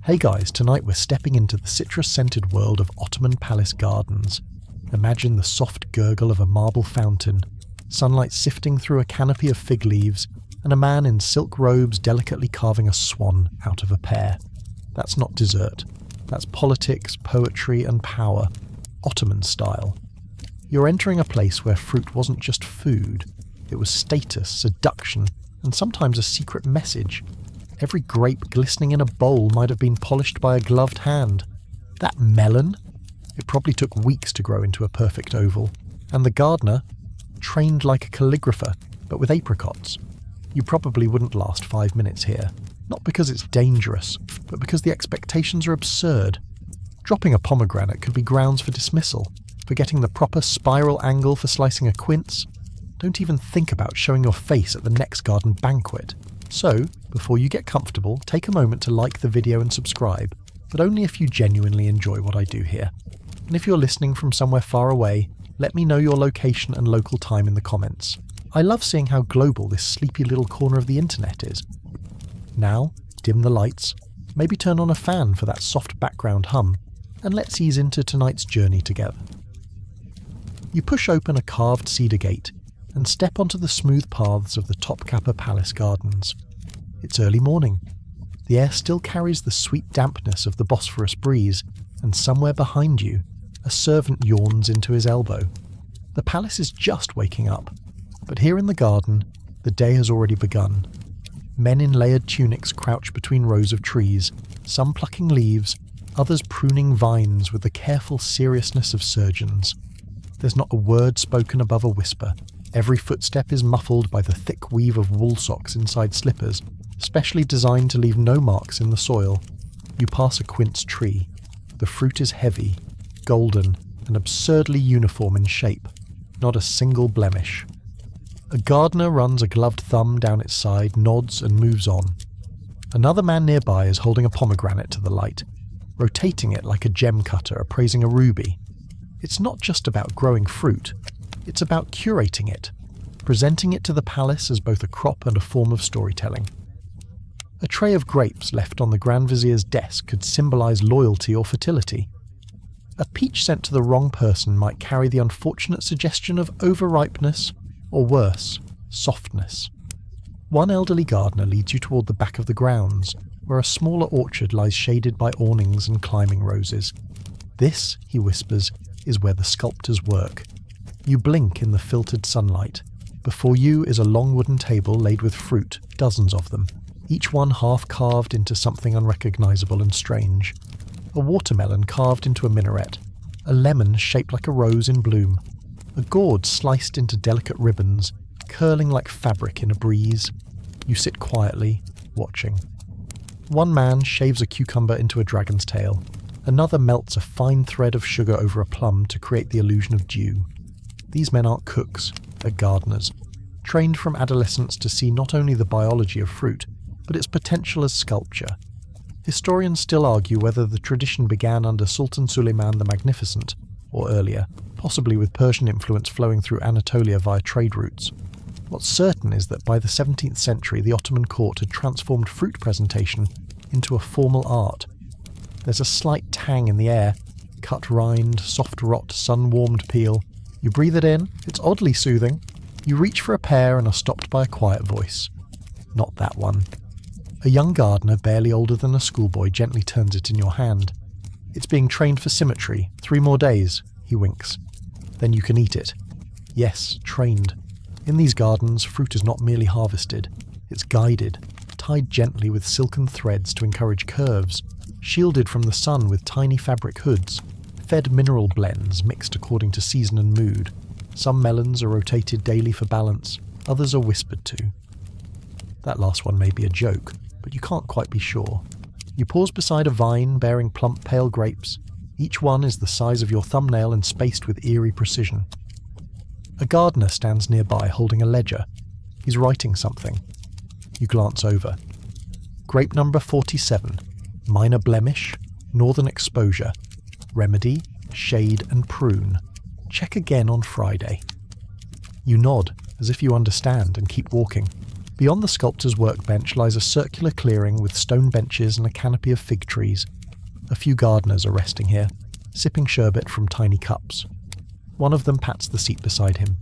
Hey guys, tonight we're stepping into the citrus-scented world of Ottoman palace gardens. Imagine the soft gurgle of a marble fountain, sunlight sifting through a canopy of fig leaves, and a man in silk robes delicately carving a swan out of a pear. That's not dessert. That's politics, poetry, and power, Ottoman style. You're entering a place where fruit wasn't just food. It was status, seduction, and sometimes a secret message. Every grape glistening in a bowl might have been polished by a gloved hand. That melon? It probably took weeks to grow into a perfect oval. And the gardener? Trained like a calligrapher, but with apricots. You probably wouldn't last 5 minutes here. Not because it's dangerous, but because the expectations are absurd. Dropping a pomegranate could be grounds for dismissal. Forgetting the proper spiral angle for slicing a quince. Don't even think about showing your face at the next garden banquet. So, before you get comfortable, take a moment to like the video and subscribe, but only if you genuinely enjoy what I do here. And if you're listening from somewhere far away, let me know your location and local time in the comments. I love seeing how global this sleepy little corner of the internet is. Now, dim the lights, maybe turn on a fan for that soft background hum, and let's ease into tonight's journey together. You push open a carved cedar gate and step onto the smooth paths of the Topkapi Palace gardens. It's early morning. The air still carries the sweet dampness of the Bosphorus breeze, and somewhere behind you, a servant yawns into his elbow. The palace is just waking up, but here in the garden, the day has already begun. Men in layered tunics crouch between rows of trees, some plucking leaves, others pruning vines with the careful seriousness of surgeons. There's not a word spoken above a whisper. Every footstep is muffled by the thick weave of wool socks inside slippers, specially designed to leave no marks in the soil. You pass a quince tree. The fruit is heavy, golden, and absurdly uniform in shape. Not a single blemish. A gardener runs a gloved thumb down its side, nods, and moves on. Another man nearby is holding a pomegranate to the light, rotating it like a gem cutter appraising a ruby. It's not just about growing fruit. It's about curating it, presenting it to the palace as both a crop and a form of storytelling. A tray of grapes left on the Grand Vizier's desk could symbolize loyalty or fertility. A peach sent to the wrong person might carry the unfortunate suggestion of overripeness, or worse, softness. One elderly gardener leads you toward the back of the grounds, where a smaller orchard lies shaded by awnings and climbing roses. This, he whispers, is where the sculptors work. You blink in the filtered sunlight. Before you is a long wooden table laid with fruit, dozens of them, each one half carved into something unrecognizable and strange. A watermelon carved into a minaret, a lemon shaped like a rose in bloom, a gourd sliced into delicate ribbons, curling like fabric in a breeze. You sit quietly, watching. One man shaves a cucumber into a dragon's tail. Another melts a fine thread of sugar over a plum to create the illusion of dew. These men aren't cooks, they're gardeners, trained from adolescence to see not only the biology of fruit, but its potential as sculpture. Historians still argue whether the tradition began under Sultan Suleiman the Magnificent, or earlier, possibly with Persian influence flowing through Anatolia via trade routes. What's certain is that by the 17th century the Ottoman court had transformed fruit presentation into a formal art. There's a slight tang in the air, cut rind, soft rot, sun-warmed peel. You breathe it in, it's oddly soothing. You reach for a pear and are stopped by a quiet voice. Not that one. A young gardener, barely older than a schoolboy, gently turns it in your hand. It's being trained for symmetry. 3 more days, he winks. Then you can eat it. Yes, trained. In these gardens, fruit is not merely harvested. It's guided, tied gently with silken threads to encourage curves, shielded from the sun with tiny fabric hoods, fed mineral blends mixed according to season and mood. Some melons are rotated daily for balance, others are whispered to. That last one may be a joke, but you can't quite be sure. You pause beside a vine bearing plump pale grapes. Each one is the size of your thumbnail and spaced with eerie precision. A gardener stands nearby holding a ledger. He's writing something. You glance over. Grape number 47. Minor blemish, northern exposure. Remedy, shade and prune. Check again on Friday. You nod, as if you understand, and keep walking. Beyond the sculptor's workbench lies a circular clearing with stone benches and a canopy of fig trees. A few gardeners are resting here, sipping sherbet from tiny cups. One of them pats the seat beside him.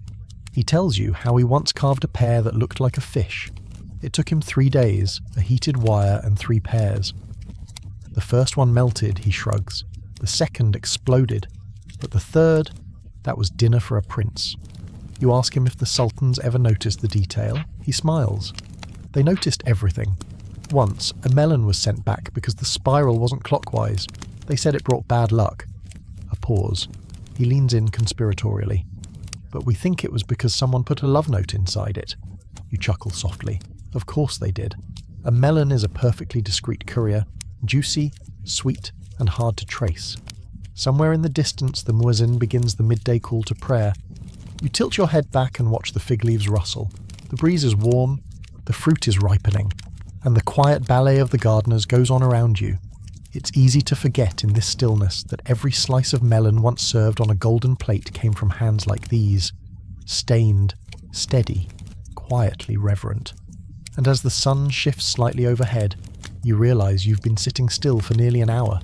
He tells you how he once carved a pear that looked like a fish. It took him 3 days, a heated wire and 3 pears. The first one melted, he shrugs. The second exploded. But the third, that was dinner for a prince. You ask him if the sultans ever noticed the detail. He smiles. They noticed everything. Once, a melon was sent back because the spiral wasn't clockwise. They said it brought bad luck. A pause. He leans in conspiratorially. But we think it was because someone put a love note inside it. You chuckle softly. Of course they did. A melon is a perfectly discreet courier, juicy, sweet, and hard to trace. Somewhere in the distance, the muezzin begins the midday call to prayer. You tilt your head back and watch the fig leaves rustle. The breeze is warm, the fruit is ripening, and the quiet ballet of the gardeners goes on around you. It's easy to forget in this stillness that every slice of melon once served on a golden plate came from hands like these, stained, steady, quietly reverent. And as the sun shifts slightly overhead, you realize you've been sitting still for nearly an hour,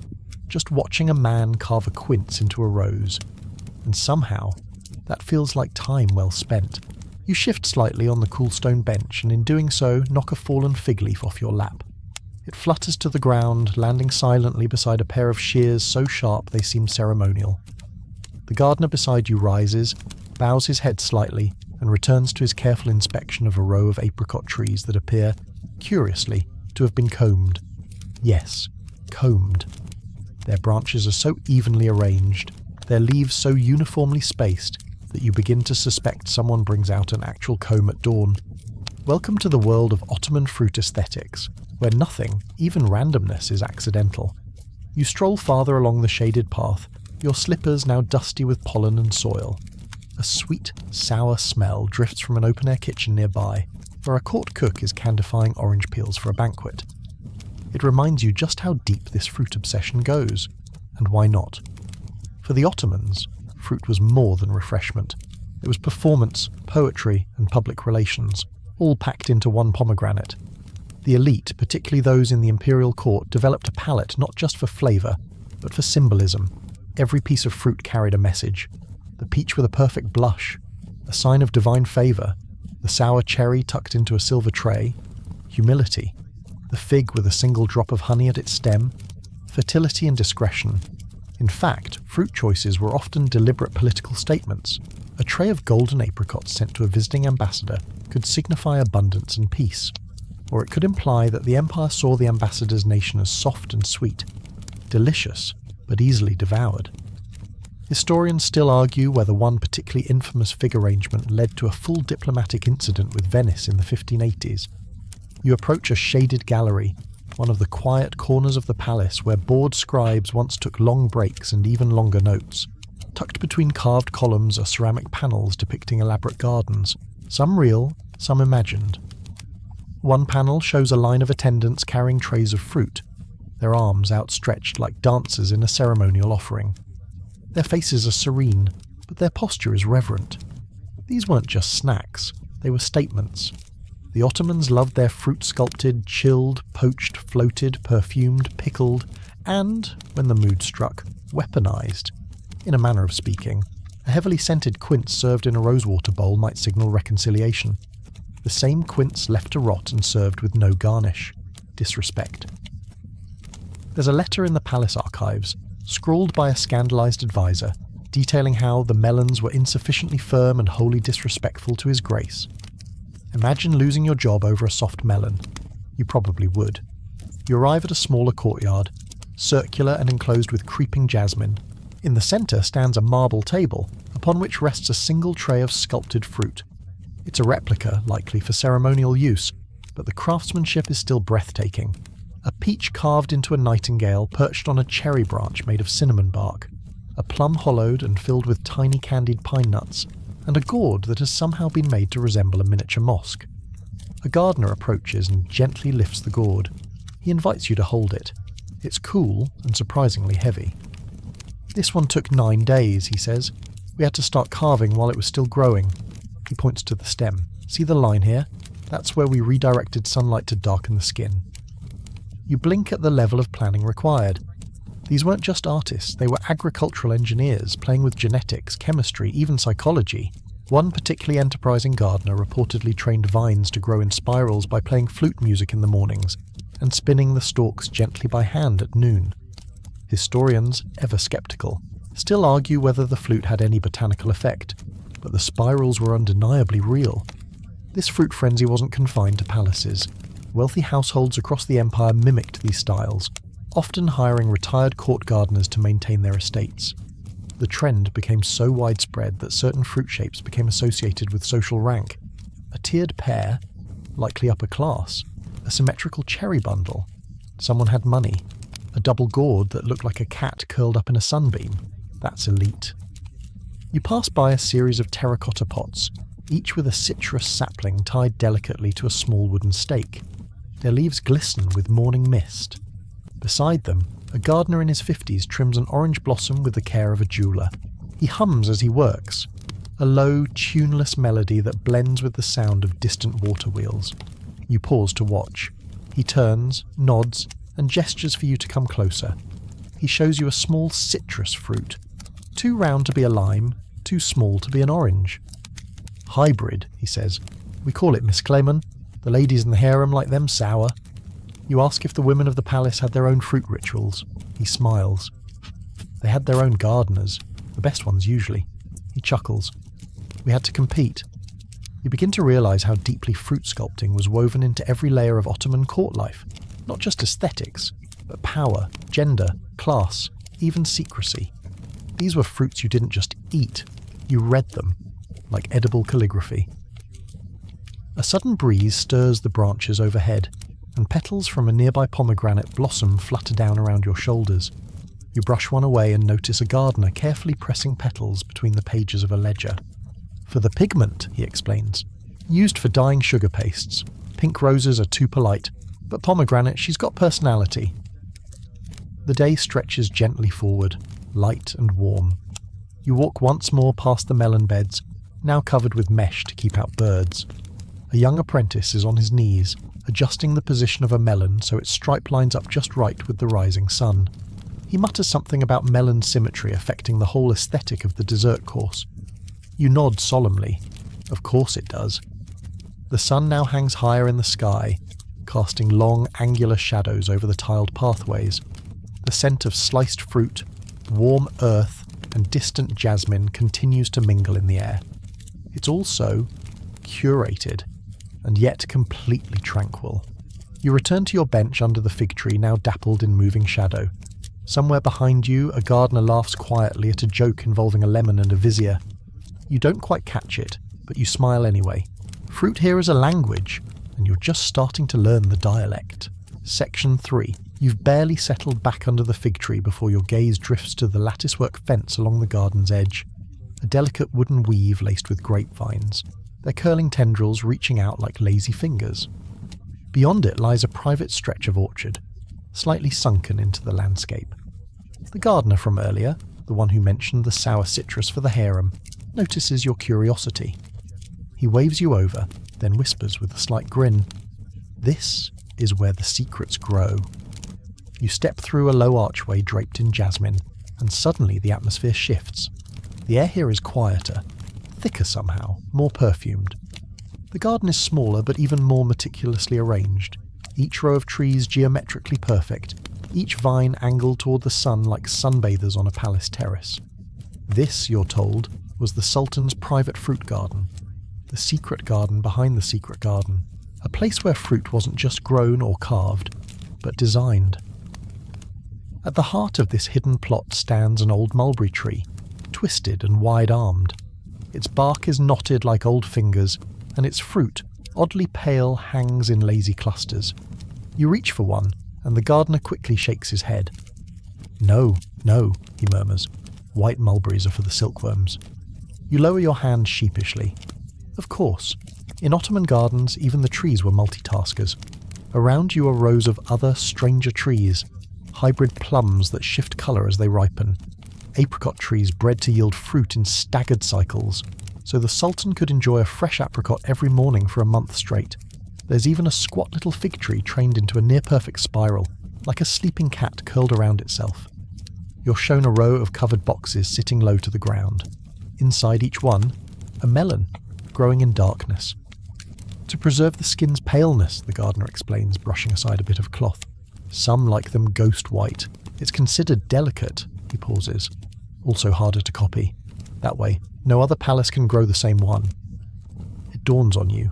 just watching a man carve a quince into a rose. And somehow, that feels like time well spent. You shift slightly on the cool stone bench, and in doing so, knock a fallen fig leaf off your lap. It flutters to the ground, landing silently beside a pair of shears so sharp they seem ceremonial. The gardener beside you rises, bows his head slightly, and returns to his careful inspection of a row of apricot trees that appear, curiously, to have been combed. Yes, combed. Their branches are so evenly arranged, their leaves so uniformly spaced, that you begin to suspect someone brings out an actual comb at dawn. Welcome to the world of Ottoman fruit aesthetics, where nothing, even randomness, is accidental. You stroll farther along the shaded path, your slippers now dusty with pollen and soil. A sweet, sour smell drifts from an open-air kitchen nearby, where a court cook is candyfying orange peels for a banquet. It reminds you just how deep this fruit obsession goes, and why not? For the Ottomans, fruit was more than refreshment. It was performance, poetry, and public relations, all packed into one pomegranate. The elite, particularly those in the imperial court, developed a palate not just for flavour, but for symbolism. Every piece of fruit carried a message. The peach with a perfect blush, a sign of divine favour. The sour cherry tucked into a silver tray, humility. The fig with a single drop of honey at its stem, fertility and discretion. In fact, fruit choices were often deliberate political statements. A tray of golden apricots sent to a visiting ambassador could signify abundance and peace, or it could imply that the empire saw the ambassador's nation as soft and sweet, delicious, but easily devoured. Historians still argue whether one particularly infamous fig arrangement led to a full diplomatic incident with Venice in the 1580s. You approach a shaded gallery, one of the quiet corners of the palace where bored scribes once took long breaks and even longer notes. Tucked between carved columns are ceramic panels depicting elaborate gardens, some real, some imagined. One panel shows a line of attendants carrying trays of fruit, their arms outstretched like dancers in a ceremonial offering. Their faces are serene, but their posture is reverent. These weren't just snacks, they were statements. The Ottomans loved their fruit sculpted, chilled, poached, floated, perfumed, pickled, and, when the mood struck, weaponized. In a manner of speaking, a heavily scented quince served in a rosewater bowl might signal reconciliation. The same quince left to rot and served with no garnish. Disrespect. There's a letter in the palace archives, scrawled by a scandalized advisor, detailing how the melons were insufficiently firm and wholly disrespectful to his grace. Imagine losing your job over a soft melon. You probably would. You arrive at a smaller courtyard, circular and enclosed with creeping jasmine. In the centre stands a marble table, upon which rests a single tray of sculpted fruit. It's a replica, likely for ceremonial use, but the craftsmanship is still breathtaking. A peach carved into a nightingale perched on a cherry branch made of cinnamon bark, a plum hollowed and filled with tiny candied pine nuts, and a gourd that has somehow been made to resemble a miniature mosque. A gardener approaches and gently lifts the gourd. He invites you to hold it. It's cool and surprisingly heavy. "This one took 9 days," he says. "We had to start carving while it was still growing." He points to the stem. "See the line here? That's where we redirected sunlight to darken the skin. You blink at the level of planning required. These weren't just artists, they were agricultural engineers playing with genetics, chemistry, even psychology. One particularly enterprising gardener reportedly trained vines to grow in spirals by playing flute music in the mornings and spinning the stalks gently by hand at noon. Historians, ever skeptical, still argue whether the flute had any botanical effect, but the spirals were undeniably real. This fruit frenzy wasn't confined to palaces. Wealthy households across the empire mimicked these styles, often hiring retired court gardeners to maintain their estates. The trend became so widespread that certain fruit shapes became associated with social rank. A tiered pear, likely upper class, a symmetrical cherry bundle, someone had money, a double gourd that looked like a cat curled up in a sunbeam, that's elite. You pass by a series of terracotta pots, each with a citrus sapling tied delicately to a small wooden stake. Their leaves glisten with morning mist. Beside them, a gardener in his 50s trims an orange blossom with the care of a jeweller. He hums as he works, a low, tuneless melody that blends with the sound of distant water wheels. You pause to watch. He turns, nods, and gestures for you to come closer. He shows you a small citrus fruit, too round to be a lime, too small to be an orange. Hybrid, he says. We call it misclaimant. The ladies in the harem like them sour. You ask if the women of the palace had their own fruit rituals. He smiles. They had their own gardeners, the best ones usually. He chuckles. We had to compete. You begin to realise how deeply fruit sculpting was woven into every layer of Ottoman court life. Not just aesthetics, but power, gender, class, even secrecy. These were fruits you didn't just eat, you read them, like edible calligraphy. A sudden breeze stirs the branches overhead, and petals from a nearby pomegranate blossom flutter down around your shoulders. You brush one away and notice a gardener carefully pressing petals between the pages of a ledger. For the pigment, he explains, used for dyeing sugar pastes. Pink roses are too polite, but pomegranate, she's got personality. The day stretches gently forward, light and warm. You walk once more past the melon beds, now covered with mesh to keep out birds. A young apprentice is on his knees, adjusting the position of a melon so its stripe lines up just right with the rising sun. He mutters something about melon symmetry affecting the whole aesthetic of the dessert course. You nod solemnly. Of course it does. The sun now hangs higher in the sky, casting long, angular shadows over the tiled pathways. The scent of sliced fruit, warm earth, and distant jasmine continues to mingle in the air. It's also curated, and yet completely tranquil. You return to your bench under the fig tree, now dappled in moving shadow. Somewhere behind you, a gardener laughs quietly at a joke involving a lemon and a vizier. You don't quite catch it, but you smile anyway. Fruit here is a language, and you're just starting to learn the dialect. Section 3. You've barely settled back under the fig tree before your gaze drifts to the latticework fence along the garden's edge. A delicate wooden weave laced with grapevines, their curling tendrils reaching out like lazy fingers. Beyond it lies a private stretch of orchard, slightly sunken into the landscape. The gardener from earlier, the one who mentioned the sour citrus for the harem, notices your curiosity. He waves you over, then whispers with a slight grin, "This is where the secrets grow." You step through a low archway draped in jasmine, and suddenly the atmosphere shifts. The air here is quieter, thicker somehow, more perfumed. The garden is smaller but even more meticulously arranged, each row of trees geometrically perfect, each vine angled toward the sun like sunbathers on a palace terrace. This, you're told, was the Sultan's private fruit garden, the secret garden behind the secret garden, a place where fruit wasn't just grown or carved, but designed. At the heart of this hidden plot stands an old mulberry tree, twisted and wide-armed. Its bark is knotted like old fingers, and its fruit, oddly pale, hangs in lazy clusters. You reach for one, and the gardener quickly shakes his head. "No, no," he murmurs. "White mulberries are for the silkworms." You lower your hand sheepishly. Of course. In Ottoman gardens, even the trees were multitaskers. Around you are rows of other, stranger trees, hybrid plums that shift colour as they ripen, apricot trees bred to yield fruit in staggered cycles, so the Sultan could enjoy a fresh apricot every morning for a month straight. There's even a squat little fig tree trained into a near-perfect spiral, like a sleeping cat curled around itself. You're shown a row of covered boxes sitting low to the ground. Inside each one, a melon, growing in darkness. To preserve the skin's paleness, the gardener explains, brushing aside a bit of cloth. Some like them ghost white. It's considered delicate, he pauses. Also harder to copy. That way, no other palace can grow the same one. It dawns on you.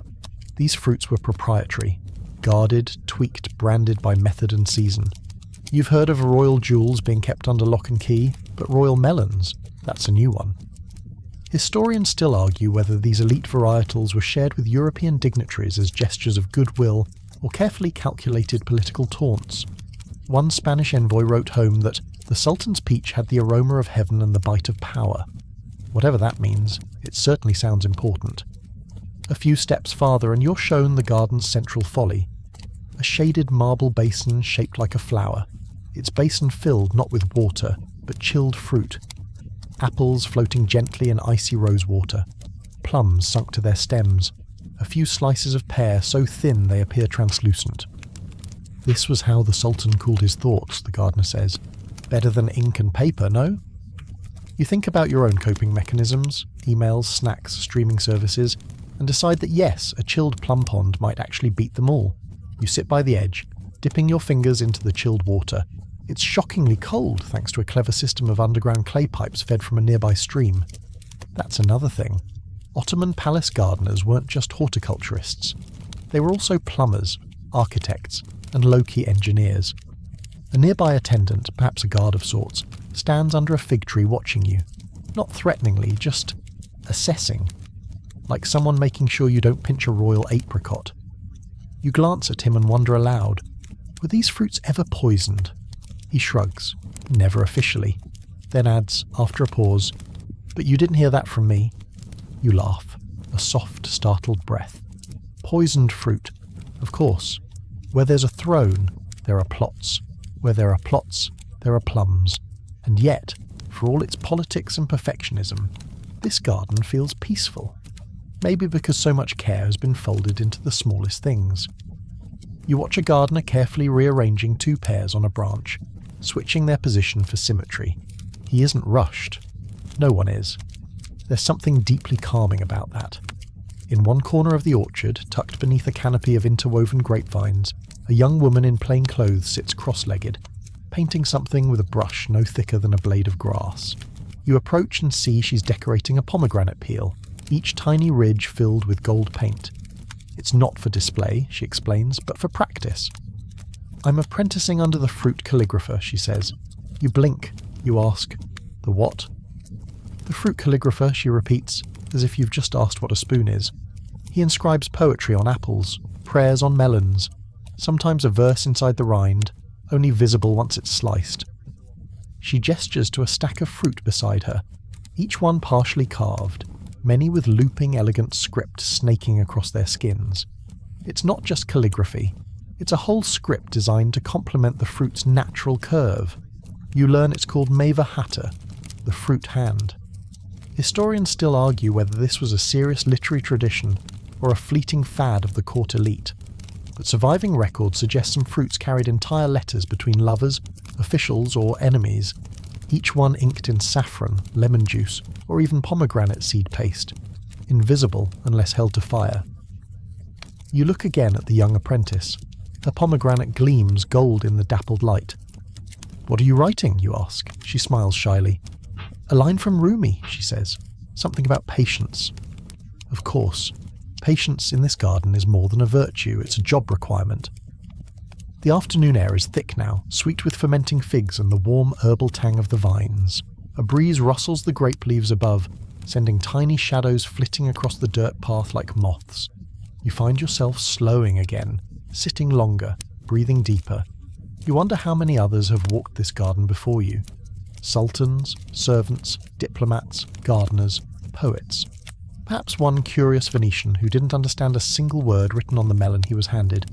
These fruits were proprietary, guarded, tweaked, branded by method and season. You've heard of royal jewels being kept under lock and key, but royal melons, that's a new one. Historians still argue whether these elite varietals were shared with European dignitaries as gestures of goodwill or carefully calculated political taunts. One Spanish envoy wrote home that the Sultan's peach had the aroma of heaven and the bite of power. Whatever that means, it certainly sounds important. A few steps farther and you're shown the garden's central folly. A shaded marble basin shaped like a flower. Its basin filled not with water, but chilled fruit. Apples floating gently in icy rosewater. Plums sunk to their stems. A few slices of pear so thin they appear translucent. This was how the Sultan cooled his thoughts, the gardener says. Better than ink and paper, no? You think about your own coping mechanisms, emails, snacks, streaming services, and decide that yes, a chilled plum pond might actually beat them all. You sit by the edge, dipping your fingers into the chilled water. It's shockingly cold thanks to a clever system of underground clay pipes fed from a nearby stream. That's another thing. Ottoman palace gardeners weren't just horticulturists. They were also plumbers, architects, and low-key engineers. A nearby attendant, perhaps a guard of sorts, stands under a fig tree watching you. Not threateningly, just assessing. Like someone making sure you don't pinch a royal apricot. You glance at him and wonder aloud, were these fruits ever poisoned? He shrugs, never officially, then adds, after a pause, but you didn't hear that from me. You laugh, a soft, startled breath. Poisoned fruit, of course. Where there's a throne, there are plots. Where there are plots, there are plums. And yet, for all its politics and perfectionism, this garden feels peaceful. Maybe because so much care has been folded into the smallest things. You watch a gardener carefully rearranging two pears on a branch, switching their position for symmetry. He isn't rushed. No one is. There's something deeply calming about that. In one corner of the orchard, tucked beneath a canopy of interwoven grapevines, a young woman in plain clothes sits cross-legged, painting something with a brush no thicker than a blade of grass. You approach and see she's decorating a pomegranate peel, each tiny ridge filled with gold paint. It's not for display, she explains, but for practice. I'm apprenticing under the fruit calligrapher, she says. You blink. You ask, the what? The fruit calligrapher, she repeats, as if you've just asked what a spoon is. He inscribes poetry on apples, prayers on melons, sometimes a verse inside the rind, only visible once it's sliced. She gestures to a stack of fruit beside her, each one partially carved, many with looping, elegant script snaking across their skins. It's not just calligraphy. It's a whole script designed to complement the fruit's natural curve. You learn it's called Meva Hatter, the fruit hand. Historians still argue whether this was a serious literary tradition or a fleeting fad of the court elite. But surviving records suggest some fruits carried entire letters between lovers, officials, or enemies, each one inked in saffron, lemon juice, or even pomegranate seed paste, invisible unless held to fire. You look again at the young apprentice. Her pomegranate gleams gold in the dappled light. What are you writing, you ask? She smiles shyly. A line from Rumi, she says. Something about patience. Of course. Patience in this garden is more than a virtue, it's a job requirement. The afternoon air is thick now, sweet with fermenting figs and the warm herbal tang of the vines. A breeze rustles the grape leaves above, sending tiny shadows flitting across the dirt path like moths. You find yourself slowing again, sitting longer, breathing deeper. You wonder how many others have walked this garden before you. Sultans, servants, diplomats, gardeners, poets. Perhaps one curious Venetian who didn't understand a single word written on the melon he was handed,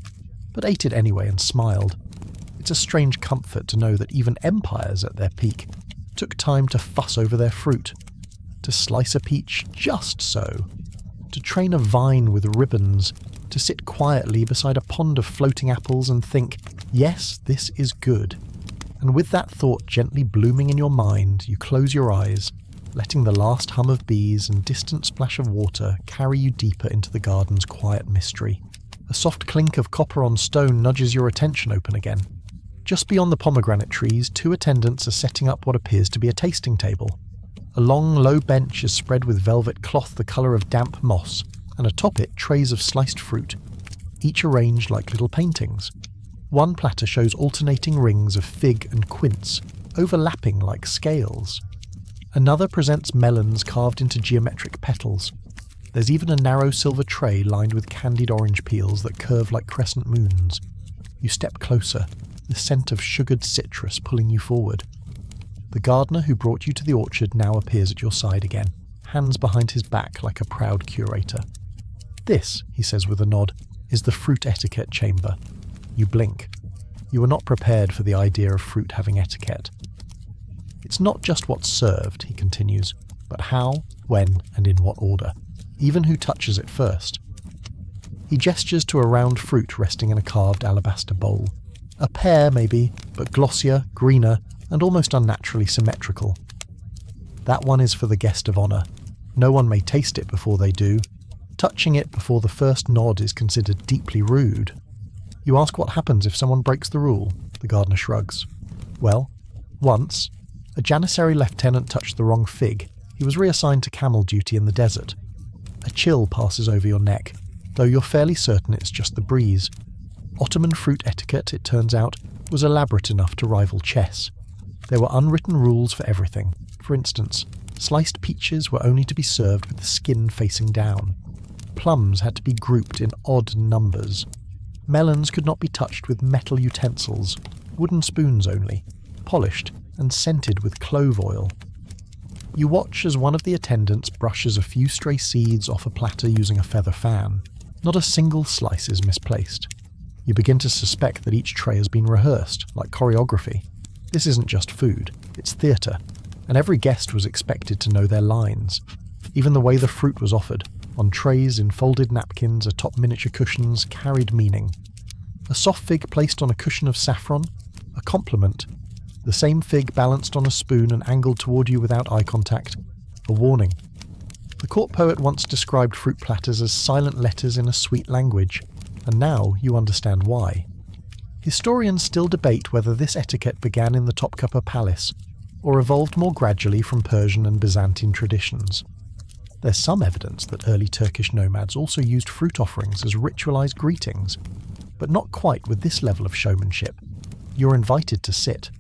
but ate it anyway and smiled. It's a strange comfort to know that even empires at their peak took time to fuss over their fruit, to slice a peach just so, to train a vine with ribbons, to sit quietly beside a pond of floating apples and think, yes, this is good. And with that thought gently blooming in your mind, you close your eyes, letting the last hum of bees and distant splash of water carry you deeper into the garden's quiet mystery. A soft clink of copper on stone nudges your attention open again. Just beyond the pomegranate trees, 2 attendants are setting up what appears to be a tasting table. A long, low bench is spread with velvet cloth the colour of damp moss, and atop it trays of sliced fruit, each arranged like little paintings. One platter shows alternating rings of fig and quince, overlapping like scales. Another presents melons carved into geometric petals. There's even a narrow silver tray lined with candied orange peels that curve like crescent moons. You step closer, the scent of sugared citrus pulling you forward. The gardener who brought you to the orchard now appears at your side again, hands behind his back like a proud curator. This, he says with a nod, is the fruit etiquette chamber. You blink. You are not prepared for the idea of fruit having etiquette. It's not just what's served, he continues, but how, when, and in what order. Even who touches it first. He gestures to a round fruit resting in a carved alabaster bowl. A pear, maybe, but glossier, greener, and almost unnaturally symmetrical. That one is for the guest of honour. No one may taste it before they do. Touching it before the first nod is considered deeply rude. You ask what happens if someone breaks the rule. The gardener shrugs. Well, once, a Janissary lieutenant touched the wrong fig. He was reassigned to camel duty in the desert. A chill passes over your neck, though you're fairly certain it's just the breeze. Ottoman fruit etiquette, it turns out, was elaborate enough to rival chess. There were unwritten rules for everything. For instance, sliced peaches were only to be served with the skin facing down. Plums had to be grouped in odd numbers. Melons could not be touched with metal utensils, wooden spoons only, polished and scented with clove oil. You watch as one of the attendants brushes a few stray seeds off a platter using a feather fan. Not a single slice is misplaced. You begin to suspect that each tray has been rehearsed, like choreography. This isn't just food, it's theatre, and every guest was expected to know their lines. Even the way the fruit was offered, on trays in folded napkins atop miniature cushions, carried meaning. A soft fig placed on a cushion of saffron, a compliment. The same fig balanced on a spoon and angled toward you without eye contact, a warning. The court poet once described fruit platters as silent letters in a sweet language, and now you understand why. Historians still debate whether this etiquette began in the Topkapi Palace, or evolved more gradually from Persian and Byzantine traditions. There's some evidence that early Turkish nomads also used fruit offerings as ritualized greetings, but not quite with this level of showmanship. You're invited to sit.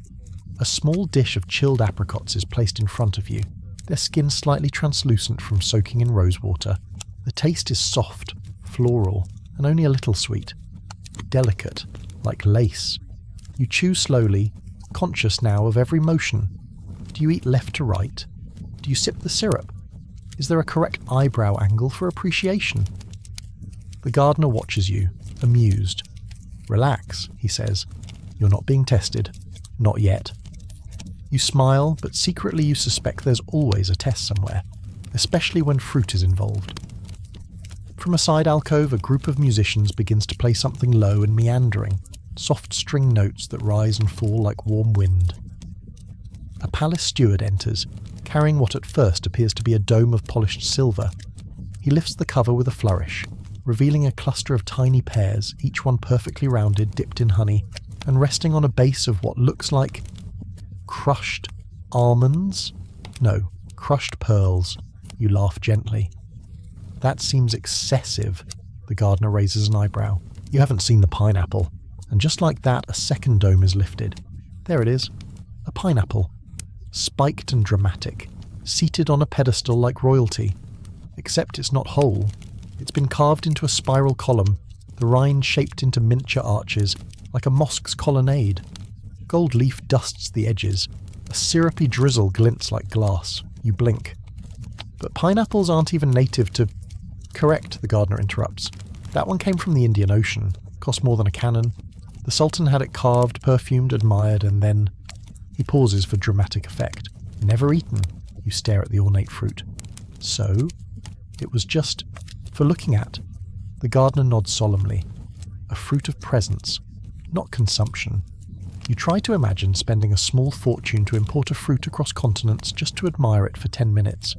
A small dish of chilled apricots is placed in front of you, their skin slightly translucent from soaking in rosewater. The taste is soft, floral, and only a little sweet. Delicate, like lace. You chew slowly, conscious now of every motion. Do you eat left to right? Do you sip the syrup? Is there a correct eyebrow angle for appreciation? The gardener watches you, amused. Relax, he says. You're not being tested. Not yet. You smile, but secretly you suspect there's always a test somewhere, especially when fruit is involved. From a side alcove, a group of musicians begins to play something low and meandering, soft string notes that rise and fall like warm wind. A palace steward enters, carrying what at first appears to be a dome of polished silver. He lifts the cover with a flourish, revealing a cluster of tiny pears, each one perfectly rounded, dipped in honey, and resting on a base of what looks like crushed almonds? No, crushed pearls. You laugh gently. That seems excessive. The gardener raises an eyebrow. You haven't seen the pineapple. And just like that, a second dome is lifted. There it is. A pineapple. Spiked and dramatic. Seated on a pedestal like royalty. Except it's not whole. It's been carved into a spiral column, the rind shaped into miniature arches, like a mosque's colonnade. Gold leaf dusts the edges. A syrupy drizzle glints like glass. You blink. But pineapples aren't even native to... Correct, the gardener interrupts. That one came from the Indian Ocean. Cost more than a cannon. The Sultan had it carved, perfumed, admired, and then... He pauses for dramatic effect. Never eaten. You stare at the ornate fruit. So? It was just for looking at. The gardener nods solemnly. A fruit of presence, not consumption. You try to imagine spending a small fortune to import a fruit across continents just to admire it for 10 minutes.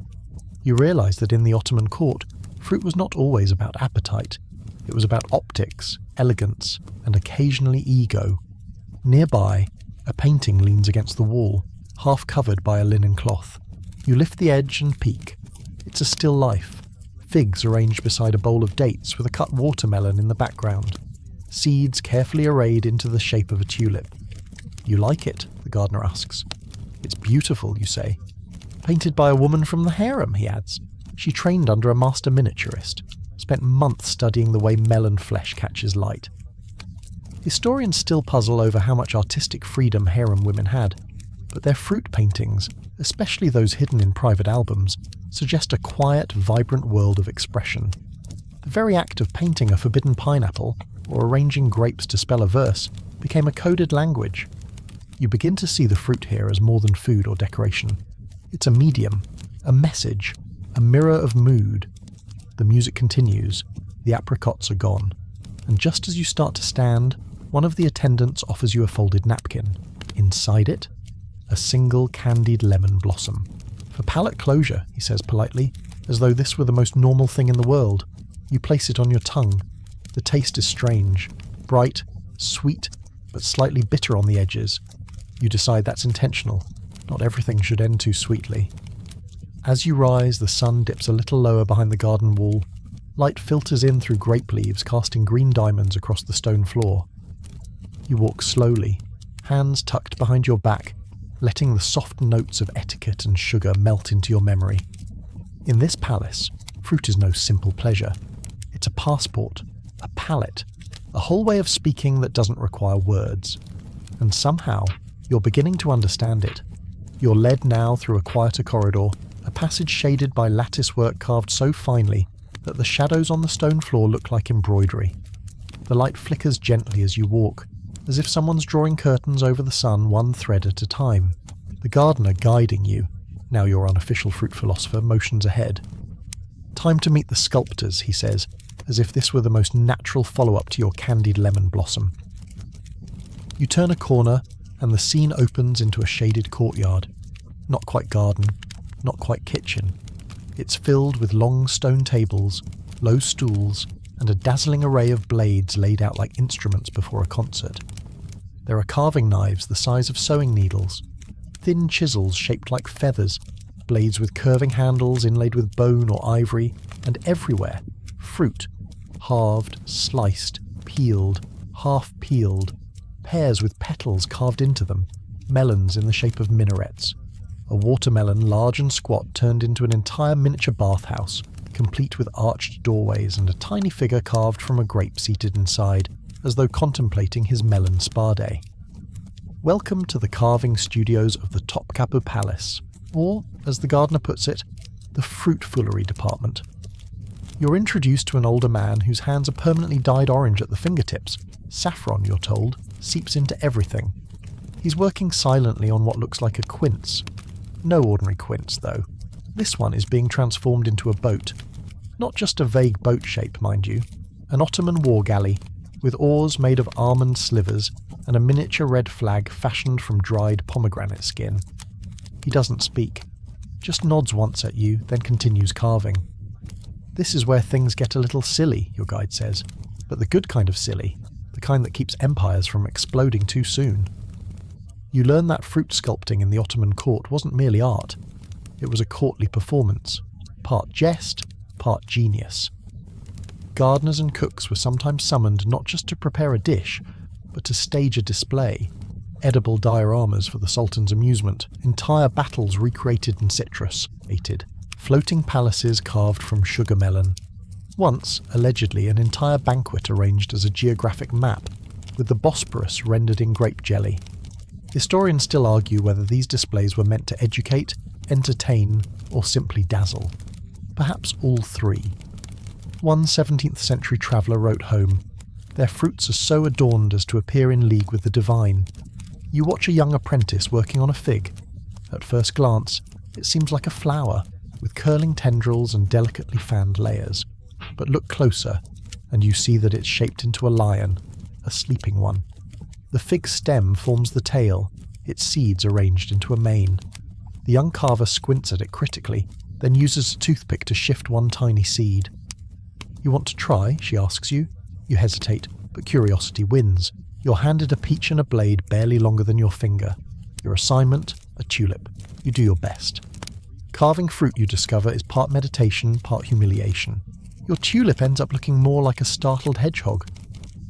You realise that in the Ottoman court, fruit was not always about appetite. It was about optics, elegance, and occasionally ego. Nearby, a painting leans against the wall, half covered by a linen cloth. You lift the edge and peek. It's a still life. Figs arranged beside a bowl of dates with a cut watermelon in the background. Seeds carefully arrayed into the shape of a tulip. You like it? The gardener asks. It's beautiful, you say. Painted by a woman from the harem, he adds. She trained under a master miniaturist, spent months studying the way melon flesh catches light. Historians still puzzle over how much artistic freedom harem women had, but their fruit paintings, especially those hidden in private albums, suggest a quiet, vibrant world of expression. The very act of painting a forbidden pineapple, or arranging grapes to spell a verse, became a coded language. You begin to see the fruit here as more than food or decoration. It's a medium, a message, a mirror of mood. The music continues, the apricots are gone, and just as you start to stand, one of the attendants offers you a folded napkin. Inside it, a single candied lemon blossom. For palate closure, he says politely, as though this were the most normal thing in the world. You place it on your tongue. The taste is strange, bright, sweet, but slightly bitter on the edges. You decide that's intentional. Not everything should end too sweetly. As you rise, the sun dips a little lower behind the garden wall. Light filters in through grape leaves, casting green diamonds across the stone floor. You walk slowly, hands tucked behind your back, letting the soft notes of etiquette and sugar melt into your memory. In this palace, fruit is no simple pleasure. It's a passport, a palette, a whole way of speaking that doesn't require words. And somehow, you're beginning to understand it. You're led now through a quieter corridor, a passage shaded by lattice work carved so finely that the shadows on the stone floor look like embroidery. The light flickers gently as you walk, as if someone's drawing curtains over the sun one thread at a time. The gardener guiding you, now your unofficial fruit philosopher, motions ahead. Time to meet the sculptors, he says, as if this were the most natural follow-up to your candied lemon blossom. You turn a corner, and the scene opens into a shaded courtyard. Not quite garden, not quite kitchen. It's filled with long stone tables, low stools, and a dazzling array of blades laid out like instruments before a concert. There are carving knives the size of sewing needles, thin chisels shaped like feathers, blades with curving handles inlaid with bone or ivory, and everywhere, fruit, halved, sliced, peeled, half-peeled, pears with petals carved into them, melons in the shape of minarets, a watermelon large and squat turned into an entire miniature bathhouse, complete with arched doorways and a tiny figure carved from a grape seated inside, as though contemplating his melon spa day. Welcome to the carving studios of the Topkapi Palace, or, as the gardener puts it, the fruit foolery department. You're introduced to an older man whose hands are permanently dyed orange at the fingertips. Saffron, you're told, seeps into everything. He's working silently on what looks like a quince. No ordinary quince, though. This one is being transformed into a boat. Not just a vague boat shape, mind you. An Ottoman war galley, with oars made of almond slivers and a miniature red flag fashioned from dried pomegranate skin. He doesn't speak, just nods once at you, then continues carving. This is where things get a little silly, your guide says, but the good kind of silly, the kind that keeps empires from exploding too soon. You learn that fruit sculpting in the Ottoman court wasn't merely art. It was a courtly performance, part jest, part genius. Gardeners and cooks were sometimes summoned not just to prepare a dish, but to stage a display, edible dioramas for the Sultan's amusement, entire battles recreated in citrus, floating palaces carved from sugar melon. Once, allegedly, an entire banquet arranged as a geographic map, with the Bosporus rendered in grape jelly. Historians still argue whether these displays were meant to educate, entertain, or simply dazzle. Perhaps all three. One 17th century traveller wrote home, "Their fruits are so adorned as to appear in league with the divine. You watch a young apprentice working on a fig. At first glance, it seems like a flower, with curling tendrils and delicately fanned layers. But look closer, and you see that it's shaped into a lion, a sleeping one. The fig stem forms the tail, its seeds arranged into a mane. The young carver squints at it critically, then uses a toothpick to shift one tiny seed. "You want to try?" she asks you. You hesitate, but curiosity wins. You're handed a peach and a blade barely longer than your finger. Your assignment, a tulip. You do your best. Carving fruit, you discover, is part meditation, part humiliation. Your tulip ends up looking more like a startled hedgehog.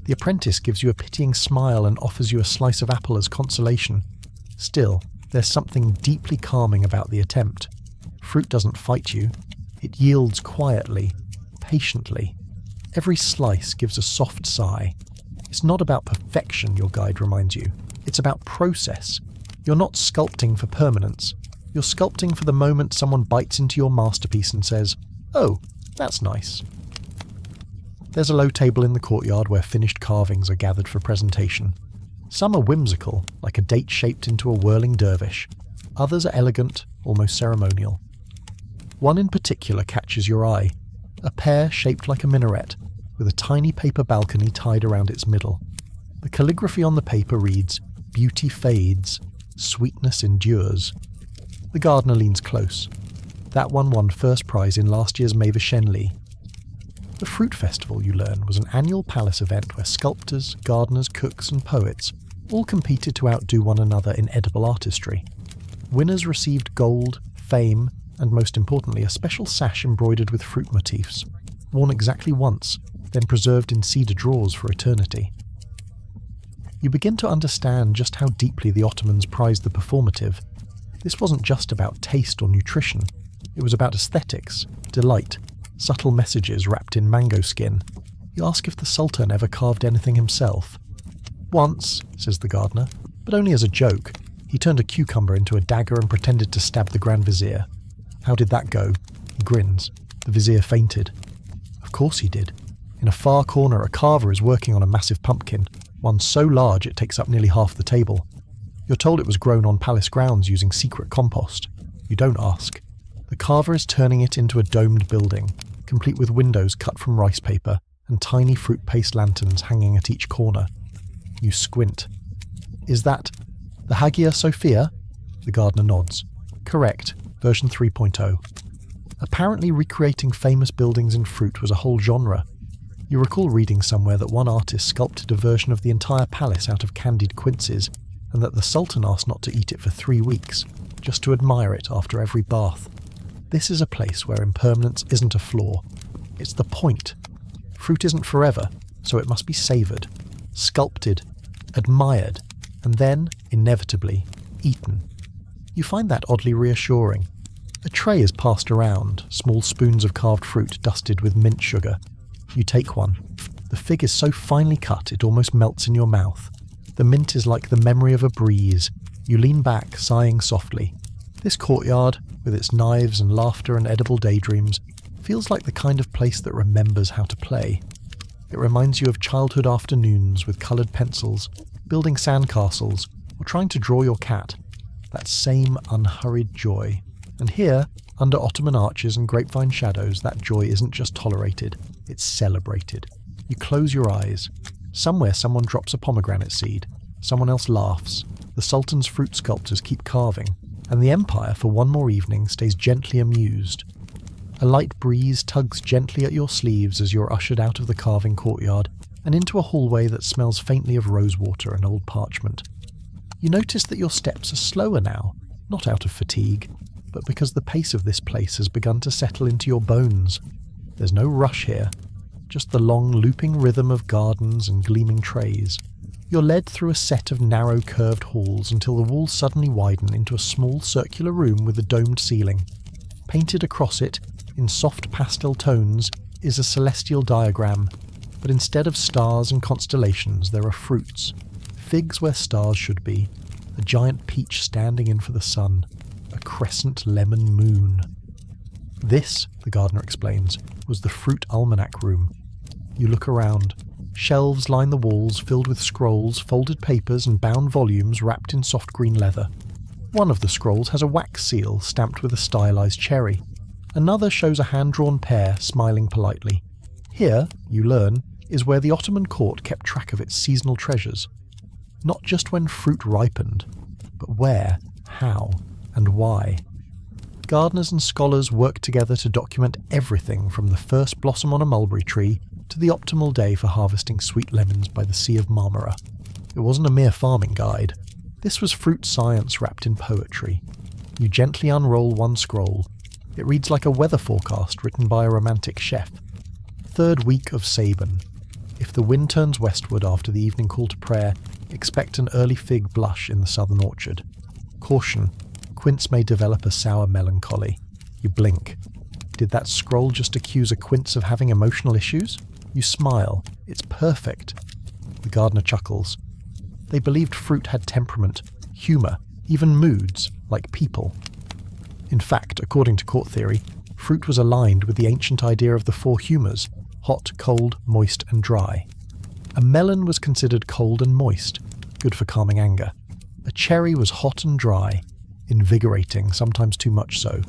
The apprentice gives you a pitying smile and offers you a slice of apple as consolation. Still, there's something deeply calming about the attempt. Fruit doesn't fight you. It yields quietly, patiently. Every slice gives a soft sigh. It's not about perfection, your guide reminds you. It's about process. You're not sculpting for permanence. You're sculpting for the moment someone bites into your masterpiece and says, "Oh, that's nice." There's a low table in the courtyard where finished carvings are gathered for presentation. Some are whimsical, like a date shaped into a whirling dervish. Others are elegant, almost ceremonial. One in particular catches your eye, a pear shaped like a minaret, with a tiny paper balcony tied around its middle. The calligraphy on the paper reads, "Beauty fades, sweetness endures." The gardener leans close. That one won first prize in last year's Shenli. The Fruit Festival, you learn, was an annual palace event where sculptors, gardeners, cooks and poets all competed to outdo one another in edible artistry. Winners received gold, fame, and most importantly a special sash embroidered with fruit motifs, worn exactly once, then preserved in cedar drawers for eternity. You begin to understand just how deeply the Ottomans prized the performative. This wasn't just about taste or nutrition, it was about aesthetics, delight, subtle messages wrapped in mango skin. You ask if the Sultan ever carved anything himself. "Once," says the gardener, "but only as a joke. He turned a cucumber into a dagger and pretended to stab the Grand Vizier." "How did that go?" He grins. "The Vizier fainted." "Of course he did. In a far corner, a carver is working on a massive pumpkin, one so large it takes up nearly half the table. You're told it was grown on palace grounds using secret compost. You don't ask. The carver is turning it into a domed building, complete with windows cut from rice paper and tiny fruit paste lanterns hanging at each corner. You squint. "Is that the Hagia Sophia?" The gardener nods. "Correct, version 3.0. Apparently recreating famous buildings in fruit was a whole genre. You recall reading somewhere that one artist sculpted a version of the entire palace out of candied quinces, and that the Sultan asked not to eat it for 3 weeks, just to admire it after every bath. This is a place where impermanence isn't a flaw. It's the point. Fruit isn't forever, so it must be savoured, sculpted, admired, and then, inevitably, eaten. You find that oddly reassuring. A tray is passed around, small spoons of carved fruit dusted with mint sugar. You take one. The fig is so finely cut it almost melts in your mouth. The mint is like the memory of a breeze. You lean back, sighing softly. This courtyard, with its knives and laughter and edible daydreams, feels like the kind of place that remembers how to play. It reminds you of childhood afternoons with coloured pencils, building sandcastles, or trying to draw your cat. That same unhurried joy. And here, under Ottoman arches and grapevine shadows, that joy isn't just tolerated, it's celebrated. You close your eyes. Somewhere someone drops a pomegranate seed. Someone else laughs. The Sultan's fruit sculptors keep carving. And the Empire, for one more evening, stays gently amused. A light breeze tugs gently at your sleeves as you're ushered out of the carving courtyard and into a hallway that smells faintly of rosewater and old parchment. You notice that your steps are slower now, not out of fatigue, but because the pace of this place has begun to settle into your bones. There's no rush here, just the long looping rhythm of gardens and gleaming trays. You're led through a set of narrow curved halls until the walls suddenly widen into a small circular room with a domed ceiling. Painted across it, in soft pastel tones, is a celestial diagram, but instead of stars and constellations there are fruits. Figs where stars should be, a giant peach standing in for the sun, a crescent lemon moon. This, the gardener explains, was the fruit almanac room. You look around. Shelves line the walls filled with scrolls, folded papers and bound volumes wrapped in soft green leather. One of the scrolls has a wax seal stamped with a stylized cherry. Another shows a hand-drawn pear smiling politely. Here, you learn, is where the Ottoman court kept track of its seasonal treasures. Not just when fruit ripened, but where, how, and why. Gardeners and scholars worked together to document everything from the first blossom on a mulberry tree to the optimal day for harvesting sweet lemons by the Sea of Marmara. It wasn't a mere farming guide. This was fruit science wrapped in poetry. You gently unroll one scroll. It reads like a weather forecast written by a romantic chef. 3rd week of Sabin. If the wind turns westward after the evening call to prayer, expect an early fig blush in the southern orchard. Caution, quince may develop a sour melancholy. You blink. Did that scroll just accuse a quince of having emotional issues? You smile. It's perfect. The gardener chuckles. They believed fruit had temperament, humour, even moods, like people. In fact, according to court theory, fruit was aligned with the ancient idea of the 4 humours: hot, cold, moist and dry. A melon was considered cold and moist, good for calming anger. A cherry was hot and dry, invigorating, sometimes too much so.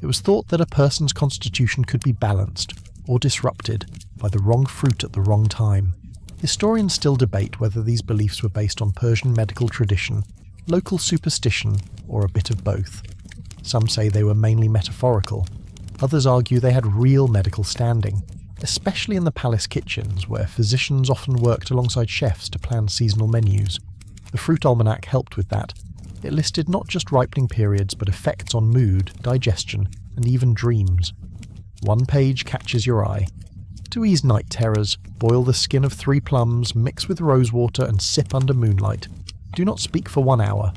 It was thought that a person's constitution could be balanced, or disrupted, by the wrong fruit at the wrong time. Historians still debate whether these beliefs were based on Persian medical tradition, local superstition, or a bit of both. Some say they were mainly metaphorical. Others argue they had real medical standing, especially in the palace kitchens, where physicians often worked alongside chefs to plan seasonal menus. The Fruit Almanac helped with that. It listed not just ripening periods, but effects on mood, digestion, and even dreams. One page catches your eye. To ease night terrors, boil the skin of 3 plums, mix with rosewater, and sip under moonlight. Do not speak for 1 hour.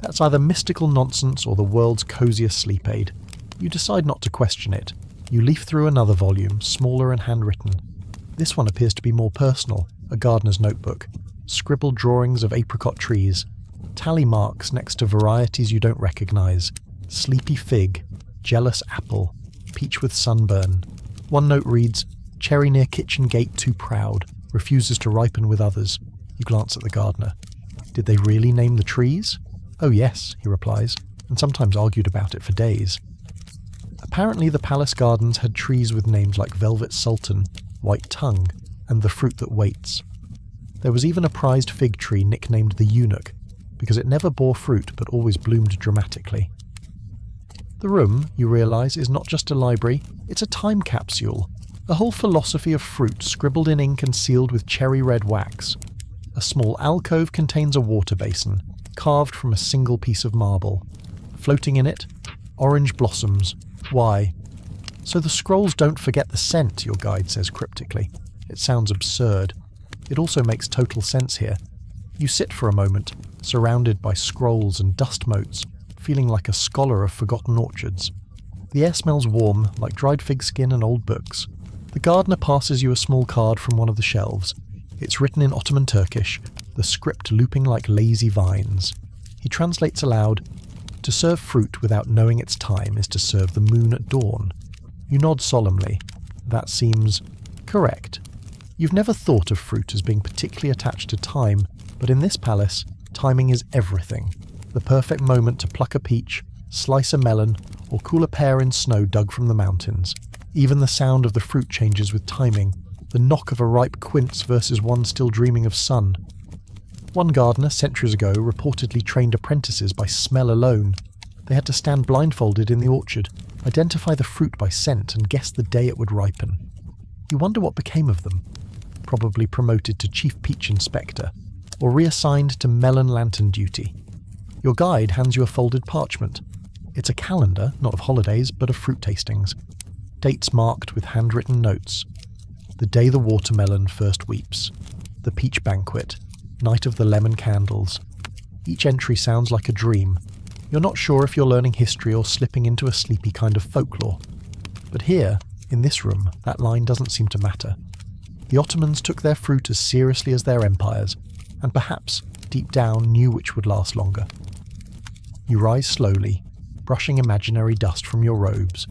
That's either mystical nonsense or the world's coziest sleep aid. You decide not to question it. You leaf through another volume, smaller and handwritten. This one appears to be more personal, a gardener's notebook. Scribbled drawings of apricot trees. Tally marks next to varieties you don't recognise. Sleepy fig, jealous apple, peach with sunburn. One note reads, "Cherry near kitchen gate too proud, refuses to ripen with others." You glance at the gardener. Did they really name the trees? Oh yes, he replies, and sometimes argued about it for days. Apparently the palace gardens had trees with names like Velvet Sultan, White Tongue, and The Fruit That Waits. There was even a prized fig tree nicknamed the Eunuch, because it never bore fruit but always bloomed dramatically. The room, you realise, is not just a library, it's a time capsule. A whole philosophy of fruit scribbled in ink and sealed with cherry red wax. A small alcove contains a water basin, carved from a single piece of marble. Floating in it, orange blossoms. Why? So the scrolls don't forget the scent, your guide says cryptically. It sounds absurd. It also makes total sense here. You sit for a moment, surrounded by scrolls and dust motes, feeling like a scholar of forgotten orchards. The air smells warm, like dried fig skin and old books. The gardener passes you a small card from one of the shelves. It's written in Ottoman Turkish, the script looping like lazy vines. He translates aloud, "To serve fruit without knowing its time is to serve the moon at dawn." You nod solemnly. That seems correct. You've never thought of fruit as being particularly attached to time, but in this palace, timing is everything. The perfect moment to pluck a peach, slice a melon, or cool a pear in snow dug from the mountains. Even the sound of the fruit changes with timing, the knock of a ripe quince versus one still dreaming of sun. One gardener, centuries ago, reportedly trained apprentices by smell alone. They had to stand blindfolded in the orchard, identify the fruit by scent, and guess the day it would ripen. You wonder what became of them. Probably promoted to chief peach inspector, or reassigned to melon lantern duty. Your guide hands you a folded parchment. It's a calendar, not of holidays, but of fruit tastings. Dates marked with handwritten notes. The day the watermelon first weeps. The peach banquet. Night of the lemon candles. Each entry sounds like a dream. You're not sure if you're learning history or slipping into a sleepy kind of folklore. But here, in this room, that line doesn't seem to matter. The Ottomans took their fruit as seriously as their empires, and perhaps, deep down, knew which would last longer. You rise slowly, brushing imaginary dust from your robes.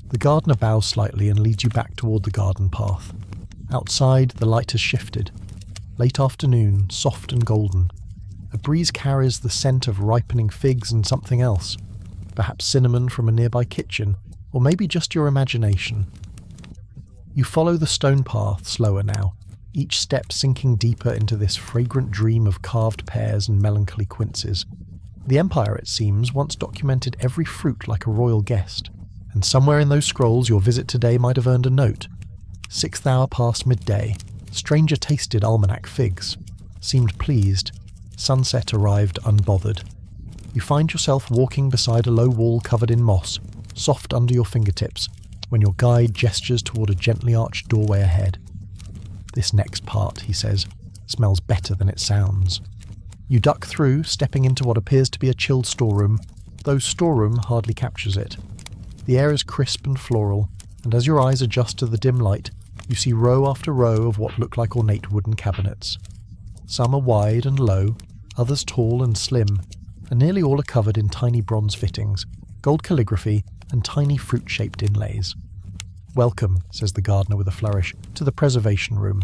The gardener bows slightly and leads you back toward the garden path. Outside, the light has shifted. Late afternoon, soft and golden. A breeze carries the scent of ripening figs and something else. Perhaps cinnamon from a nearby kitchen, or maybe just your imagination. You follow the stone path slower now, each step sinking deeper into this fragrant dream of carved pears and melancholy quinces. The Empire, it seems, once documented every fruit like a royal guest, and somewhere in those scrolls your visit today might have earned a note. 6th hour past midday. Stranger tasted almanac figs. Seemed pleased. Sunset arrived unbothered. You find yourself walking beside a low wall covered in moss, soft under your fingertips, when your guide gestures toward a gently arched doorway ahead. "This next part," he says, "smells better than it sounds." You duck through, stepping into what appears to be a chilled storeroom, though storeroom hardly captures it. The air is crisp and floral, and as your eyes adjust to the dim light, you see row after row of what look like ornate wooden cabinets. Some are wide and low, others tall and slim, and nearly all are covered in tiny bronze fittings, gold calligraphy, and tiny fruit-shaped inlays. "Welcome," says the gardener with a flourish, "to the preservation room."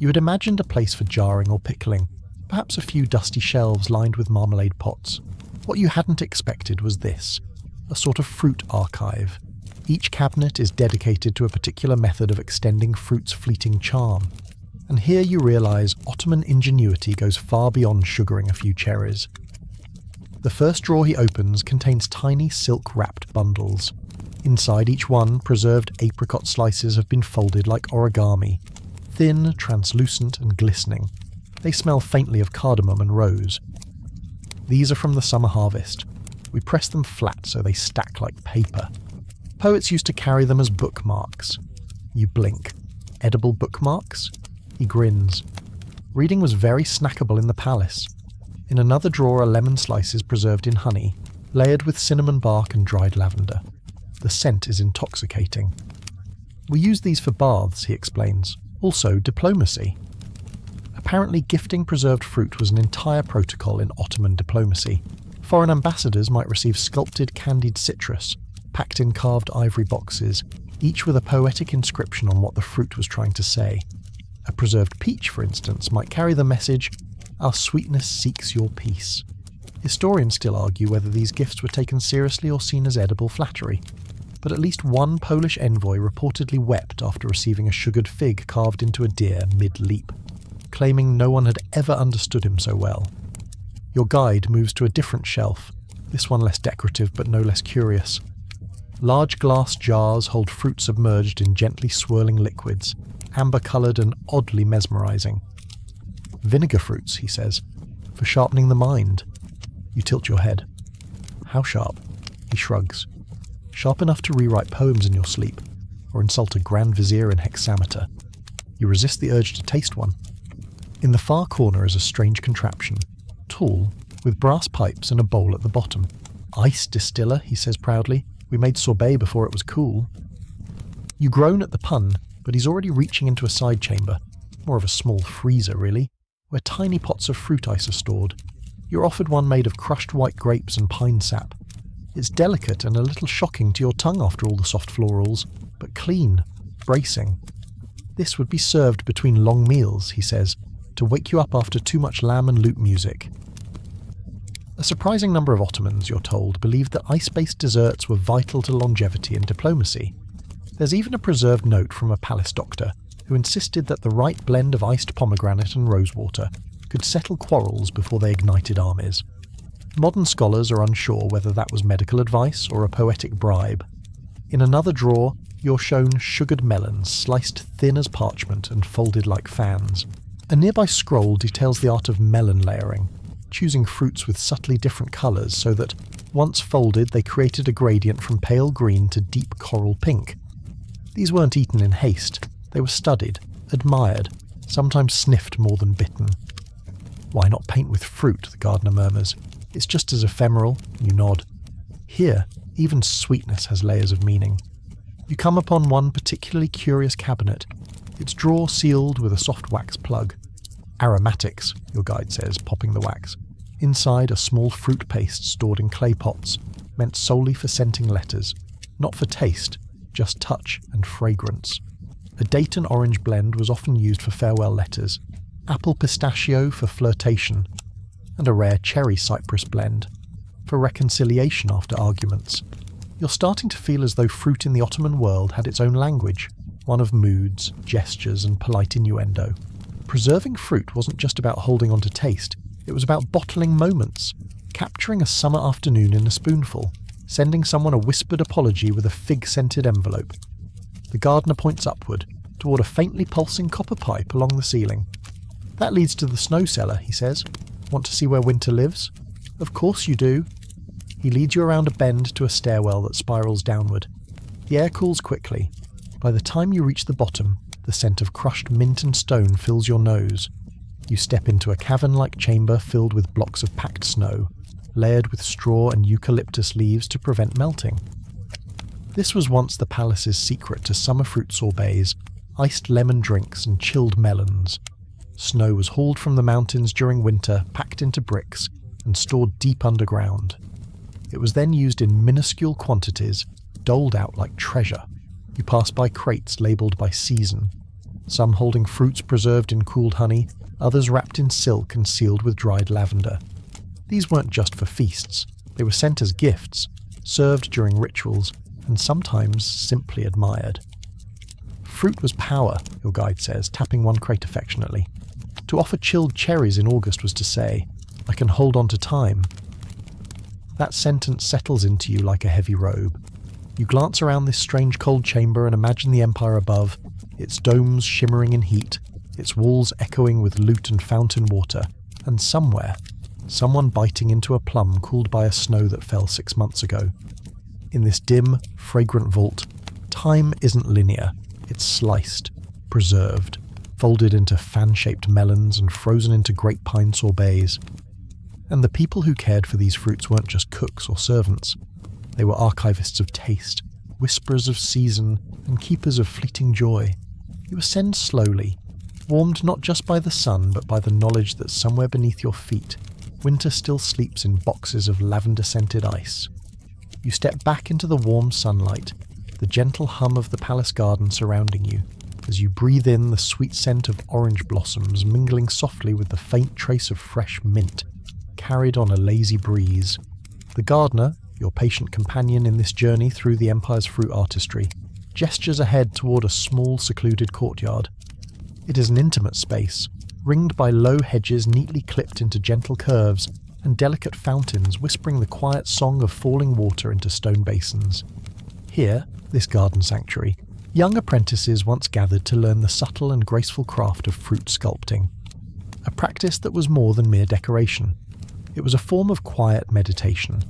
You had imagined a place for jarring or pickling, perhaps a few dusty shelves lined with marmalade pots. What you hadn't expected was this, a sort of fruit archive. Each cabinet is dedicated to a particular method of extending fruit's fleeting charm. And here you realise Ottoman ingenuity goes far beyond sugaring a few cherries. The first drawer he opens contains tiny silk-wrapped bundles. Inside each one, preserved apricot slices have been folded like origami, thin, translucent and glistening. They smell faintly of cardamom and rose. These are from the summer harvest. We press them flat so they stack like paper. Poets used to carry them as bookmarks. You blink. Edible bookmarks? He grins. Reading was very snackable in the palace. In another drawer are lemon slices preserved in honey, layered with cinnamon bark and dried lavender. The scent is intoxicating. "We use these for baths," he explains. "Also diplomacy." Apparently gifting preserved fruit was an entire protocol in Ottoman diplomacy. Foreign ambassadors might receive sculpted candied citrus, packed in carved ivory boxes, each with a poetic inscription on what the fruit was trying to say. A preserved peach, for instance, might carry the message, "Our sweetness seeks your peace." Historians still argue whether these gifts were taken seriously or seen as edible flattery, but at least one Polish envoy reportedly wept after receiving a sugared fig carved into a deer mid-leap, claiming no one had ever understood him so well. Your guide moves to a different shelf, this one less decorative but no less curious. Large glass jars hold fruit submerged in gently swirling liquids, amber-coloured and oddly mesmerising. "Vinegar fruits," he says, "for sharpening the mind." You tilt your head. "How sharp?" He shrugs. "Sharp enough to rewrite poems in your sleep, or insult a grand vizier in hexameter." You resist the urge to taste one. In the far corner is a strange contraption, tall, with brass pipes and a bowl at the bottom. "Ice distiller," he says proudly. "We made sorbet before it was cool." You groan at the pun, but he's already reaching into a side chamber, more of a small freezer really, where tiny pots of fruit ice are stored. You're offered one made of crushed white grapes and pine sap. It's delicate and a little shocking to your tongue after all the soft florals, but clean, bracing. This would be served between long meals, he says, to wake you up after too much lamb and lute music. A surprising number of Ottomans, you're told, believed that ice-based desserts were vital to longevity and diplomacy. There's even a preserved note from a palace doctor who insisted that the right blend of iced pomegranate and rosewater could settle quarrels before they ignited armies. Modern scholars are unsure whether that was medical advice or a poetic bribe. In another drawer, you're shown sugared melons sliced thin as parchment and folded like fans. A nearby scroll details the art of melon layering, choosing fruits with subtly different colours so that, once folded, they created a gradient from pale green to deep coral pink. These weren't eaten in haste. They were studied, admired, sometimes sniffed more than bitten. "Why not paint with fruit?" the gardener murmurs. "It's just as ephemeral." You nod. Here, even sweetness has layers of meaning. You come upon one particularly curious cabinet, its drawer sealed with a soft wax plug. "Aromatics," your guide says, popping the wax. Inside, a small fruit paste stored in clay pots, meant solely for scenting letters, not for taste, just touch and fragrance. A date and orange blend was often used for farewell letters, apple pistachio for flirtation, and a rare cherry cypress blend for reconciliation after arguments. You're starting to feel as though fruit in the Ottoman world had its own language, one of moods, gestures, and polite innuendo. Preserving fruit wasn't just about holding on to taste, it was about bottling moments, capturing a summer afternoon in a spoonful, sending someone a whispered apology with a fig-scented envelope. The gardener points upward, toward a faintly pulsing copper pipe along the ceiling. "That leads to the snow cellar," he says. "Want to see where winter lives?" "Of course you do." He leads you around a bend to a stairwell that spirals downward. The air cools quickly. By the time you reach the bottom, the scent of crushed mint and stone fills your nose. You step into a cavern-like chamber filled with blocks of packed snow, layered with straw and eucalyptus leaves to prevent melting. This was once the palace's secret to summer fruit sorbets, iced lemon drinks and chilled melons. Snow was hauled from the mountains during winter, packed into bricks, and stored deep underground. It was then used in minuscule quantities, doled out like treasure. You pass by crates labelled by season, some holding fruits preserved in cooled honey, others wrapped in silk and sealed with dried lavender. These weren't just for feasts, they were sent as gifts, served during rituals, and sometimes simply admired. Fruit was power, your guide says, tapping one crate affectionately. To offer chilled cherries in August was to say, "I can hold on to time." That sentence settles into you like a heavy robe. You glance around this strange cold chamber and imagine the empire above, its domes shimmering in heat, its walls echoing with lute and fountain water, and somewhere, someone biting into a plum cooled by a snow that fell 6 months ago. In this dim, fragrant vault, time isn't linear, it's sliced, preserved, folded into fan-shaped melons and frozen into grapevine sorbets. And the people who cared for these fruits weren't just cooks or servants. They were archivists of taste, whisperers of season, and keepers of fleeting joy. You ascend slowly, warmed not just by the sun but by the knowledge that somewhere beneath your feet, winter still sleeps in boxes of lavender-scented ice. You step back into the warm sunlight, the gentle hum of the palace garden surrounding you, as you breathe in the sweet scent of orange blossoms mingling softly with the faint trace of fresh mint, carried on a lazy breeze. The gardener, your patient companion in this journey through the empire's fruit artistry, gestures ahead toward a small, secluded courtyard. It is an intimate space, ringed by low hedges neatly clipped into gentle curves, and delicate fountains whispering the quiet song of falling water into stone basins. Here, this garden sanctuary, young apprentices once gathered to learn the subtle and graceful craft of fruit sculpting. A practice that was more than mere decoration. It was a form of quiet meditation,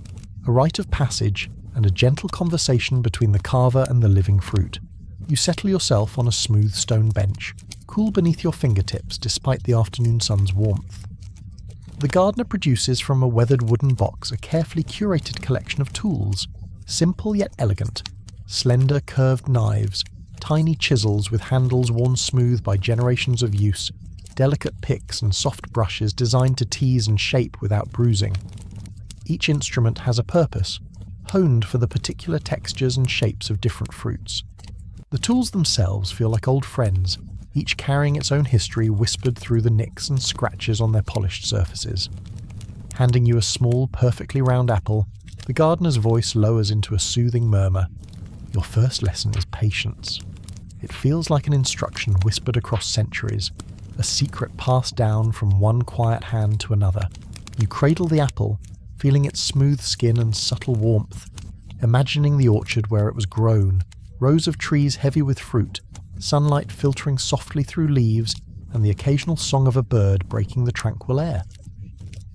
a rite of passage, and a gentle conversation between the carver and the living fruit. You settle yourself on a smooth stone bench, cool beneath your fingertips despite the afternoon sun's warmth. The gardener produces from a weathered wooden box a carefully curated collection of tools, simple yet elegant, slender curved knives, tiny chisels with handles worn smooth by generations of use, delicate picks and soft brushes designed to tease and shape without bruising. Each instrument has a purpose, honed for the particular textures and shapes of different fruits. The tools themselves feel like old friends, each carrying its own history whispered through the nicks and scratches on their polished surfaces. Handing you a small, perfectly round apple, the gardener's voice lowers into a soothing murmur. Your first lesson is patience. It feels like an instruction whispered across centuries, a secret passed down from one quiet hand to another. You cradle the apple, feeling its smooth skin and subtle warmth, imagining the orchard where it was grown, rows of trees heavy with fruit, sunlight filtering softly through leaves, and the occasional song of a bird breaking the tranquil air.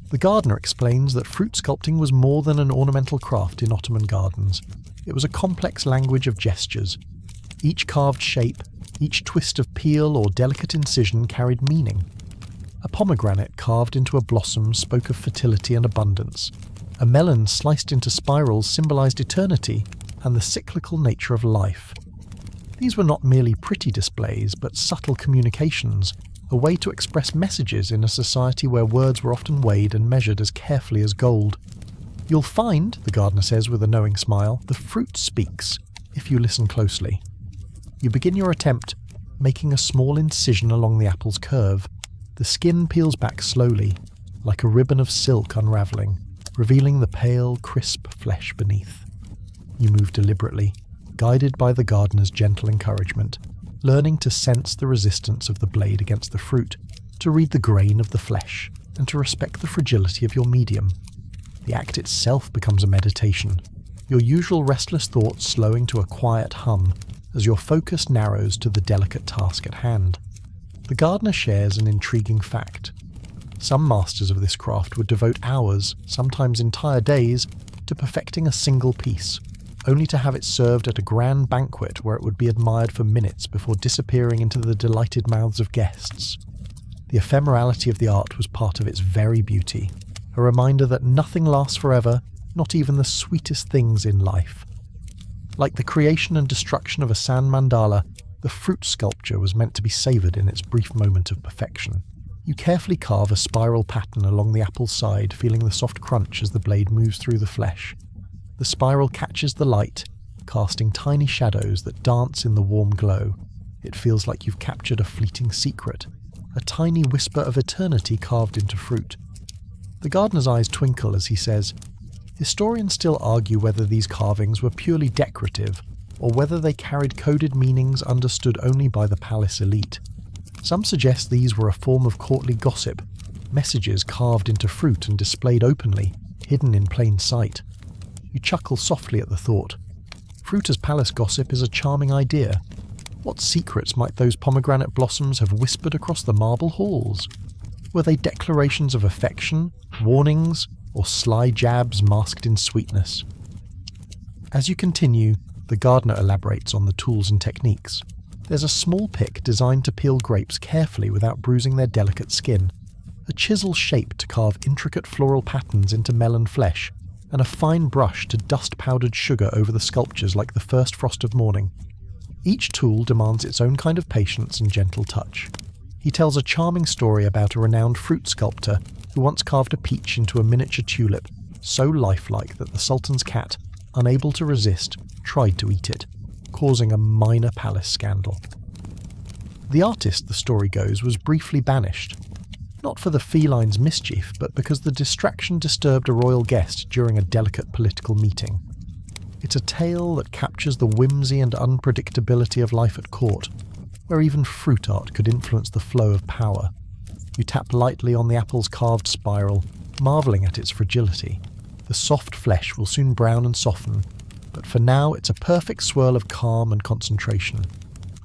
The gardener explains that fruit sculpting was more than an ornamental craft in Ottoman gardens. It was a complex language of gestures. Each carved shape, each twist of peel or delicate incision carried meaning. A pomegranate carved into a blossom spoke of fertility and abundance. A melon sliced into spirals symbolized eternity and the cyclical nature of life. These were not merely pretty displays, but subtle communications, a way to express messages in a society where words were often weighed and measured as carefully as gold. You'll find, the gardener says with a knowing smile, the fruit speaks, if you listen closely. You begin your attempt, making a small incision along the apple's curve. The skin peels back slowly, like a ribbon of silk unravelling, revealing the pale, crisp flesh beneath. You move deliberately, guided by the gardener's gentle encouragement. learning to sense the resistance of the blade against the fruit, to read the grain of the flesh, and to respect the fragility of your medium. The act itself becomes a meditation, your usual restless thoughts slowing to a quiet hum as your focus narrows to the delicate task at hand. The gardener shares an intriguing fact. Some masters of this craft would devote hours, sometimes entire days, to perfecting a single piece, only to have it served at a grand banquet where it would be admired for minutes before disappearing into the delighted mouths of guests. The ephemerality of the art was part of its very beauty, a reminder that nothing lasts forever, not even the sweetest things in life. Like the creation and destruction of a sand mandala, the fruit sculpture was meant to be savoured in its brief moment of perfection. You carefully carve a spiral pattern along the apple's side, feeling the soft crunch as the blade moves through the flesh. The spiral catches the light, casting tiny shadows that dance in the warm glow. It feels like you've captured a fleeting secret, a tiny whisper of eternity carved into fruit. The gardener's eyes twinkle as he says, "Historians still argue whether these carvings were purely decorative, or whether they carried coded meanings understood only by the palace elite. Some suggest these were a form of courtly gossip, messages carved into fruit and displayed openly, hidden in plain sight." You chuckle softly at the thought. Fruit as palace gossip is a charming idea. What secrets might those pomegranate blossoms have whispered across the marble halls? Were they declarations of affection, warnings, or sly jabs masked in sweetness? As you continue, the gardener elaborates on the tools and techniques. There's a small pick designed to peel grapes carefully without bruising their delicate skin, a chisel shape to carve intricate floral patterns into melon flesh, and a fine brush to dust powdered sugar over the sculptures like the first frost of morning. Each tool demands its own kind of patience and gentle touch. He tells a charming story about a renowned fruit sculptor who once carved a peach into a miniature tulip, so lifelike that the Sultan's cat, unable to resist, tried to eat it, causing a minor palace scandal. The artist, the story goes, was briefly banished, not for the feline's mischief, but because the distraction disturbed a royal guest during a delicate political meeting. It's a tale that captures the whimsy and unpredictability of life at court, where even fruit art could influence the flow of power. You tap lightly on the apple's carved spiral, marvelling at its fragility. The soft flesh will soon brown and soften, but for now it's a perfect swirl of calm and concentration.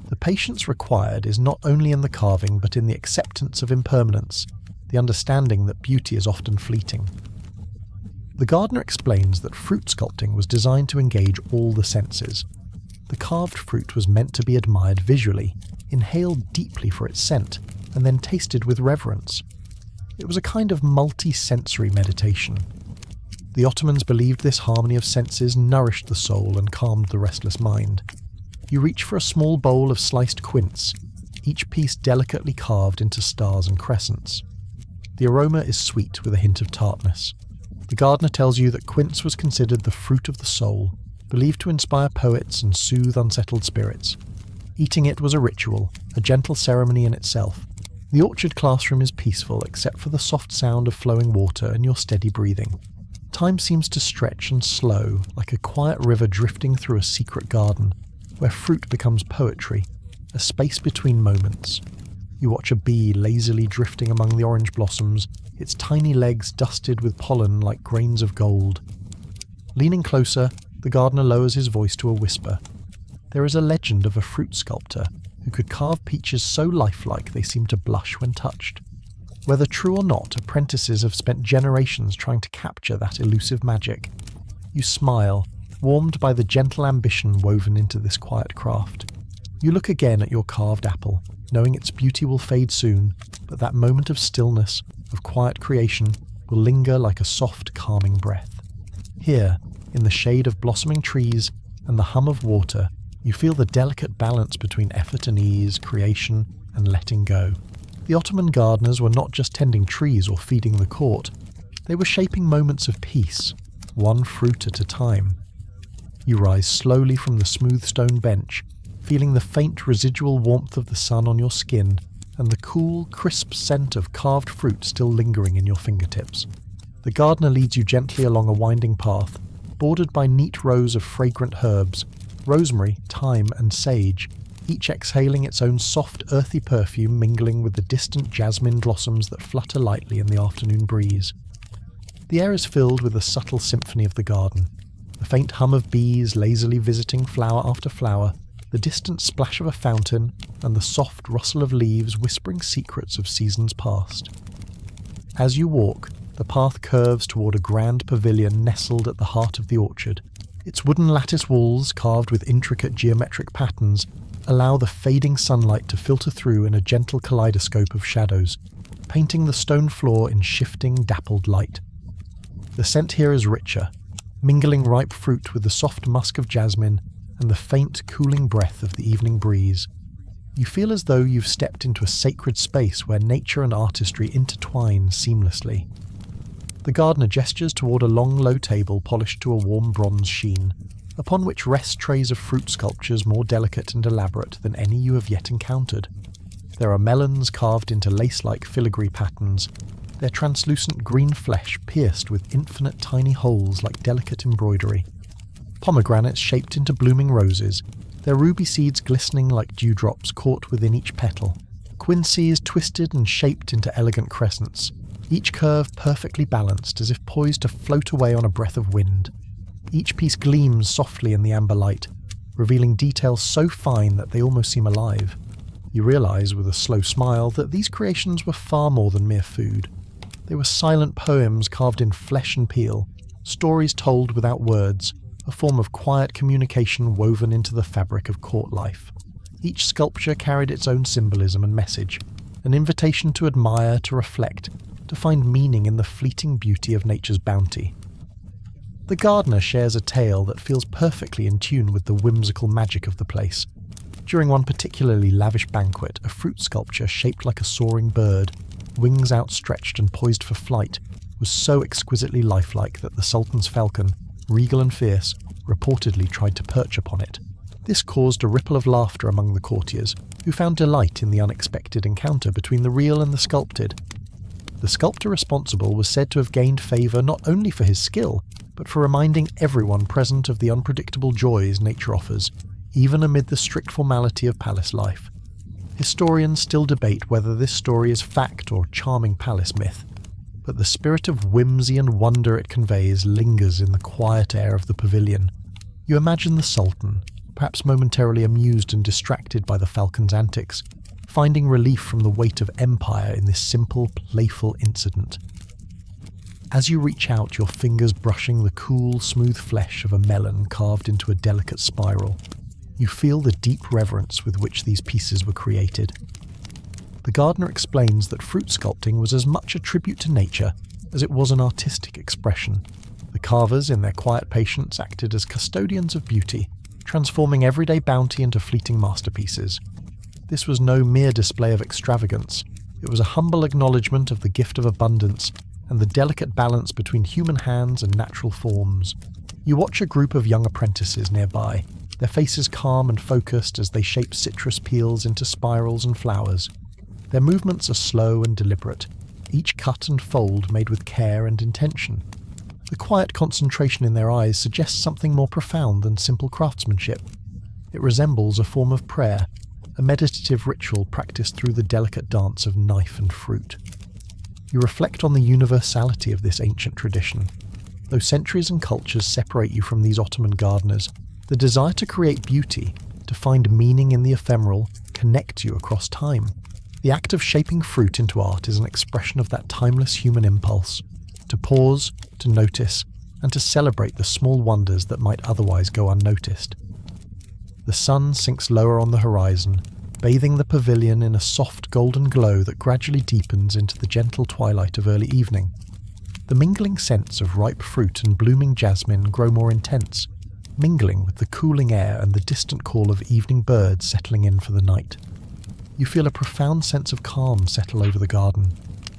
The patience required is not only in the carving but in the acceptance of impermanence, the understanding that beauty is often fleeting. The gardener explains that fruit sculpting was designed to engage all the senses. The carved fruit was meant to be admired visually, inhaled deeply for its scent, and then tasted with reverence. It was a kind of multi-sensory meditation. The Ottomans believed this harmony of senses nourished the soul and calmed the restless mind. You reach for a small bowl of sliced quince, each piece delicately carved into stars and crescents. The aroma is sweet with a hint of tartness. The gardener tells you that quince was considered the fruit of the soul, believed to inspire poets and soothe unsettled spirits. Eating it was a ritual, a gentle ceremony in itself. The orchard classroom is peaceful except for the soft sound of flowing water and your steady breathing. Time seems to stretch and slow, like a quiet river drifting through a secret garden, where fruit becomes poetry, a space between moments. You watch a bee lazily drifting among the orange blossoms, its tiny legs dusted with pollen like grains of gold. Leaning closer, the gardener lowers his voice to a whisper. There is a legend of a fruit sculptor who could carve peaches so lifelike they seem to blush when touched. Whether true or not, apprentices have spent generations trying to capture that elusive magic. You smile, warmed by the gentle ambition woven into this quiet craft. You look again at your carved apple, knowing its beauty will fade soon, but that moment of stillness, of quiet creation, will linger like a soft, calming breath. Here, in the shade of blossoming trees and the hum of water, you feel the delicate balance between effort and ease, creation and letting go. The Ottoman gardeners were not just tending trees or feeding the court, they were shaping moments of peace, one fruit at a time. You rise slowly from the smooth stone bench, feeling the faint residual warmth of the sun on your skin and the cool, crisp scent of carved fruit still lingering in your fingertips. The gardener leads you gently along a winding path, bordered by neat rows of fragrant herbs, rosemary, thyme and sage, each exhaling its own soft, earthy perfume mingling with the distant jasmine blossoms that flutter lightly in the afternoon breeze. The air is filled with the subtle symphony of the garden, the faint hum of bees lazily visiting flower after flower, the distant splash of a fountain, and the soft rustle of leaves whispering secrets of seasons past. As you walk, the path curves toward a grand pavilion nestled at the heart of the orchard. Its wooden lattice walls, carved with intricate geometric patterns, allow the fading sunlight to filter through in a gentle kaleidoscope of shadows, painting the stone floor in shifting, dappled light. The scent here is richer, mingling ripe fruit with the soft musk of jasmine and the faint, cooling breath of the evening breeze. You feel as though you've stepped into a sacred space where nature and artistry intertwine seamlessly. The gardener gestures toward a long, low table polished to a warm bronze sheen, upon which rest trays of fruit sculptures more delicate and elaborate than any you have yet encountered. There are melons carved into lace-like filigree patterns, their translucent green flesh pierced with infinite tiny holes like delicate embroidery. Pomegranates shaped into blooming roses, their ruby seeds glistening like dewdrops caught within each petal. Quinces twisted and shaped into elegant crescents, each curve perfectly balanced as if poised to float away on a breath of wind. Each piece gleams softly in the amber light, revealing details so fine that they almost seem alive. You realize with a slow smile that these creations were far more than mere food. They were silent poems carved in flesh and peel, stories told without words, a form of quiet communication woven into the fabric of court life. Each sculpture carried its own symbolism and message, an invitation to admire, to reflect, to find meaning in the fleeting beauty of nature's bounty. The gardener shares a tale that feels perfectly in tune with the whimsical magic of the place. During one particularly lavish banquet, a fruit sculpture shaped like a soaring bird, wings outstretched and poised for flight, was so exquisitely lifelike that the Sultan's falcon, regal and fierce, reportedly tried to perch upon it. This caused a ripple of laughter among the courtiers, who found delight in the unexpected encounter between the real and the sculpted. The sculptor responsible was said to have gained favour not only for his skill, but for reminding everyone present of the unpredictable joys nature offers, even amid the strict formality of palace life. Historians still debate whether this story is fact or charming palace myth, but the spirit of whimsy and wonder it conveys lingers in the quiet air of the pavilion. You imagine the Sultan, perhaps momentarily amused and distracted by the falcon's antics, finding relief from the weight of empire in this simple, playful incident. As you reach out, your fingers brushing the cool, smooth flesh of a melon carved into a delicate spiral, you feel the deep reverence with which these pieces were created. The gardener explains that fruit sculpting was as much a tribute to nature as it was an artistic expression. The carvers, in their quiet patience, acted as custodians of beauty, transforming everyday bounty into fleeting masterpieces. This was no mere display of extravagance. It was a humble acknowledgement of the gift of abundance and the delicate balance between human hands and natural forms. You watch a group of young apprentices nearby, their faces calm and focused as they shape citrus peels into spirals and flowers. Their movements are slow and deliberate, each cut and fold made with care and intention. The quiet concentration in their eyes suggests something more profound than simple craftsmanship. It resembles a form of prayer, a meditative ritual practiced through the delicate dance of knife and fruit. You reflect on the universality of this ancient tradition. Though centuries and cultures separate you from these Ottoman gardeners, the desire to create beauty, to find meaning in the ephemeral, connects you across time. The act of shaping fruit into art is an expression of that timeless human impulse, to pause, to notice, and to celebrate the small wonders that might otherwise go unnoticed. The sun sinks lower on the horizon, bathing the pavilion in a soft golden glow that gradually deepens into the gentle twilight of early evening. The mingling scents of ripe fruit and blooming jasmine grow more intense, mingling with the cooling air and the distant call of evening birds settling in for the night. You feel a profound sense of calm settle over the garden,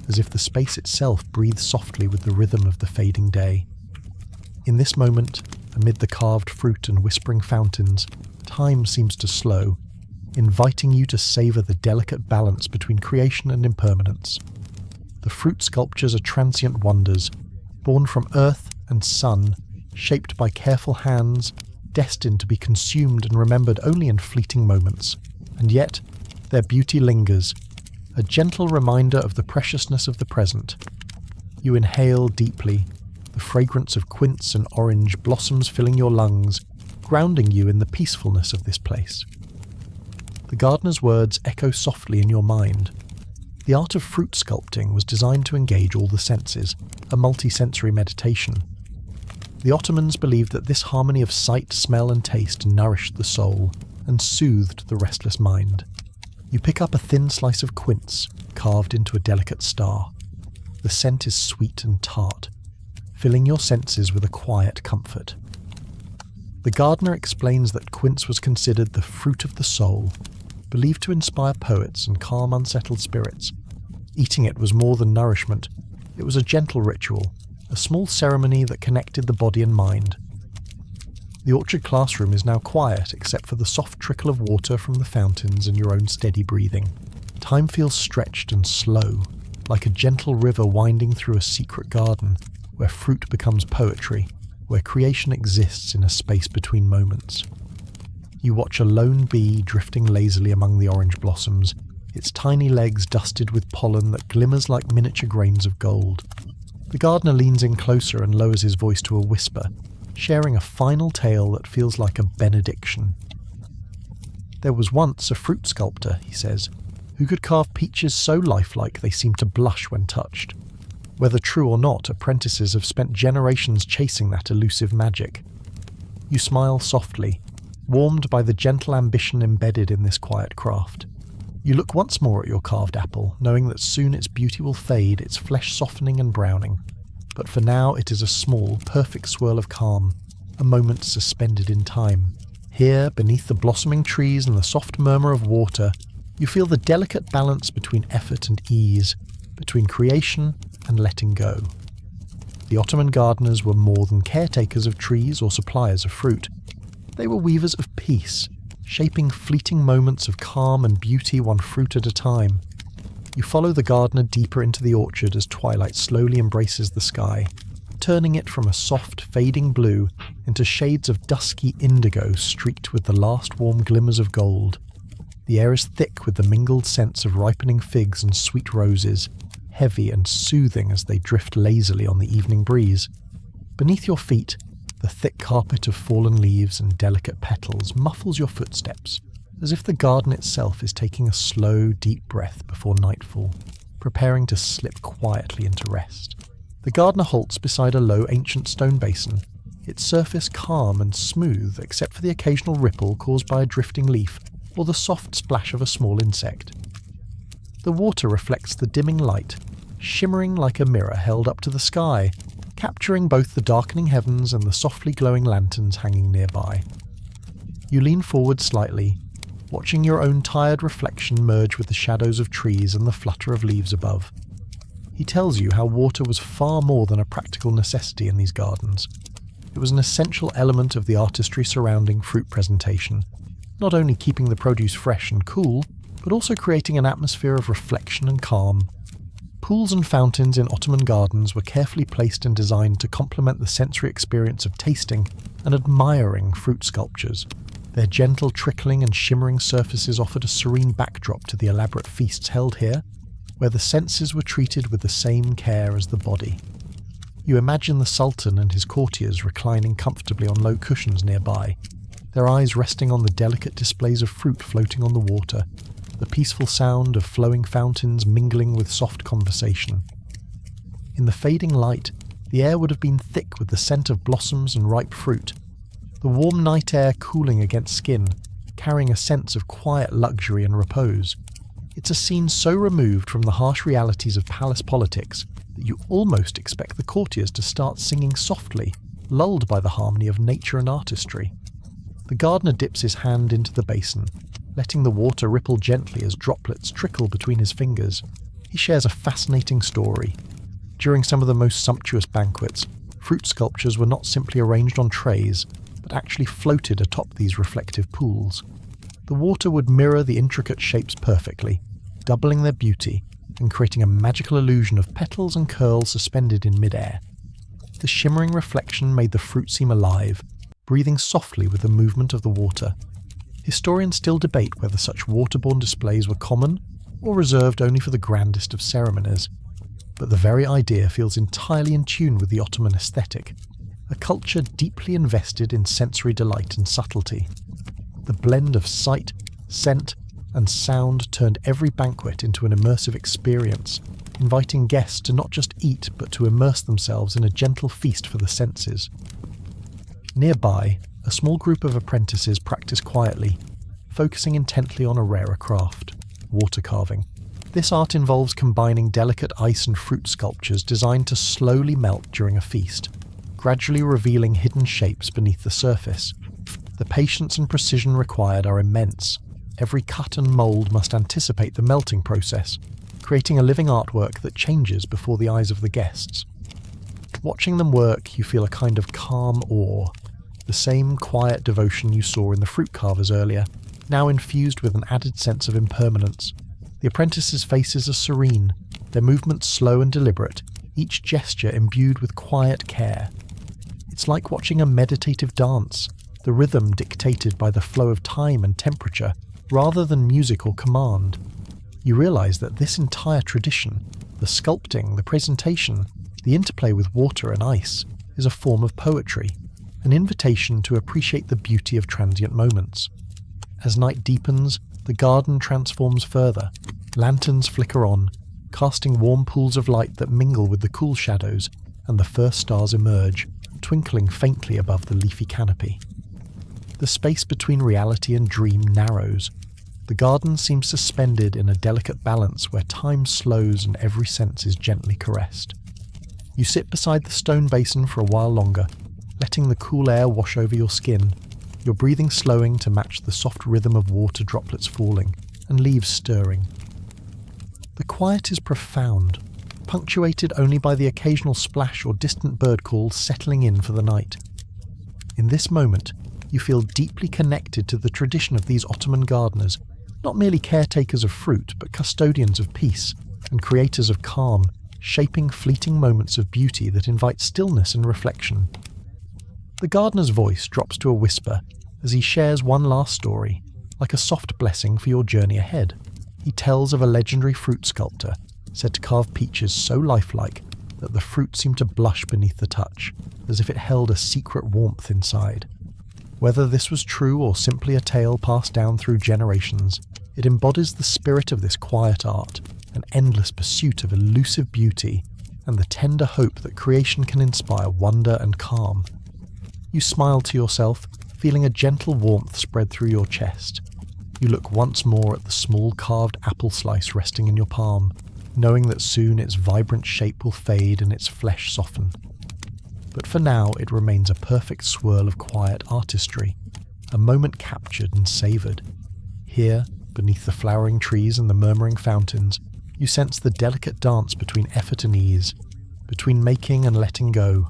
as if the space itself breathes softly with the rhythm of the fading day. In this moment, amid the carved fruit and whispering fountains, time seems to slow, inviting you to savour the delicate balance between creation and impermanence. The fruit sculptures are transient wonders, born from earth and sun, shaped by careful hands, destined to be consumed and remembered only in fleeting moments. And yet, their beauty lingers, a gentle reminder of the preciousness of the present. You inhale deeply, the fragrance of quince and orange blossoms filling your lungs, grounding you in the peacefulness of this place. The gardener's words echo softly in your mind. The art of fruit sculpting was designed to engage all the senses, a multi-sensory meditation. The Ottomans believed that this harmony of sight, smell and taste nourished the soul and soothed the restless mind. You pick up a thin slice of quince, carved into a delicate star. The scent is sweet and tart, filling your senses with a quiet comfort. The gardener explains that quince was considered the fruit of the soul, believed to inspire poets and calm unsettled spirits. Eating it was more than nourishment. It was a gentle ritual, a small ceremony that connected the body and mind. The orchard classroom is now quiet except for the soft trickle of water from the fountains and your own steady breathing. Time feels stretched and slow, like a gentle river winding through a secret garden where fruit becomes poetry, where creation exists in a space between moments. You watch a lone bee drifting lazily among the orange blossoms, its tiny legs dusted with pollen that glimmers like miniature grains of gold. The gardener leans in closer and lowers his voice to a whisper, sharing a final tale that feels like a benediction. There was once a fruit sculptor, he says, who could carve peaches so lifelike they seemed to blush when touched. Whether true or not, apprentices have spent generations chasing that elusive magic. You smile softly, warmed by the gentle ambition embedded in this quiet craft. You look once more at your carved apple, knowing that soon its beauty will fade, its flesh softening and browning. But for now it is a small, perfect swirl of calm, a moment suspended in time. Here, beneath the blossoming trees and the soft murmur of water, you feel the delicate balance between effort and ease, between creation and letting go. The Ottoman gardeners were more than caretakers of trees or suppliers of fruit. They were weavers of peace, shaping fleeting moments of calm and beauty one fruit at a time. You follow the gardener deeper into the orchard as twilight slowly embraces the sky, turning it from a soft, fading blue into shades of dusky indigo streaked with the last warm glimmers of gold. The air is thick with the mingled scents of ripening figs and sweet roses, heavy and soothing as they drift lazily on the evening breeze. Beneath your feet, the thick carpet of fallen leaves and delicate petals muffles your footsteps, as if the garden itself is taking a slow, deep breath before nightfall, preparing to slip quietly into rest. The gardener halts beside a low, ancient stone basin, its surface calm and smooth except for the occasional ripple caused by a drifting leaf or the soft splash of a small insect. The water reflects the dimming light, shimmering like a mirror held up to the sky, capturing both the darkening heavens and the softly glowing lanterns hanging nearby. You lean forward slightly, watching your own tired reflection merge with the shadows of trees and the flutter of leaves above. He tells you how water was far more than a practical necessity in these gardens. It was an essential element of the artistry surrounding fruit presentation, not only keeping the produce fresh and cool, but also creating an atmosphere of reflection and calm. Pools and fountains in Ottoman gardens were carefully placed and designed to complement the sensory experience of tasting and admiring fruit sculptures. Their gentle trickling and shimmering surfaces offered a serene backdrop to the elaborate feasts held here, where the senses were treated with the same care as the body. You imagine the Sultan and his courtiers reclining comfortably on low cushions nearby, their eyes resting on the delicate displays of fruit floating on the water, the peaceful sound of flowing fountains mingling with soft conversation. In the fading light, the air would have been thick with the scent of blossoms and ripe fruit, the warm night air cooling against skin, carrying a sense of quiet luxury and repose. It's a scene so removed from the harsh realities of palace politics that you almost expect the courtiers to start singing softly, lulled by the harmony of nature and artistry. The gardener dips his hand into the basin, letting the water ripple gently as droplets trickle between his fingers. He shares a fascinating story. During some of the most sumptuous banquets, fruit sculptures were not simply arranged on trays, but actually floated atop these reflective pools. The water would mirror the intricate shapes perfectly, doubling their beauty and creating a magical illusion of petals and curls suspended in midair. The shimmering reflection made the fruit seem alive, breathing softly with the movement of the water. Historians still debate whether such waterborne displays were common or reserved only for the grandest of ceremonies, but the very idea feels entirely in tune with the Ottoman aesthetic, a culture deeply invested in sensory delight and subtlety. The blend of sight, scent, and sound turned every banquet into an immersive experience, inviting guests to not just eat but to immerse themselves in a gentle feast for the senses. Nearby, a small group of apprentices practice quietly, focusing intently on a rarer craft, water carving. This art involves combining delicate ice and fruit sculptures designed to slowly melt during a feast, gradually revealing hidden shapes beneath the surface. The patience and precision required are immense. Every cut and mould must anticipate the melting process, creating a living artwork that changes before the eyes of the guests. Watching them work, you feel a kind of calm awe, the same quiet devotion you saw in the fruit carvers earlier, now infused with an added sense of impermanence. The apprentices' faces are serene, their movements slow and deliberate, each gesture imbued with quiet care. It's like watching a meditative dance, the rhythm dictated by the flow of time and temperature, rather than music or command. You realize that this entire tradition, the sculpting, the presentation, the interplay with water and ice, is a form of poetry, an invitation to appreciate the beauty of transient moments. As night deepens, the garden transforms further. Lanterns flicker on, casting warm pools of light that mingle with the cool shadows, and the first stars emerge, twinkling faintly above the leafy canopy. The space between reality and dream narrows. The garden seems suspended in a delicate balance where time slows and every sense is gently caressed. You sit beside the stone basin for a while longer, letting the cool air wash over your skin, your breathing slowing to match the soft rhythm of water droplets falling and leaves stirring. The quiet is profound, punctuated only by the occasional splash or distant bird call settling in for the night. In this moment, you feel deeply connected to the tradition of these Ottoman gardeners, not merely caretakers of fruit, but custodians of peace and creators of calm, shaping fleeting moments of beauty that invite stillness and reflection. The gardener's voice drops to a whisper as he shares one last story, like a soft blessing for your journey ahead. He tells of a legendary fruit sculptor said to carve peaches so lifelike that the fruit seemed to blush beneath the touch, as if it held a secret warmth inside. Whether this was true or simply a tale passed down through generations, it embodies the spirit of this quiet art, an endless pursuit of elusive beauty, and the tender hope that creation can inspire wonder and calm. You smile to yourself, feeling a gentle warmth spread through your chest. You look once more at the small carved apple slice resting in your palm, knowing that soon its vibrant shape will fade and its flesh soften. But for now it remains a perfect swirl of quiet artistry, a moment captured and savoured. Here, beneath the flowering trees and the murmuring fountains, you sense the delicate dance between effort and ease, between making and letting go.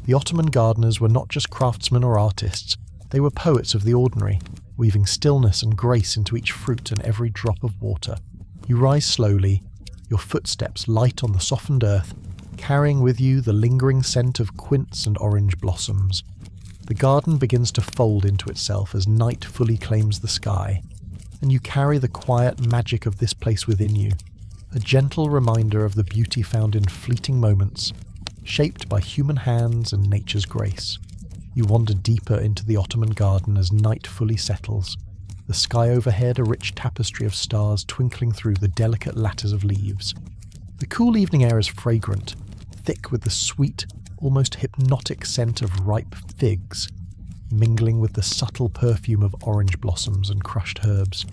The Ottoman gardeners were not just craftsmen or artists, they were poets of the ordinary, weaving stillness and grace into each fruit and every drop of water. You rise slowly, your footsteps light on the softened earth, carrying with you the lingering scent of quince and orange blossoms. The garden begins to fold into itself as night fully claims the sky, and you carry the quiet magic of this place within you, a gentle reminder of the beauty found in fleeting moments, shaped by human hands and nature's grace. You wander deeper into the Ottoman garden as night fully settles, the sky overhead a rich tapestry of stars twinkling through the delicate ladders of leaves. The cool evening air is fragrant, thick with the sweet, almost hypnotic scent of ripe figs, mingling with the subtle perfume of orange blossoms and crushed herbs.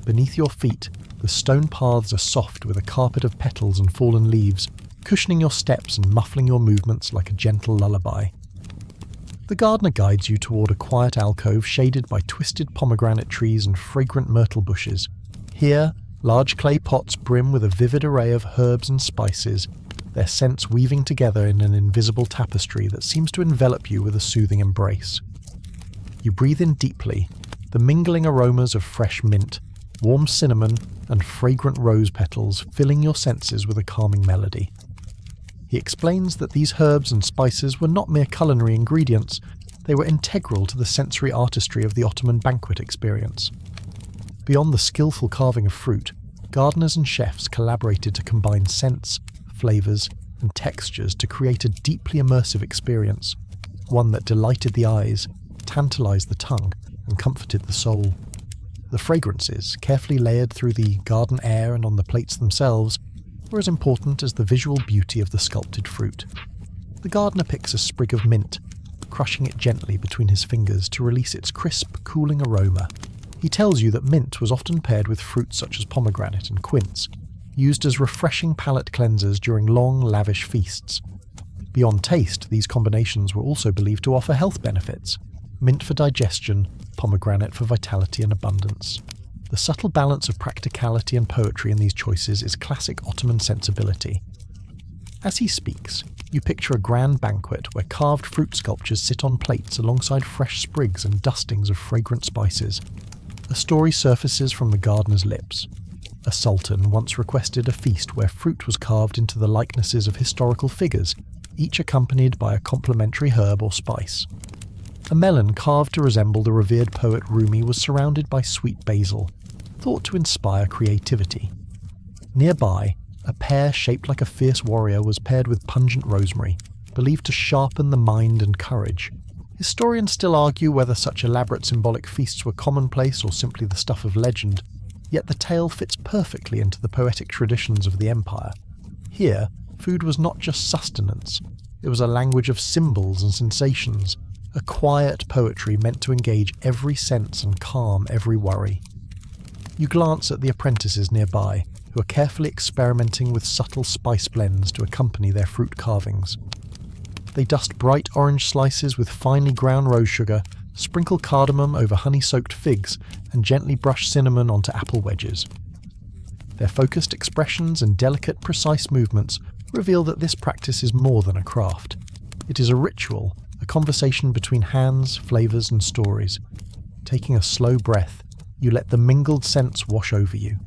Beneath your feet, the stone paths are soft with a carpet of petals and fallen leaves, cushioning your steps and muffling your movements like a gentle lullaby. The gardener guides you toward a quiet alcove shaded by twisted pomegranate trees and fragrant myrtle bushes. Here, large clay pots brim with a vivid array of herbs and spices, their scents weaving together in an invisible tapestry that seems to envelop you with a soothing embrace. You breathe in deeply, the mingling aromas of fresh mint, warm cinnamon, and fragrant rose petals filling your senses with a calming melody. He explains that these herbs and spices were not mere culinary ingredients, They were integral to the sensory artistry of the Ottoman banquet experience. Beyond the skillful carving of fruit, gardeners and chefs collaborated to combine scents, flavours, and textures to create a deeply immersive experience, one that delighted the eyes, tantalised the tongue, and comforted the soul. The fragrances, carefully layered through the garden air and on the plates themselves, were as important as the visual beauty of the sculpted fruit. The gardener picks a sprig of mint, crushing it gently between his fingers to release its crisp, cooling aroma. He tells you that mint was often paired with fruits such as pomegranate and quince, used as refreshing palate cleansers during long, lavish feasts. Beyond taste, these combinations were also believed to offer health benefits: mint for digestion, pomegranate for vitality and abundance. The subtle balance of practicality and poetry in these choices is classic Ottoman sensibility. As he speaks, you picture a grand banquet where carved fruit sculptures sit on plates alongside fresh sprigs and dustings of fragrant spices. A story surfaces from the gardener's lips. A sultan once requested a feast where fruit was carved into the likenesses of historical figures, each accompanied by a complementary herb or spice. A melon carved to resemble the revered poet Rumi was surrounded by sweet basil, thought to inspire creativity. Nearby, a pear shaped like a fierce warrior was paired with pungent rosemary, believed to sharpen the mind and courage. Historians still argue whether such elaborate symbolic feasts were commonplace or simply the stuff of legend, yet the tale fits perfectly into the poetic traditions of the empire. Here, food was not just sustenance, it was a language of symbols and sensations, a quiet poetry meant to engage every sense and calm every worry. You glance at the apprentices nearby, who are carefully experimenting with subtle spice blends to accompany their fruit carvings. They dust bright orange slices with finely ground rose sugar, sprinkle cardamom over honey-soaked figs, and gently brush cinnamon onto apple wedges. Their focused expressions and delicate, precise movements reveal that this practice is more than a craft. It is a ritual, a conversation between hands, flavours and stories. Taking a slow breath, you let the mingled scents wash over you.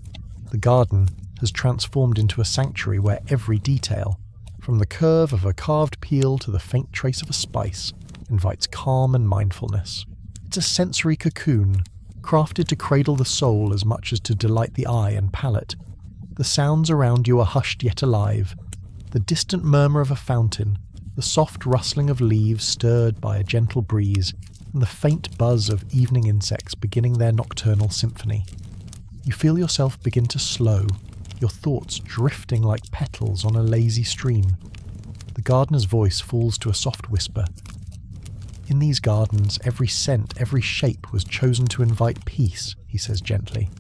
The garden has transformed into a sanctuary where every detail, from the curve of a carved peel to the faint trace of a spice, invites calm and mindfulness. It's a sensory cocoon, crafted to cradle the soul as much as to delight the eye and palate. The sounds around you are hushed yet alive. The distant murmur of a fountain, the soft rustling of leaves stirred by a gentle breeze, and the faint buzz of evening insects beginning their nocturnal symphony. You feel yourself begin to slow, your thoughts drifting like petals on a lazy stream. The gardener's voice falls to a soft whisper. In these gardens, every scent, every shape was chosen to invite peace, he says gently.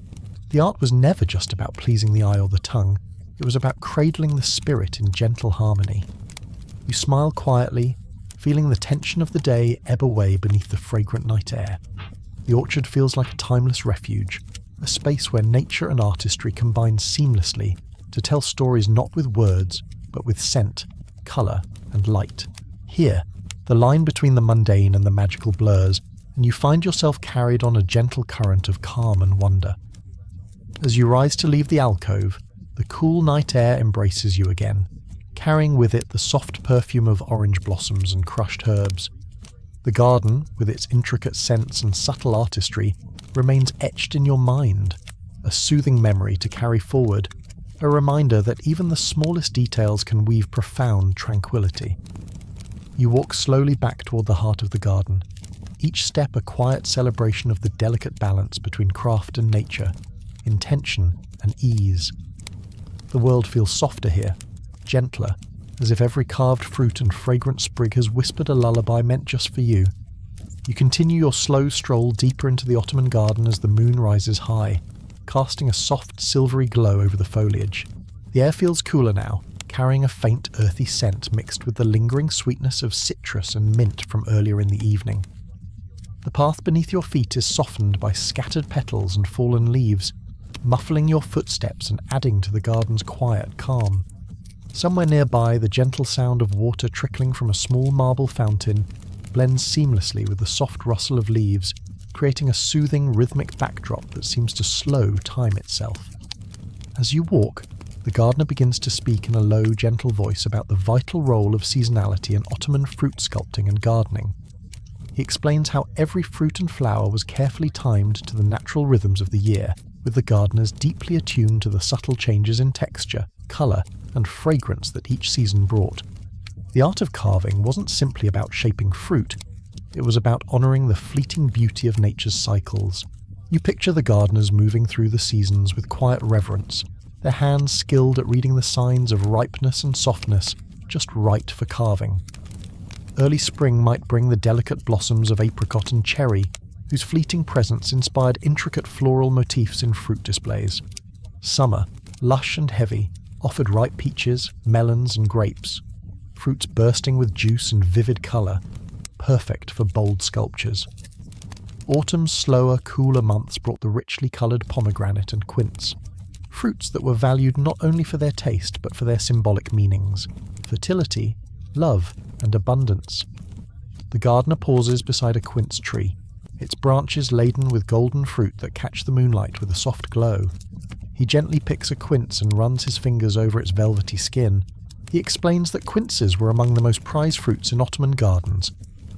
The art was never just about pleasing the eye or the tongue, it was about cradling the spirit in gentle harmony. You smile quietly, feeling the tension of the day ebb away beneath the fragrant night air. The orchard feels like a timeless refuge, a space where nature and artistry combine seamlessly to tell stories not with words, but with scent, colour, and light. Here, the line between the mundane and the magical blurs, and you find yourself carried on a gentle current of calm and wonder. As you rise to leave the alcove, the cool night air embraces you again, carrying with it the soft perfume of orange blossoms and crushed herbs. The garden, with its intricate scents and subtle artistry, remains etched in your mind, a soothing memory to carry forward, a reminder that even the smallest details can weave profound tranquility. You walk slowly back toward the heart of the garden, each step a quiet celebration of the delicate balance between craft and nature, intention and ease. The world feels softer here, gentler, as if every carved fruit and fragrant sprig has whispered a lullaby meant just for you. You continue your slow stroll deeper into the Ottoman garden as the moon rises high, casting a soft silvery glow over the foliage. The air feels cooler now, carrying a faint earthy scent mixed with the lingering sweetness of citrus and mint from earlier in the evening. The path beneath your feet is softened by scattered petals and fallen leaves, muffling your footsteps and adding to the garden's quiet calm. Somewhere nearby, the gentle sound of water trickling from a small marble fountain blends seamlessly with the soft rustle of leaves, creating a soothing, rhythmic backdrop that seems to slow time itself. As you walk, the gardener begins to speak in a low, gentle voice about the vital role of seasonality in Ottoman fruit sculpting and gardening. He explains how every fruit and flower was carefully timed to the natural rhythms of the year, with the gardeners deeply attuned to the subtle changes in texture, colour, and fragrance that each season brought. The art of carving wasn't simply about shaping fruit, it was about honouring the fleeting beauty of nature's cycles. You picture the gardeners moving through the seasons with quiet reverence, their hands skilled at reading the signs of ripeness and softness, just right for carving. Early spring might bring the delicate blossoms of apricot and cherry, whose fleeting presence inspired intricate floral motifs in fruit displays. Summer, lush and heavy, offered ripe peaches, melons and grapes, fruits bursting with juice and vivid colour, perfect for bold sculptures. Autumn's slower, cooler months brought the richly coloured pomegranate and quince, fruits that were valued not only for their taste but for their symbolic meanings: fertility, love, and abundance. The gardener pauses beside a quince tree, its branches laden with golden fruit that catch the moonlight with a soft glow. He gently picks a quince and runs his fingers over its velvety skin. He explains that quinces were among the most prized fruits in Ottoman gardens,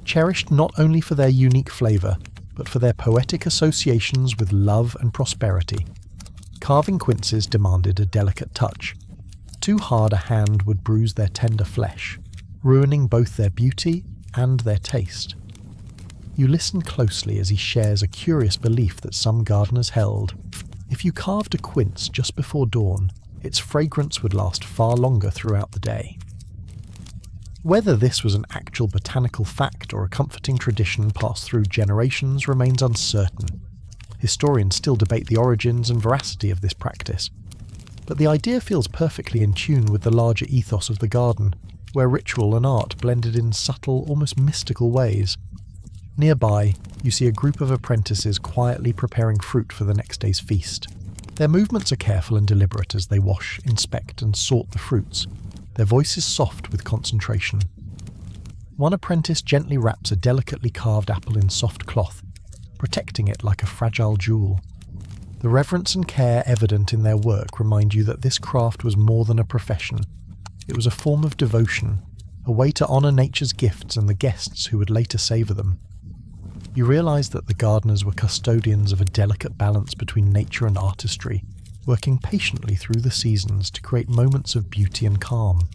cherished not only for their unique flavour, but for their poetic associations with love and prosperity. Carving quinces demanded a delicate touch. Too hard a hand would bruise their tender flesh, ruining both their beauty and their taste. You listen closely as he shares a curious belief that some gardeners held. If you carved a quince just before dawn, its fragrance would last far longer throughout the day. Whether this was an actual botanical fact or a comforting tradition passed through generations remains uncertain. Historians still debate the origins and veracity of this practice, but the idea feels perfectly in tune with the larger ethos of the garden, where ritual and art blended in subtle, almost mystical ways. Nearby, you see a group of apprentices quietly preparing fruit for the next day's feast. Their movements are careful and deliberate as they wash, inspect, and sort the fruits, their voices soft with concentration. One apprentice gently wraps a delicately carved apple in soft cloth, protecting it like a fragile jewel. The reverence and care evident in their work remind you that this craft was more than a profession. It was a form of devotion, a way to honour nature's gifts and the guests who would later savour them. You realise that the gardeners were custodians of a delicate balance between nature and artistry, working patiently through the seasons to create moments of beauty and calm.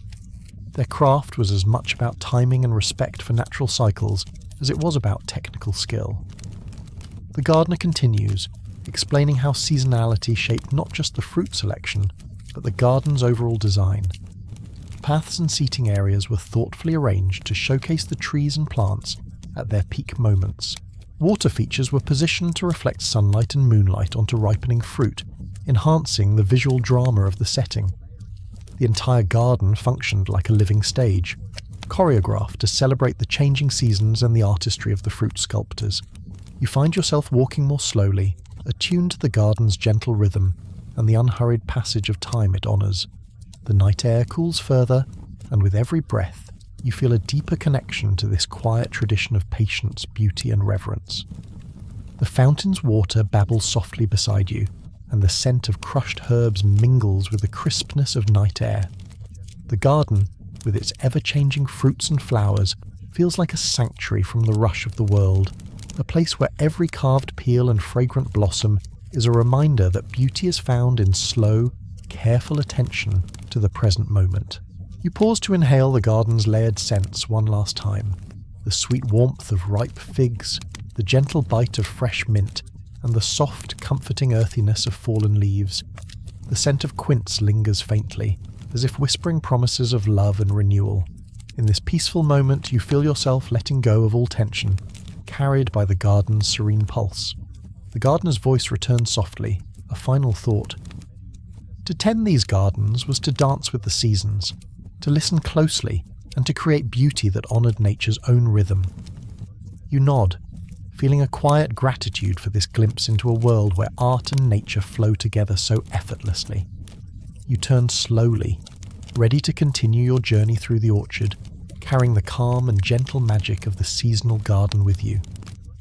Their craft was as much about timing and respect for natural cycles as it was about technical skill. The gardener continues, explaining how seasonality shaped not just the fruit selection, but the garden's overall design. Paths and seating areas were thoughtfully arranged to showcase the trees and plants at their peak moments. Water features were positioned to reflect sunlight and moonlight onto ripening fruit, enhancing the visual drama of the setting. The entire garden functioned like a living stage, choreographed to celebrate the changing seasons and the artistry of the fruit sculptors. You find yourself walking more slowly, attuned to the garden's gentle rhythm and the unhurried passage of time it honours. The night air cools further, and with every breath, you feel a deeper connection to this quiet tradition of patience, beauty, and reverence. The fountain's water babbles softly beside you, and the scent of crushed herbs mingles with the crispness of night air. The garden, with its ever-changing fruits and flowers, feels like a sanctuary from the rush of the world, a place where every carved peel and fragrant blossom is a reminder that beauty is found in slow, careful attention to the present moment. You pause to inhale the garden's layered scents one last time. The sweet warmth of ripe figs, the gentle bite of fresh mint, and the soft, comforting earthiness of fallen leaves. The scent of quince lingers faintly, as if whispering promises of love and renewal. In this peaceful moment, you feel yourself letting go of all tension, carried by the garden's serene pulse. The gardener's voice returns softly, a final thought. To tend these gardens was to dance with the seasons, to listen closely, and to create beauty that honoured nature's own rhythm. You nod, feeling a quiet gratitude for this glimpse into a world where art and nature flow together so effortlessly. You turn slowly, ready to continue your journey through the orchard, carrying the calm and gentle magic of the seasonal garden with you.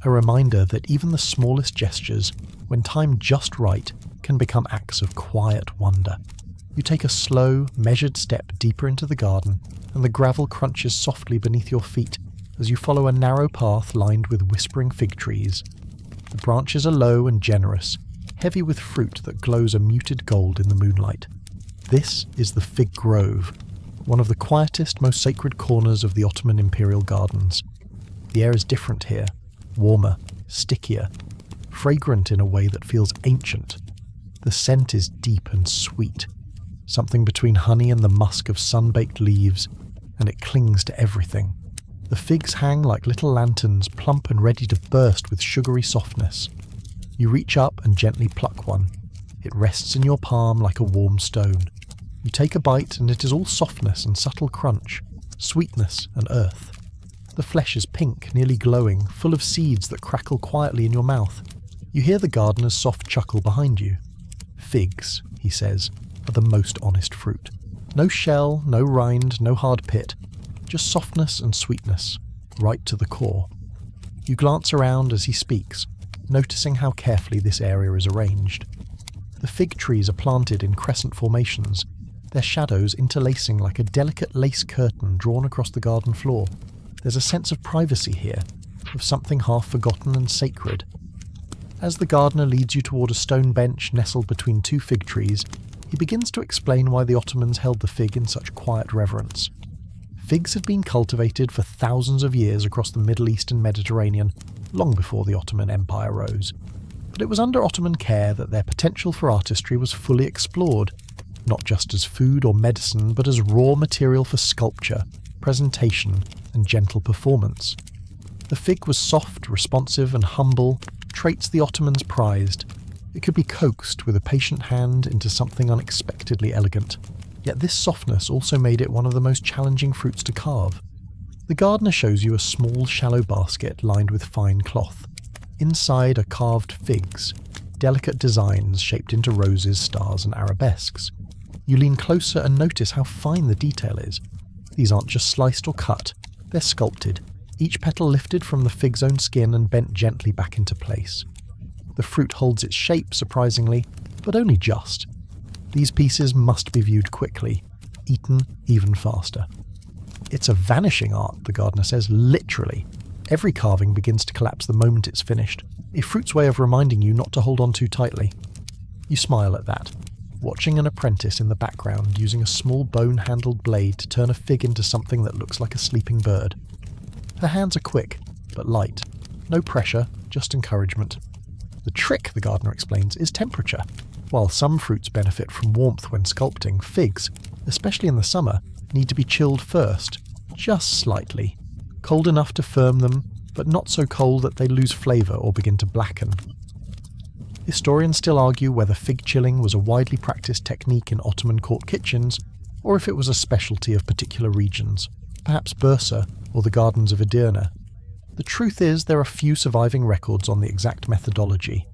A reminder that even the smallest gestures, when timed just right, can become acts of quiet wonder. You take a slow, measured step deeper into the garden, and the gravel crunches softly beneath your feet, as you follow a narrow path lined with whispering fig trees. The branches are low and generous, heavy with fruit that glows a muted gold in the moonlight. This is the Fig Grove, one of the quietest, most sacred corners of the Ottoman imperial gardens. The air is different here, warmer, stickier, fragrant in a way that feels ancient. The scent is deep and sweet, something between honey and the musk of sun-baked leaves, and it clings to everything. The figs hang like little lanterns, plump and ready to burst with sugary softness. You reach up and gently pluck one. It rests in your palm like a warm stone. You take a bite and it is all softness and subtle crunch, sweetness and earth. The flesh is pink, nearly glowing, full of seeds that crackle quietly in your mouth. You hear the gardener's soft chuckle behind you. Figs, he says, are the most honest fruit. No shell, no rind, no hard pit. Just softness and sweetness, right to the core. You glance around as he speaks, noticing how carefully this area is arranged. The fig trees are planted in crescent formations, their shadows interlacing like a delicate lace curtain drawn across the garden floor. There's a sense of privacy here, of something half forgotten and sacred. As the gardener leads you toward a stone bench nestled between two fig trees, he begins to explain why the Ottomans held the fig in such quiet reverence. Figs had been cultivated for thousands of years across the Middle East and Mediterranean, long before the Ottoman Empire rose. But it was under Ottoman care that their potential for artistry was fully explored, not just as food or medicine, but as raw material for sculpture, presentation, and gentle performance. The fig was soft, responsive, and humble, traits the Ottomans prized. It could be coaxed with a patient hand into something unexpectedly elegant. Yet this softness also made it one of the most challenging fruits to carve. The gardener shows you a small, shallow basket lined with fine cloth. Inside are carved figs, delicate designs shaped into roses, stars, and arabesques. You lean closer and notice how fine the detail is. These aren't just sliced or cut, they're sculpted, each petal lifted from the fig's own skin and bent gently back into place. The fruit holds its shape surprisingly, but only just. These pieces must be viewed quickly, eaten even faster. It's a vanishing art, the gardener says, literally. Every carving begins to collapse the moment it's finished, a fruit's way of reminding you not to hold on too tightly. You smile at that, watching an apprentice in the background using a small bone-handled blade to turn a fig into something that looks like a sleeping bird. Her hands are quick, but light. No pressure, just encouragement. The trick, the gardener explains, is temperature. While some fruits benefit from warmth when sculpting, figs, especially in the summer, need to be chilled first, just slightly. Cold enough to firm them, but not so cold that they lose flavour or begin to blacken. Historians still argue whether fig chilling was a widely practiced technique in Ottoman court kitchens, or if it was a specialty of particular regions, perhaps Bursa or the gardens of Edirne. The truth is there are few surviving records on the exact methodology.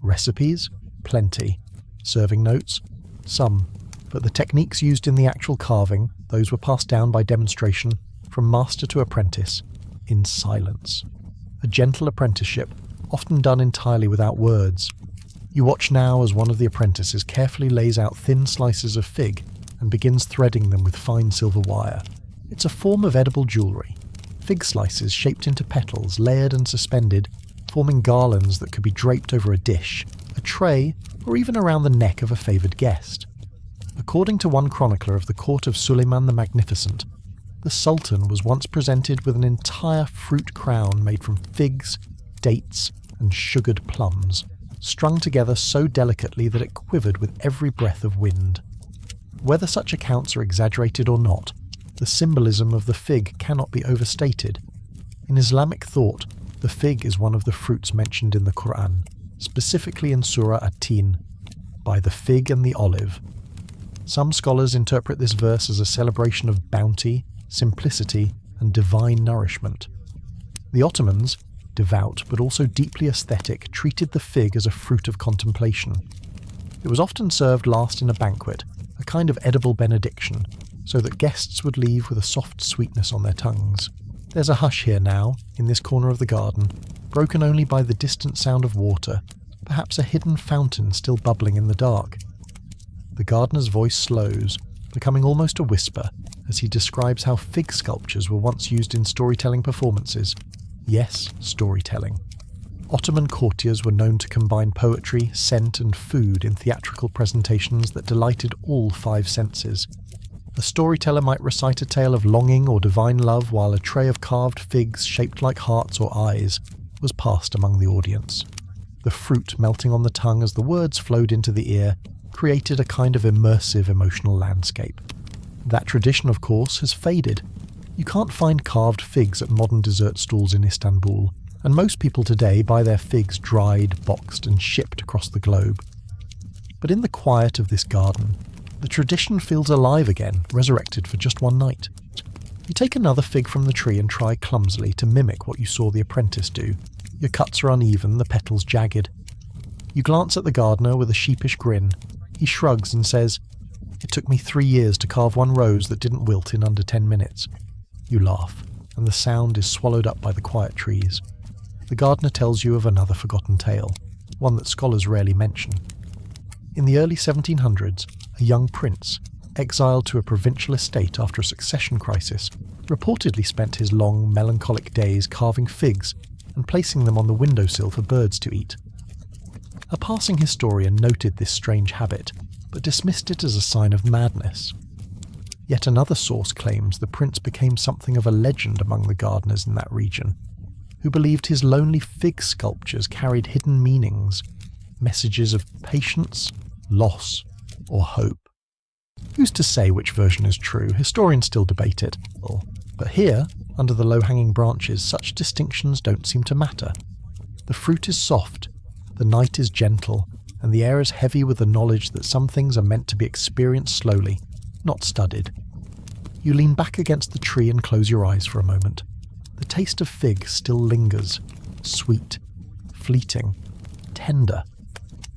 Recipes? Plenty. Serving notes? Some. But the techniques used in the actual carving, those were passed down by demonstration, from master to apprentice, in silence. A gentle apprenticeship, often done entirely without words. You watch now as one of the apprentices carefully lays out thin slices of fig and begins threading them with fine silver wire. It's a form of edible jewellery. Fig slices shaped into petals, layered and suspended, forming garlands that could be draped over a dish, a tray, or even around the neck of a favoured guest. According to one chronicler of the court of Suleiman the Magnificent, the Sultan was once presented with an entire fruit crown made from figs, dates, and sugared plums, strung together so delicately that it quivered with every breath of wind. Whether such accounts are exaggerated or not, the symbolism of the fig cannot be overstated. In Islamic thought, the fig is one of the fruits mentioned in the Quran, specifically in Surah At-Tin, by the fig and the olive. Some scholars interpret this verse as a celebration of bounty, simplicity, and divine nourishment. The Ottomans, devout but also deeply aesthetic, treated the fig as a fruit of contemplation. It was often served last in a banquet, a kind of edible benediction, so that guests would leave with a soft sweetness on their tongues. There's a hush here now, in this corner of the garden, broken only by the distant sound of water, perhaps a hidden fountain still bubbling in the dark. The gardener's voice slows, becoming almost a whisper, as he describes how fig sculptures were once used in storytelling performances. Yes, storytelling. Ottoman courtiers were known to combine poetry, scent and food in theatrical presentations that delighted all five senses. A storyteller might recite a tale of longing or divine love while a tray of carved figs shaped like hearts or eyes was passed among the audience. The fruit melting on the tongue as the words flowed into the ear created a kind of immersive emotional landscape. That tradition, of course, has faded. You can't find carved figs at modern dessert stalls in Istanbul, and most people today buy their figs dried, boxed and shipped across the globe. But in the quiet of this garden, the tradition feels alive again, resurrected for just one night. You take another fig from the tree and try clumsily to mimic what you saw the apprentice do. Your cuts are uneven, the petals jagged. You glance at the gardener with a sheepish grin. He shrugs and says, "It took me 3 years to carve one rose that didn't wilt in under 10 minutes. You laugh, and the sound is swallowed up by the quiet trees. The gardener tells you of another forgotten tale, one that scholars rarely mention. In the early 1700s, a young prince, exiled to a provincial estate after a succession crisis, reportedly spent his long, melancholic days carving figs and placing them on the windowsill for birds to eat. A passing historian noted this strange habit, but dismissed it as a sign of madness. Yet another source claims the prince became something of a legend among the gardeners in that region, who believed his lonely fig sculptures carried hidden meanings, messages of patience, loss, or hope. Who's to say which version is true? Historians still debate it. But here, under the low-hanging branches, such distinctions don't seem to matter. The fruit is soft, the night is gentle, and the air is heavy with the knowledge that some things are meant to be experienced slowly, not studied. You lean back against the tree and close your eyes for a moment. The taste of fig still lingers, sweet, fleeting, tender,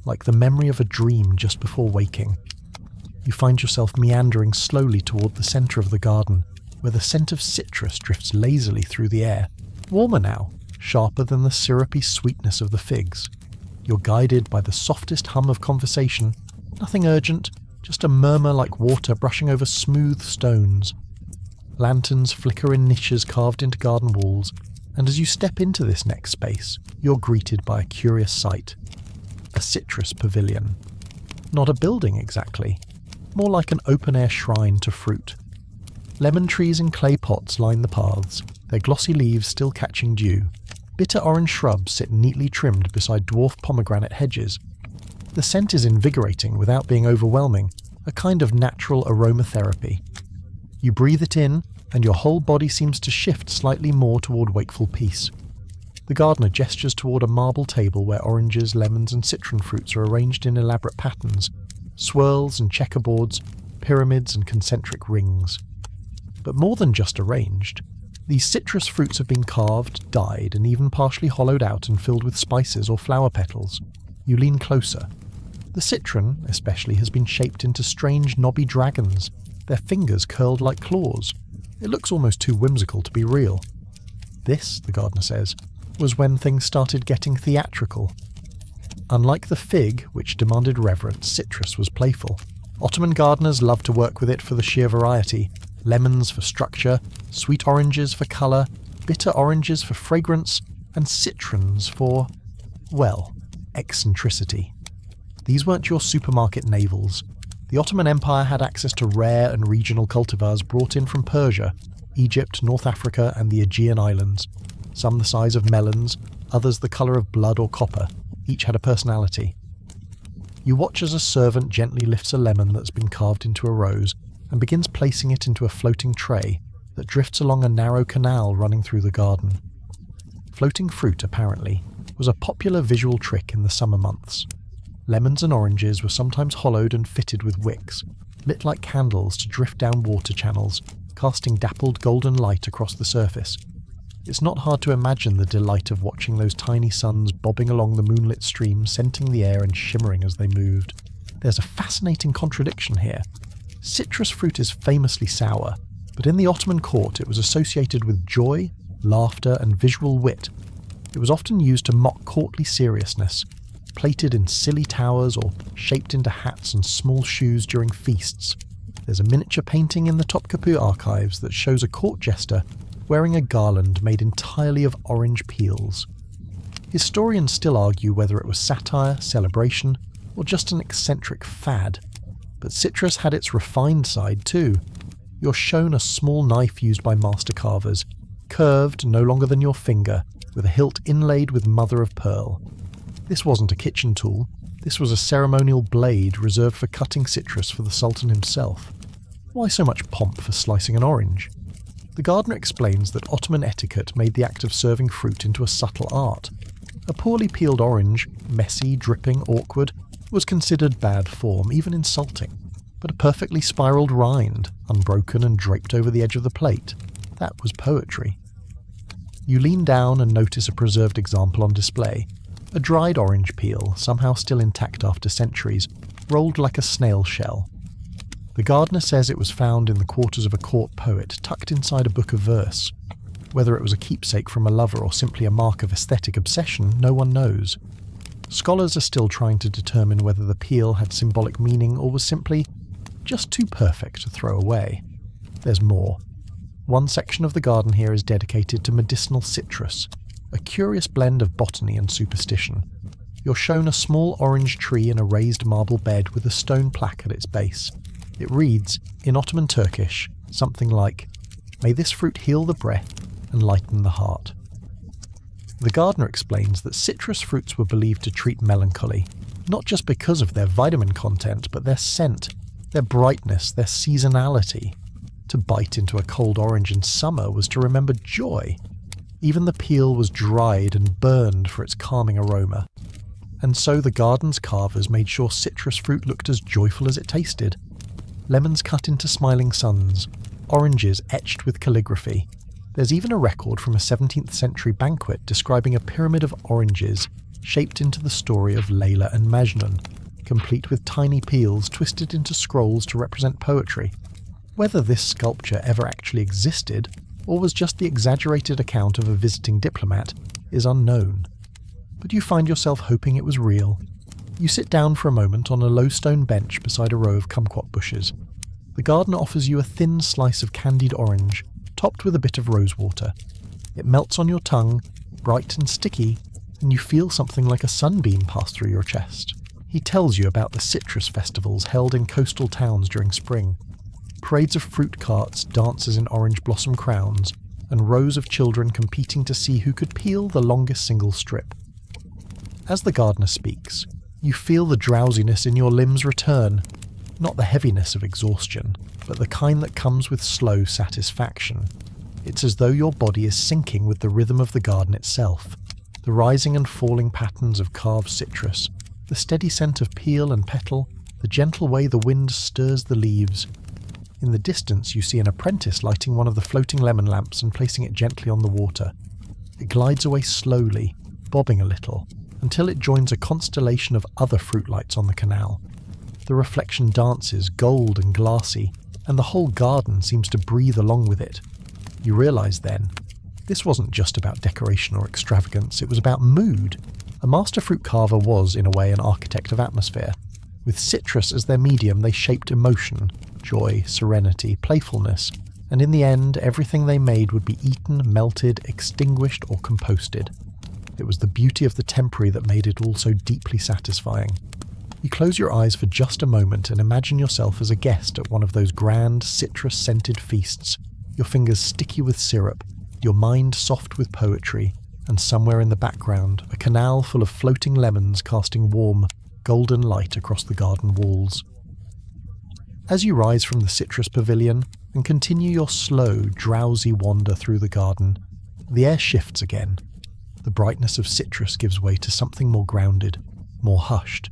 like the memory of a dream just before waking. You find yourself meandering slowly toward the centre of the garden, where the scent of citrus drifts lazily through the air, warmer now, sharper than the syrupy sweetness of the figs. You're guided by the softest hum of conversation, nothing urgent, just a murmur like water brushing over smooth stones. Lanterns flicker in niches carved into garden walls, and as you step into this next space, you're greeted by a curious sight. A citrus pavilion. Not a building exactly, more like an open-air shrine to fruit. Lemon trees in clay pots line the paths, their glossy leaves still catching dew. Bitter orange shrubs sit neatly trimmed beside dwarf pomegranate hedges. The scent is invigorating without being overwhelming, a kind of natural aromatherapy. You breathe it in, and your whole body seems to shift slightly more toward wakeful peace. The gardener gestures toward a marble table where oranges, lemons and citron fruits are arranged in elaborate patterns, swirls and checkerboards, pyramids and concentric rings. But more than just arranged, these citrus fruits have been carved, dyed and even partially hollowed out and filled with spices or flower petals. You lean closer. The citron, especially, has been shaped into strange knobby dragons, their fingers curled like claws. It looks almost too whimsical to be real. This, the gardener says, was when things started getting theatrical. Unlike the fig, which demanded reverence, citrus was playful. Ottoman gardeners loved to work with it for the sheer variety. Lemons for structure, sweet oranges for colour, bitter oranges for fragrance, and citrons for, well, eccentricity. These weren't your supermarket navels. The Ottoman Empire had access to rare and regional cultivars brought in from Persia, Egypt, North Africa and the Aegean Islands. Some the size of melons, others the colour of blood or copper. Each had a personality. You watch as a servant gently lifts a lemon that's been carved into a rose and begins placing it into a floating tray that drifts along a narrow canal running through the garden. Floating fruit, apparently, was a popular visual trick in the summer months. Lemons and oranges were sometimes hollowed and fitted with wicks, lit like candles to drift down water channels, casting dappled golden light across the surface. It's not hard to imagine the delight of watching those tiny suns bobbing along the moonlit stream, scenting the air and shimmering as they moved. There's a fascinating contradiction here. Citrus fruit is famously sour, but in the Ottoman court it was associated with joy, laughter and visual wit. It was often used to mock courtly seriousness, plated in silly towers or shaped into hats and small shoes during feasts. There's a miniature painting in the Topkapi archives that shows a court jester wearing a garland made entirely of orange peels. Historians still argue whether it was satire, celebration, or just an eccentric fad. But citrus had its refined side too. You're shown a small knife used by master carvers, curved no longer than your finger, with a hilt inlaid with mother of pearl. This wasn't a kitchen tool, this was a ceremonial blade reserved for cutting citrus for the Sultan himself. Why so much pomp for slicing an orange? The gardener explains that Ottoman etiquette made the act of serving fruit into a subtle art. A poorly peeled orange, messy, dripping, awkward, was considered bad form, even insulting. But a perfectly spiraled rind, unbroken and draped over the edge of the plate, that was poetry. You lean down and notice a preserved example on display. A dried orange peel, somehow still intact after centuries, rolled like a snail shell. The gardener says it was found in the quarters of a court poet, tucked inside a book of verse. Whether it was a keepsake from a lover or simply a mark of aesthetic obsession, no one knows. Scholars are still trying to determine whether the peel had symbolic meaning or was simply just too perfect to throw away. There's more. One section of the garden here is dedicated to medicinal citrus, a curious blend of botany and superstition. You're shown a small orange tree in a raised marble bed with a stone plaque at its base. It reads, in Ottoman Turkish, something like, "May this fruit heal the breath and lighten the heart." The gardener explains that citrus fruits were believed to treat melancholy, not just because of their vitamin content, but their scent, their brightness, their seasonality. To bite into a cold orange in summer was to remember joy. Even the peel was dried and burned for its calming aroma. And so the garden's carvers made sure citrus fruit looked as joyful as it tasted. Lemons cut into smiling suns, oranges etched with calligraphy. There's even a record from a 17th century banquet describing a pyramid of oranges shaped into the story of Layla and Majnun, complete with tiny peels twisted into scrolls to represent poetry. Whether this sculpture ever actually existed, or was just the exaggerated account of a visiting diplomat, is unknown. But you find yourself hoping it was real. You sit down for a moment on a low stone bench beside a row of kumquat bushes. The gardener offers you a thin slice of candied orange, topped with a bit of rosewater. It melts on your tongue, bright and sticky, and you feel something like a sunbeam pass through your chest. He tells you about the citrus festivals held in coastal towns during spring. Parades of fruit carts, dancers in orange blossom crowns, and rows of children competing to see who could peel the longest single strip. As the gardener speaks, you feel the drowsiness in your limbs return, not the heaviness of exhaustion, but the kind that comes with slow satisfaction. It's as though your body is syncing with the rhythm of the garden itself, the rising and falling patterns of carved citrus, the steady scent of peel and petal, the gentle way the wind stirs the leaves. In the distance you see an apprentice lighting one of the floating lemon lamps and placing it gently on the water. It glides away slowly, bobbing a little, until it joins a constellation of other fruit lights on the canal. The reflection dances, gold and glassy, and the whole garden seems to breathe along with it. You realise then, this wasn't just about decoration or extravagance, it was about mood. A master fruit carver was, in a way, an architect of atmosphere. With citrus as their medium, they shaped emotion, joy, serenity, playfulness, and in the end, everything they made would be eaten, melted, extinguished, or composted. It was the beauty of the temporary that made it all so deeply satisfying. You close your eyes for just a moment and imagine yourself as a guest at one of those grand, citrus-scented feasts, your fingers sticky with syrup, your mind soft with poetry, and somewhere in the background, a canal full of floating lemons casting warm, golden light across the garden walls. As you rise from the citrus pavilion and continue your slow, drowsy wander through the garden, the air shifts again. The brightness of citrus gives way to something more grounded, more hushed.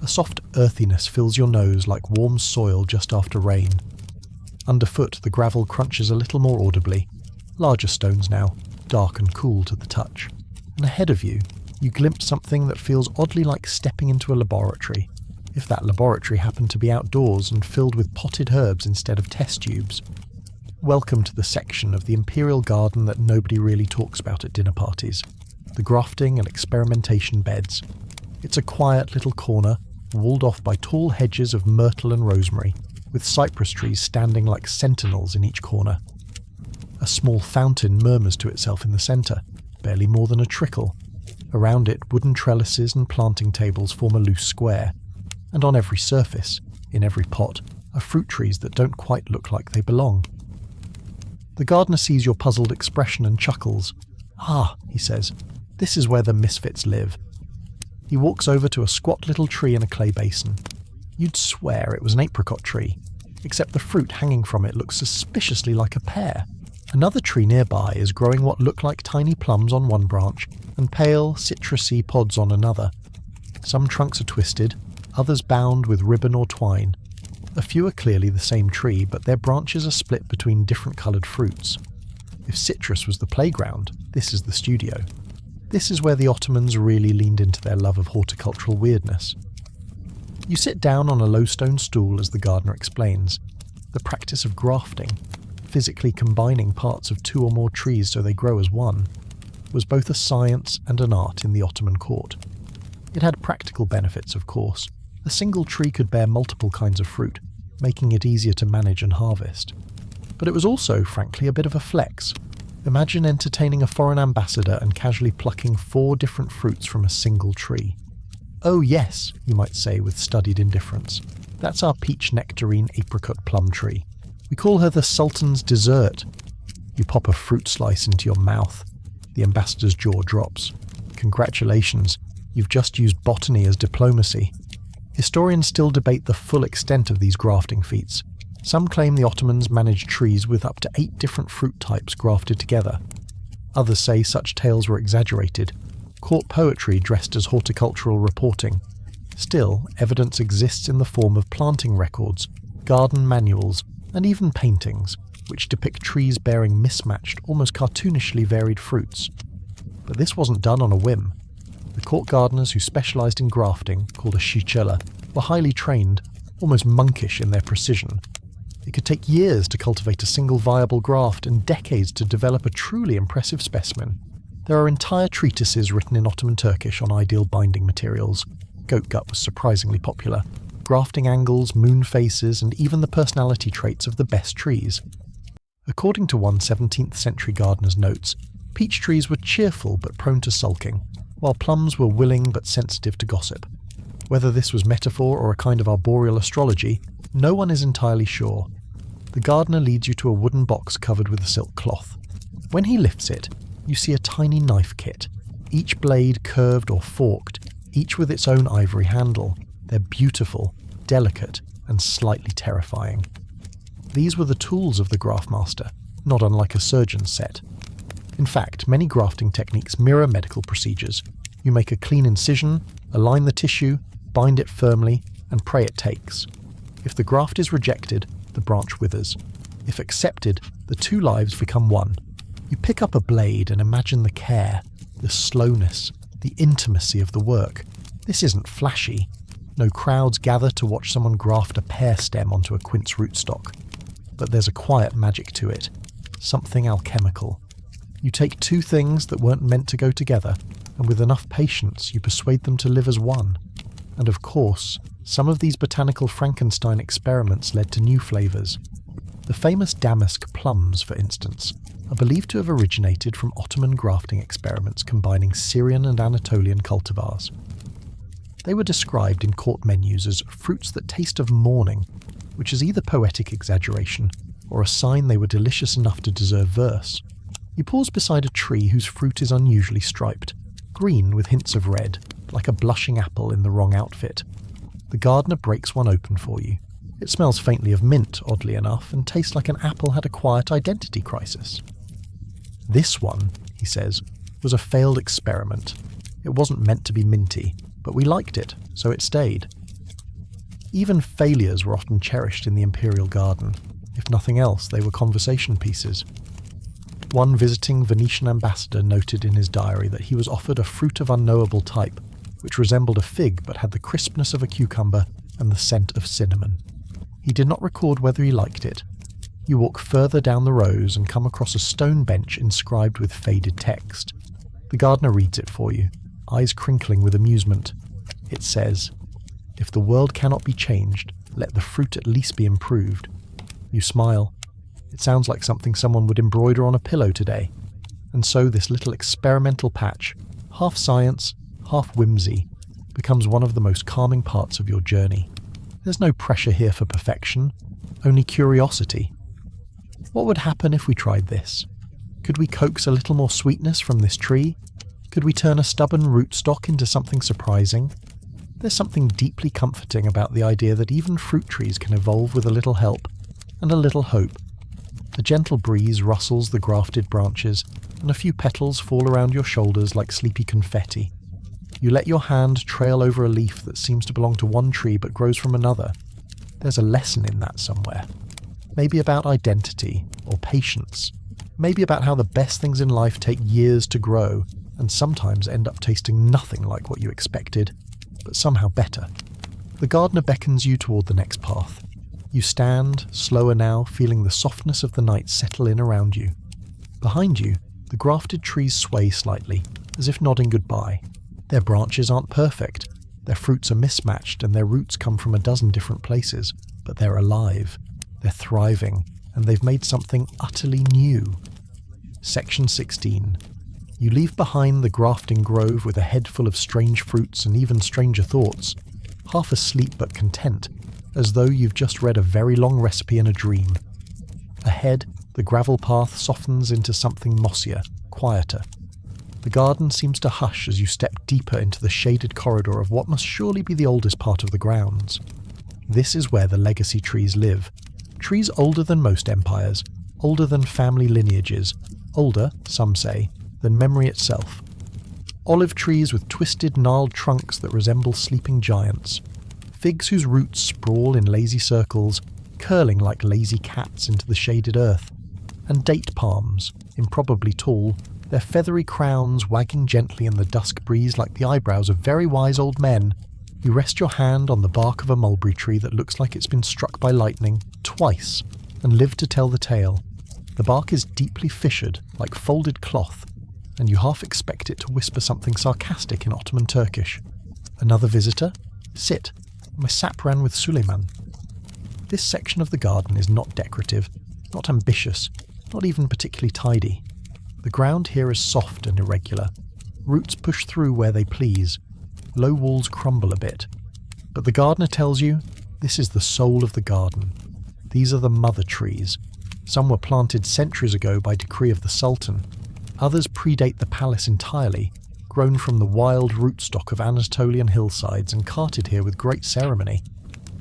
A soft earthiness fills your nose like warm soil just after rain. Underfoot, the gravel crunches a little more audibly. Larger stones now, dark and cool to the touch. And ahead of you, you glimpse something that feels oddly like stepping into a laboratory, if that laboratory happened to be outdoors and filled with potted herbs instead of test tubes. Welcome to the section of the imperial garden that nobody really talks about at dinner parties, the grafting and experimentation beds. It's a quiet little corner, walled off by tall hedges of myrtle and rosemary. with cypress trees standing like sentinels in each corner. A small fountain murmurs to itself in the centre, barely more than a trickle. Around it, wooden trellises and planting tables form a loose square, and on every surface, in every pot, are fruit trees that don't quite look like they belong. The gardener sees your puzzled expression and chuckles. "Ah," he says, "this is where the misfits live." He walks over to a squat little tree in a clay basin. You'd swear it was an apricot tree, except the fruit hanging from it looks suspiciously like a pear. Another tree nearby is growing what look like tiny plums on one branch and pale, citrusy pods on another. Some trunks are twisted, others bound with ribbon or twine. A few are clearly the same tree, but their branches are split between different coloured fruits. If citrus was the playground, this is the studio. This is where the Ottomans really leaned into their love of horticultural weirdness. You sit down on a low stone stool as the gardener explains. The practice of grafting, physically combining parts of two or more trees so they grow as one, was both a science and an art in the Ottoman court. It had practical benefits, of course. A single tree could bear multiple kinds of fruit, making it easier to manage and harvest. But it was also, frankly, a bit of a flex. Imagine entertaining a foreign ambassador and casually plucking 4 different fruits from a single tree. "Oh yes," you might say with studied indifference. "That's our peach nectarine apricot plum tree. We call her the Sultan's dessert." You pop a fruit slice into your mouth. The ambassador's jaw drops. Congratulations, you've just used botany as diplomacy. Historians still debate the full extent of these grafting feats. Some claim the Ottomans managed trees with up to 8 different fruit types grafted together. Others say such tales were exaggerated, court poetry dressed as horticultural reporting. Still, evidence exists in the form of planting records, garden manuals, and even paintings, which depict trees bearing mismatched, almost cartoonishly varied fruits. But this wasn't done on a whim. The court gardeners who specialised in grafting, called a shichela, were highly trained, almost monkish in their precision. It could take years to cultivate a single viable graft and decades to develop a truly impressive specimen. There are entire treatises written in Ottoman Turkish on ideal binding materials. Goat gut was surprisingly popular. Grafting angles, moon faces, and even the personality traits of the best trees. According to one 17th century gardener's notes, peach trees were cheerful but prone to sulking, while plums were willing but sensitive to gossip. Whether this was metaphor or a kind of arboreal astrology, no one is entirely sure. The gardener leads you to a wooden box covered with a silk cloth. When he lifts it, you see a tiny knife kit, each blade curved or forked, each with its own ivory handle. They're beautiful, delicate, and slightly terrifying. These were the tools of the graftmaster, not unlike a surgeon's set. In fact, many grafting techniques mirror medical procedures. You make a clean incision, align the tissue, bind it firmly, and pray it takes. If the graft is rejected, the branch withers. If accepted, the 2 lives become one. You pick up a blade and imagine the care, the slowness, the intimacy of the work. This isn't flashy. No crowds gather to watch someone graft a pear stem onto a quince rootstock. But there's a quiet magic to it, something alchemical. You take 2 things that weren't meant to go together, and with enough patience you persuade them to live as one. And of course, some of these botanical Frankenstein experiments led to new flavours. The famous damask plums, for instance, are believed to have originated from Ottoman grafting experiments combining Syrian and Anatolian cultivars. They were described in court menus as fruits that taste of morning, which is either poetic exaggeration or a sign they were delicious enough to deserve verse. You pause beside a tree whose fruit is unusually striped, green with hints of red, like a blushing apple in the wrong outfit. The gardener breaks one open for you. It smells faintly of mint, oddly enough, and tastes like an apple had a quiet identity crisis. "This one," he says, "was a failed experiment. It wasn't meant to be minty, but we liked it, so it stayed." Even failures were often cherished in the imperial garden. If nothing else, they were conversation pieces. One visiting Venetian ambassador noted in his diary that he was offered a fruit of unknowable type, which resembled a fig but had the crispness of a cucumber and the scent of cinnamon. He did not record whether he liked it. You walk further down the rows and come across a stone bench inscribed with faded text. The gardener reads it for you, eyes crinkling with amusement. It says, If the world cannot be changed, let the fruit at least be improved. You smile. It sounds like something someone would embroider on a pillow today. And so this little experimental patch, half science, half whimsy, becomes one of the most calming parts of your journey. There's no pressure here for perfection, only curiosity. What would happen if we tried this? Could we coax a little more sweetness from this tree? Could we turn a stubborn rootstock into something surprising? There's something deeply comforting about the idea that even fruit trees can evolve with a little help and a little hope. A gentle breeze rustles the grafted branches, and a few petals fall around your shoulders like sleepy confetti. You let your hand trail over a leaf that seems to belong to one tree but grows from another. There's a lesson in that somewhere. Maybe about identity or patience. Maybe about how the best things in life take years to grow and sometimes end up tasting nothing like what you expected, but somehow better. The gardener beckons you toward the next path. You stand, slower now, feeling the softness of the night settle in around you. Behind you, the grafted trees sway slightly, as if nodding goodbye. Their branches aren't perfect, their fruits are mismatched, and their roots come from a dozen different places, but they're alive, they're thriving, and they've made something utterly new. Section 16. You leave behind the grafting grove with a head full of strange fruits and even stranger thoughts, half asleep but content, as though you've just read a very long recipe in a dream. Ahead, the gravel path softens into something mossier, quieter. The garden seems to hush as you step deeper into the shaded corridor of what must surely be the oldest part of the grounds. This is where the legacy trees live. Trees older than most empires, older than family lineages, older, some say, than memory itself. Olive trees with twisted, gnarled trunks that resemble sleeping giants. Figs whose roots sprawl in lazy circles, curling like lazy cats into the shaded earth. And date palms, improbably tall, their feathery crowns wagging gently in the dusk breeze like the eyebrows of very wise old men. You rest your hand on the bark of a mulberry tree that looks like it's been struck by lightning twice and live to tell the tale. The bark is deeply fissured, like folded cloth, and you half expect it to whisper something sarcastic in Ottoman Turkish. Another visitor? Sit. My sap ran with Suleiman. This section of the garden is not decorative, not ambitious, not even particularly tidy. The ground here is soft and irregular. Roots push through where they please. Low walls crumble a bit. But the gardener tells you, this is the soul of the garden. These are the mother trees. Some were planted centuries ago by decree of the Sultan. Others predate the palace entirely, grown from the wild rootstock of Anatolian hillsides and carted here with great ceremony.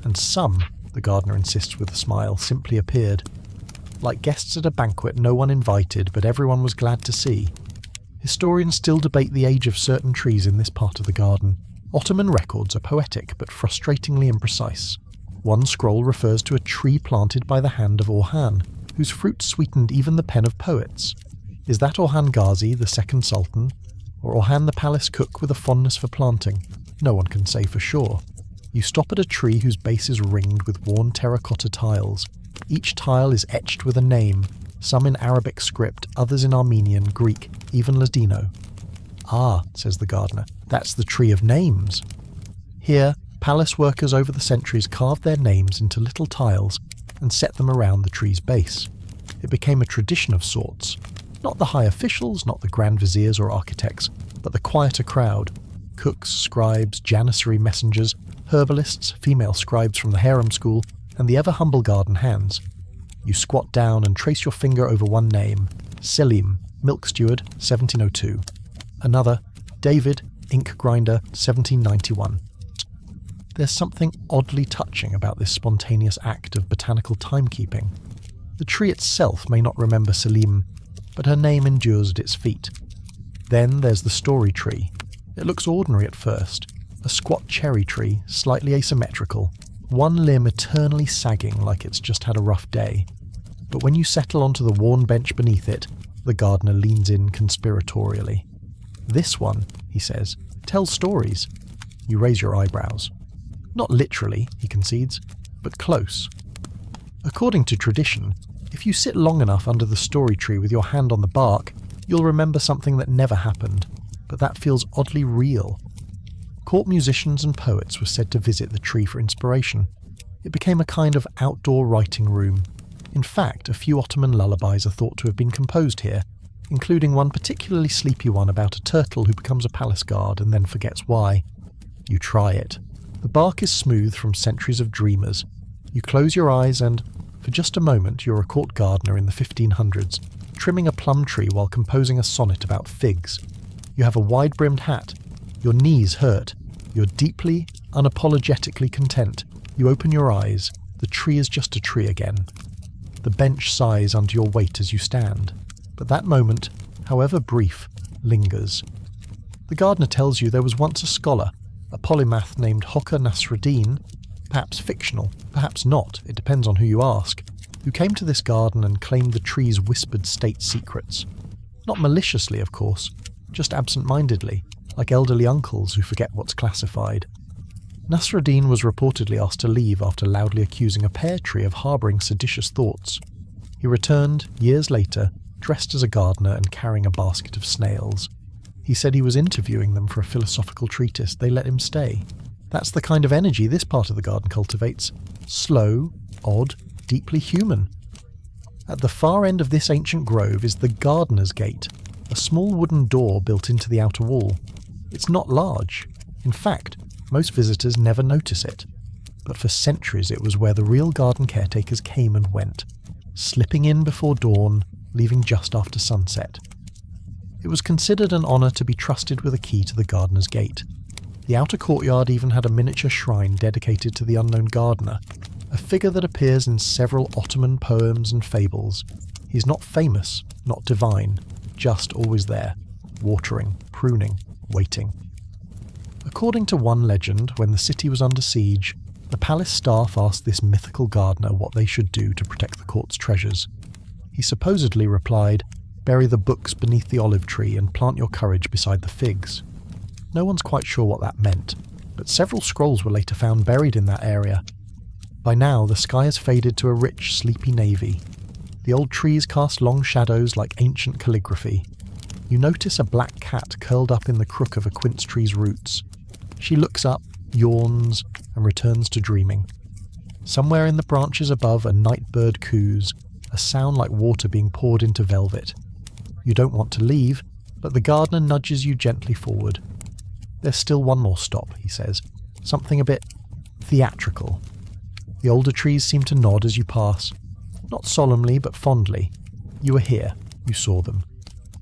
And some, the gardener insists with a smile, simply appeared. Like guests at a banquet no one invited, but everyone was glad to see. Historians still debate the age of certain trees in this part of the garden. Ottoman records are poetic, but frustratingly imprecise. One scroll refers to a tree planted by the hand of Orhan, whose fruit sweetened even the pen of poets. Is that Orhan Ghazi, the second sultan, or Orhan the palace cook with a fondness for planting? No one can say for sure. You stop at a tree whose base is ringed with worn terracotta tiles. Each tile is etched with a name, some in Arabic script, others in Armenian, Greek, even Ladino. Ah, says the gardener, that's the tree of names. Here, palace workers over the centuries carved their names into little tiles and set them around the tree's base. It became a tradition of sorts. Not the high officials, not the grand viziers or architects, but the quieter crowd. Cooks, scribes, janissary messengers, herbalists, female scribes from the harem school, and the ever-humble garden hands. You squat down and trace your finger over one name, Selim, milk steward, 1702. Another, David, ink grinder, 1791. There's something oddly touching about this spontaneous act of botanical timekeeping. The tree itself may not remember Selim, but her name endures at its feet. Then there's the story tree. It looks ordinary at first, a squat cherry tree, slightly asymmetrical, one limb eternally sagging like it's just had a rough day. But when you settle onto the worn bench beneath it, the gardener leans in conspiratorially. This one, he says, tells stories. You raise your eyebrows. Not literally, he concedes, but close. According to tradition, if you sit long enough under the story tree with your hand on the bark, you'll remember something that never happened, but that feels oddly real. Court musicians and poets were said to visit the tree for inspiration. It became a kind of outdoor writing room. In fact, a few Ottoman lullabies are thought to have been composed here, including one particularly sleepy one about a turtle who becomes a palace guard and then forgets why. You try it. The bark is smooth from centuries of dreamers. You close your eyes and, for just a moment, you're a court gardener in the 1500s, trimming a plum tree while composing a sonnet about figs. You have a wide-brimmed hat. Your knees hurt. You're deeply, unapologetically content. You open your eyes. The tree is just a tree again. The bench sighs under your weight as you stand. But that moment, however brief, lingers. The gardener tells you there was once a scholar, a polymath named Hocker Nasruddin, perhaps fictional, perhaps not, it depends on who you ask, who came to this garden and claimed the tree's whispered state secrets. Not maliciously, of course, just absent-mindedly, like elderly uncles who forget what's classified. Nasruddin was reportedly asked to leave after loudly accusing a pear tree of harbouring seditious thoughts. He returned, years later, dressed as a gardener and carrying a basket of snails. He said he was interviewing them for a philosophical treatise. They let him stay. That's the kind of energy this part of the garden cultivates. Slow, odd, deeply human. At the far end of this ancient grove is the gardener's gate, a small wooden door built into the outer wall. It's not large. In fact, most visitors never notice it. But for centuries it was where the real garden caretakers came and went, slipping in before dawn, leaving just after sunset. It was considered an honour to be trusted with a key to the gardener's gate. The outer courtyard even had a miniature shrine dedicated to the unknown gardener, a figure that appears in several Ottoman poems and fables. He's not famous, not divine, just always there, watering, pruning, waiting. According to one legend, when the city was under siege, the palace staff asked this mythical gardener what they should do to protect the court's treasures. He supposedly replied, "Bury the books beneath the olive tree and plant your courage beside the figs." No one's quite sure what that meant, but several scrolls were later found buried in that area. By now, the sky has faded to a rich, sleepy navy. The old trees cast long shadows like ancient calligraphy. You notice a black cat curled up in the crook of a quince tree's roots. She looks up, yawns, and returns to dreaming. Somewhere in the branches above, a night bird coos, a sound like water being poured into velvet. You don't want to leave, but the gardener nudges you gently forward. "There's still one more stop," he says. "Something a bit theatrical." The older trees seem to nod as you pass. Not solemnly, but fondly. You were here. You saw them.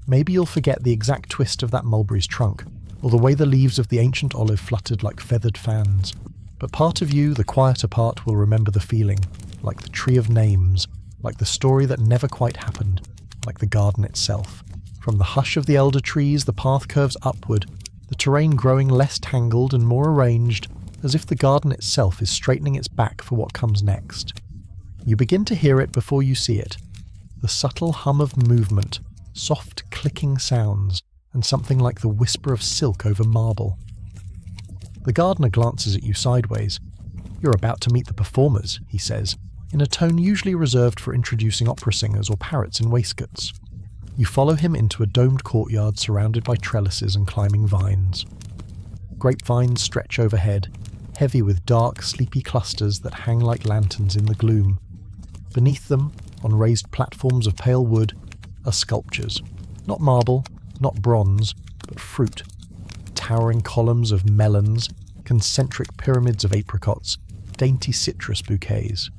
Maybe you'll forget the exact twist of that mulberry's trunk, or the way the leaves of the ancient olive fluttered like feathered fans. But part of you, the quieter part, will remember the feeling, like the tree of names, like the story that never quite happened, like the garden itself. From the hush of the elder trees, the path curves upward, the terrain growing less tangled and more arranged, as if the garden itself is straightening its back for what comes next. You begin to hear it before you see it. The subtle hum of movement, soft clicking sounds, and something like the whisper of silk over marble. The gardener glances at you sideways. "You're about to meet the performers," he says, in a tone usually reserved for introducing opera singers or parrots in waistcoats. You follow him into a domed courtyard surrounded by trellises and climbing vines. Grapevines stretch overhead, heavy with dark, sleepy clusters that hang like lanterns in the gloom. Beneath them, on raised platforms of pale wood, are sculptures. Not marble, not bronze, but fruit. Towering columns of melons, concentric pyramids of apricots, dainty citrus bouquets.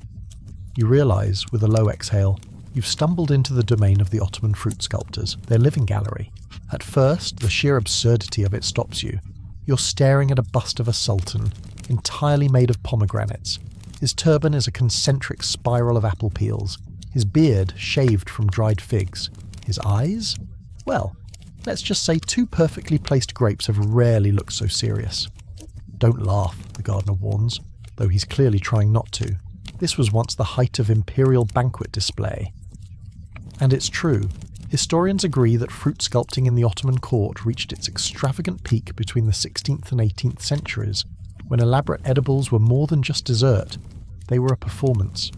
You realise, with a low exhale, you've stumbled into the domain of the Ottoman fruit sculptors, their living gallery. At first, the sheer absurdity of it stops you. You're staring at a bust of a sultan, entirely made of pomegranates. His turban is a concentric spiral of apple peels, his beard shaved from dried figs. His eyes? Well, let's just say 2 perfectly placed grapes have rarely looked so serious. Don't laugh, the gardener warns, though he's clearly trying not to. This was once the height of imperial banquet display. And it's true. Historians agree that fruit sculpting in the Ottoman court reached its extravagant peak between the 16th and 18th centuries, when elaborate edibles were more than just dessert, they were a performance.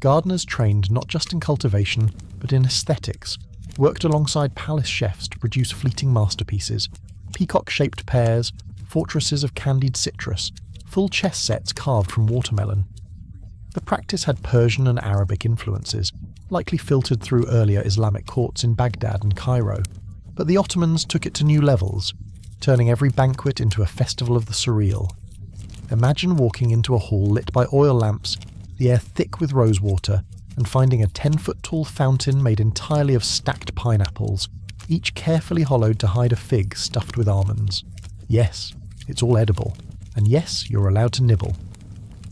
Gardeners trained not just in cultivation, but in aesthetics, worked alongside palace chefs to produce fleeting masterpieces, peacock-shaped pears, fortresses of candied citrus, full chess sets carved from watermelon. The practice had Persian and Arabic influences, likely filtered through earlier Islamic courts in Baghdad and Cairo, but the Ottomans took it to new levels, turning every banquet into a festival of the surreal. Imagine walking into a hall lit by oil lamps, the air thick with rosewater, and finding a 10-foot-tall fountain made entirely of stacked pineapples, each carefully hollowed to hide a fig stuffed with almonds. Yes, it's all edible, and yes, you're allowed to nibble.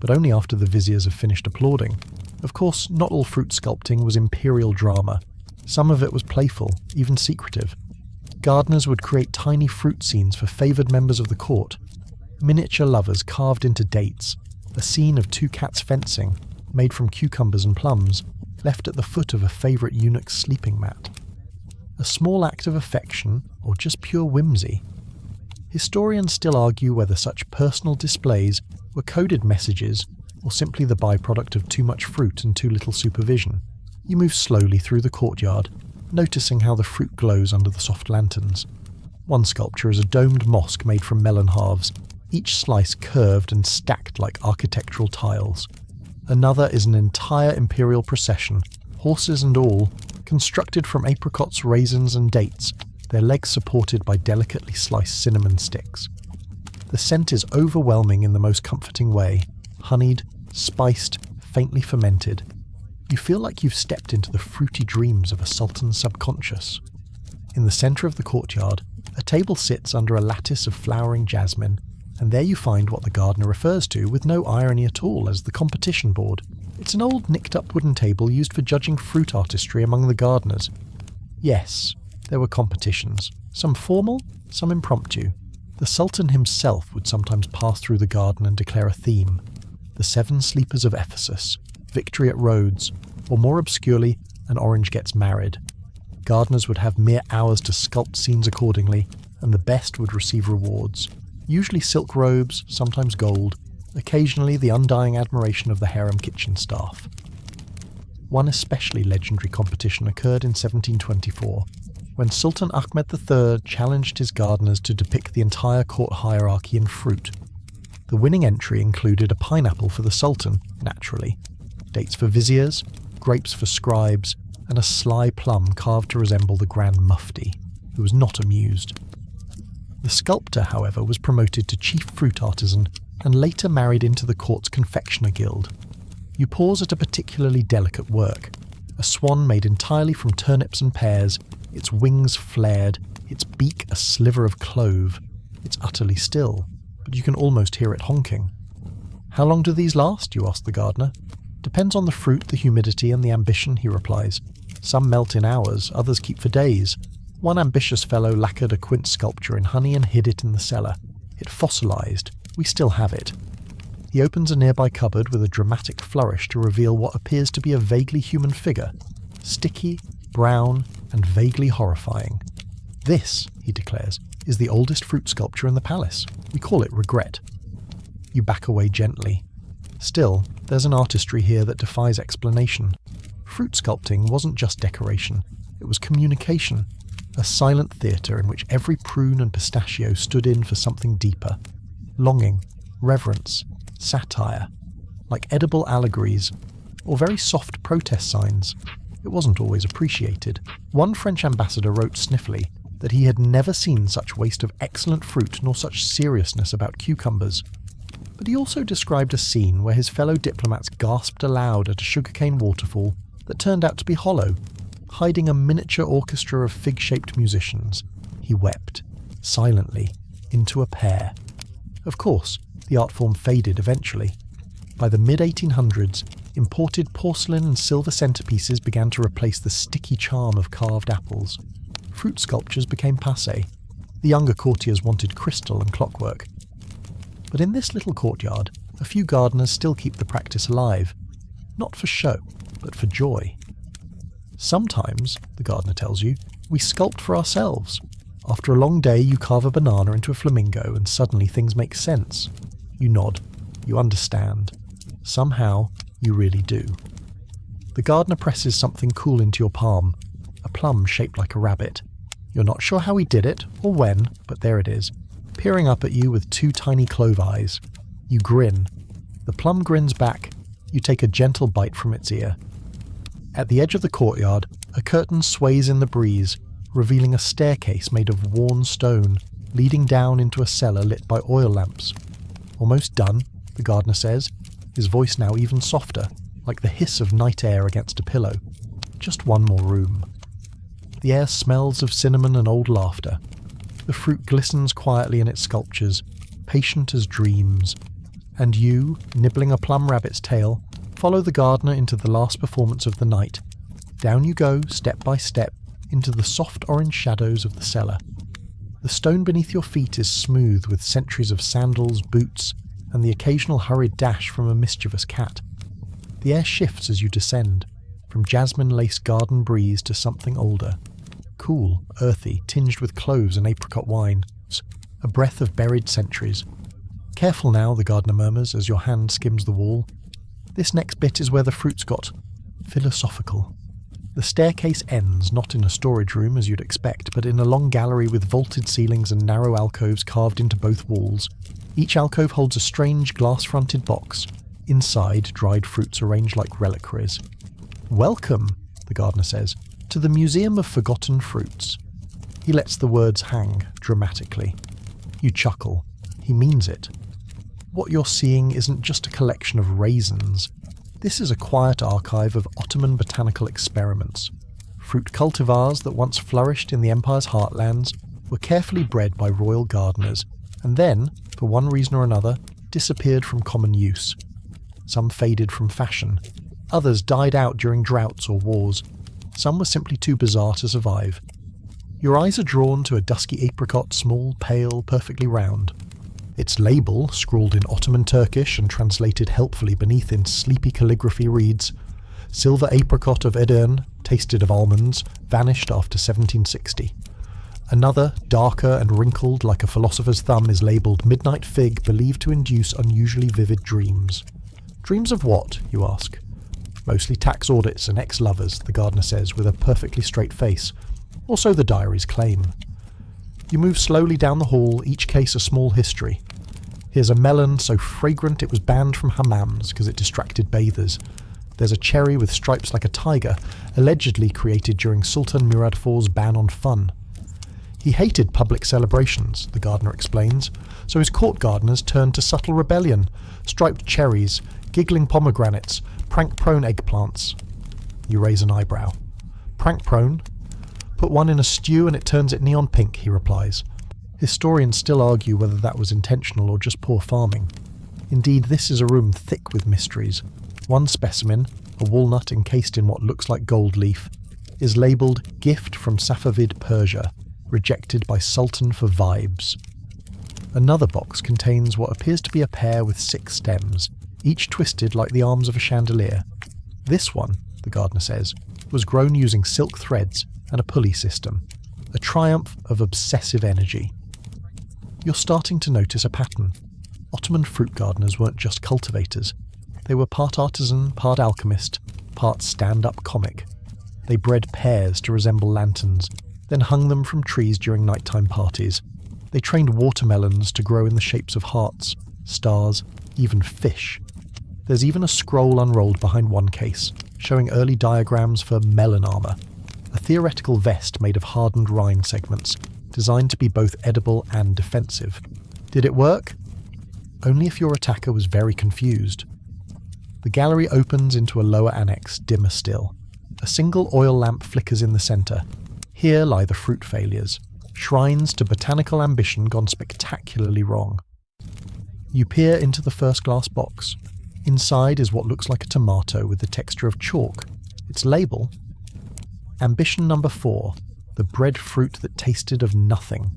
But only after the viziers have finished applauding. Of course, not all fruit sculpting was imperial drama. Some of it was playful, even secretive. Gardeners would create tiny fruit scenes for favoured members of the court, miniature lovers carved into dates, a scene of two cats fencing, made from cucumbers and plums, left at the foot of a favourite eunuch's sleeping mat. A small act of affection, or just pure whimsy? Historians still argue whether such personal displays were coded messages or simply the byproduct of too much fruit and too little supervision. You move slowly through the courtyard, noticing how the fruit glows under the soft lanterns. One sculpture is a domed mosque made from melon halves, each slice curved and stacked like architectural tiles. Another is an entire imperial procession, horses and all, constructed from apricots, raisins and dates, their legs supported by delicately sliced cinnamon sticks. The scent is overwhelming in the most comforting way, honeyed, spiced, faintly fermented. You feel like you've stepped into the fruity dreams of a sultan's subconscious. In the centre of the courtyard, a table sits under a lattice of flowering jasmine, and there you find what the gardener refers to, with no irony at all, as the competition board. It's an old nicked-up wooden table used for judging fruit artistry among the gardeners. Yes, there were competitions, some formal, some impromptu. The Sultan himself would sometimes pass through the garden and declare a theme. The Seven Sleepers of Ephesus, Victory at Rhodes, or more obscurely, An Orange Gets Married. Gardeners would have mere hours to sculpt scenes accordingly, and the best would receive rewards. Usually silk robes, sometimes gold, occasionally the undying admiration of the harem kitchen staff. One especially legendary competition occurred in 1724, when Sultan Ahmed III challenged his gardeners to depict the entire court hierarchy in fruit. The winning entry included a pineapple for the Sultan, naturally, dates for viziers, grapes for scribes, and a sly plum carved to resemble the Grand Mufti, who was not amused. The sculptor, however, was promoted to chief fruit artisan and later married into the court's confectioner guild. You pause at a particularly delicate work, a swan made entirely from turnips and pears, its wings flared, its beak a sliver of clove. It's utterly still, but you can almost hear it honking. How long do these last, you ask the gardener. Depends on the fruit, the humidity and the ambition, he replies. Some melt in hours, others keep for days. One ambitious fellow lacquered a quince sculpture in honey and hid it in the cellar. It fossilized. We still have it. He opens a nearby cupboard with a dramatic flourish to reveal what appears to be a vaguely human figure. Sticky, brown, and vaguely horrifying. This, he declares, is the oldest fruit sculpture in the palace. We call it Regret. You back away gently. Still, there's an artistry here that defies explanation. Fruit sculpting wasn't just decoration. It was communication. A silent theatre in which every prune and pistachio stood in for something deeper. Longing, reverence, satire. Like edible allegories, or very soft protest signs. It wasn't always appreciated. One French ambassador wrote sniffily that he had never seen such waste of excellent fruit nor such seriousness about cucumbers. But he also described a scene where his fellow diplomats gasped aloud at a sugarcane waterfall that turned out to be hollow, hiding a miniature orchestra of fig-shaped musicians. He wept, silently, into a pear. Of course, the art form faded eventually. By the mid-1800s, imported porcelain and silver centerpieces began to replace the sticky charm of carved apples. Fruit sculptures became passé. The younger courtiers wanted crystal and clockwork. But in this little courtyard, a few gardeners still keep the practice alive. Not for show, but for joy. Sometimes, the gardener tells you, we sculpt for ourselves. After a long day, you carve a banana into a flamingo and suddenly things make sense. You nod. You understand. Somehow, you really do. The gardener presses something cool into your palm, a plum shaped like a rabbit. You're not sure how he did it, or when, but there it is. peering up at you with two tiny clove eyes. You grin. The plum grins back. You take a gentle bite from its ear. At the edge of the courtyard, a curtain sways in the breeze, revealing a staircase made of worn stone, leading down into a cellar lit by oil lamps. Almost done, the gardener says, his voice now even softer, like the hiss of night air against a pillow. Just one more room. The air smells of cinnamon and old laughter. The fruit glistens quietly in its sculptures, patient as dreams. And you, nibbling a plum rabbit's tail, follow the gardener into the last performance of the night. Down you go, step by step, into the soft orange shadows of the cellar. The stone beneath your feet is smooth with centuries of sandals, boots, and the occasional hurried dash from a mischievous cat. The air shifts as you descend, from jasmine-laced garden breeze to something older. Cool, earthy, tinged with cloves and apricot wine. A breath of buried centuries. Careful now, the gardener murmurs as your hand skims the wall. This next bit is where the fruits got philosophical. The staircase ends not in a storage room as you'd expect, but in a long gallery with vaulted ceilings and narrow alcoves carved into both walls. Each alcove holds a strange glass-fronted box. Inside, dried fruits arranged like reliquaries. "Welcome," the gardener says, "to the Museum of Forgotten Fruits." He lets the words hang dramatically. You chuckle. He means it. What you're seeing isn't just a collection of raisins. This is a quiet archive of Ottoman botanical experiments. Fruit cultivars that once flourished in the empire's heartlands were carefully bred by royal gardeners, and then, for one reason or another, disappeared from common use. Some faded from fashion. Others died out during droughts or wars. Some were simply too bizarre to survive. Your eyes are drawn to a dusky apricot, small, pale, perfectly round. Its label, scrawled in Ottoman Turkish and translated helpfully beneath in sleepy calligraphy, reads, "Silver apricot of Edirne, tasted of almonds, vanished after 1760. Another, darker and wrinkled like a philosopher's thumb, is labelled Midnight Fig, believed to induce unusually vivid dreams." Dreams of what, you ask? Mostly tax audits and ex-lovers, the gardener says with a perfectly straight face. Also the diaries claim. You move slowly down the hall, each case a small history. Here's a melon so fragrant it was banned from hammams because it distracted bathers. There's a cherry with stripes like a tiger, allegedly created during Sultan Murad IV's ban on fun. He hated public celebrations, the gardener explains, so his court gardeners turned to subtle rebellion, striped cherries, giggling pomegranates, prank-prone eggplants. You raise an eyebrow. Prank-prone? Put one in a stew and it turns it neon pink, he replies. Historians still argue whether that was intentional or just poor farming. Indeed, this is a room thick with mysteries. One specimen, a walnut encased in what looks like gold leaf, is labelled Gift from Safavid Persia, rejected by Sultan for vibes. Another box contains what appears to be a pear with 6 stems, each twisted like the arms of a chandelier. This one, the gardener says, was grown using silk threads and a pulley system, a triumph of obsessive energy. You're starting to notice a pattern. Ottoman fruit gardeners weren't just cultivators. They were part artisan, part alchemist, part stand-up comic. They bred pears to resemble lanterns, then hung them from trees during nighttime parties. They trained watermelons to grow in the shapes of hearts, stars, even fish. There's even a scroll unrolled behind one case, showing early diagrams for melon armor, a theoretical vest made of hardened rind segments, designed to be both edible and defensive. Did it work? Only if your attacker was very confused. The gallery opens into a lower annex, dimmer still. A single oil lamp flickers in the centre. Here lie the fruit failures, shrines to botanical ambition gone spectacularly wrong. You peer into the first glass box. Inside is what looks like a tomato with the texture of chalk. Its label? Ambition number 4, the bred fruit that tasted of nothing.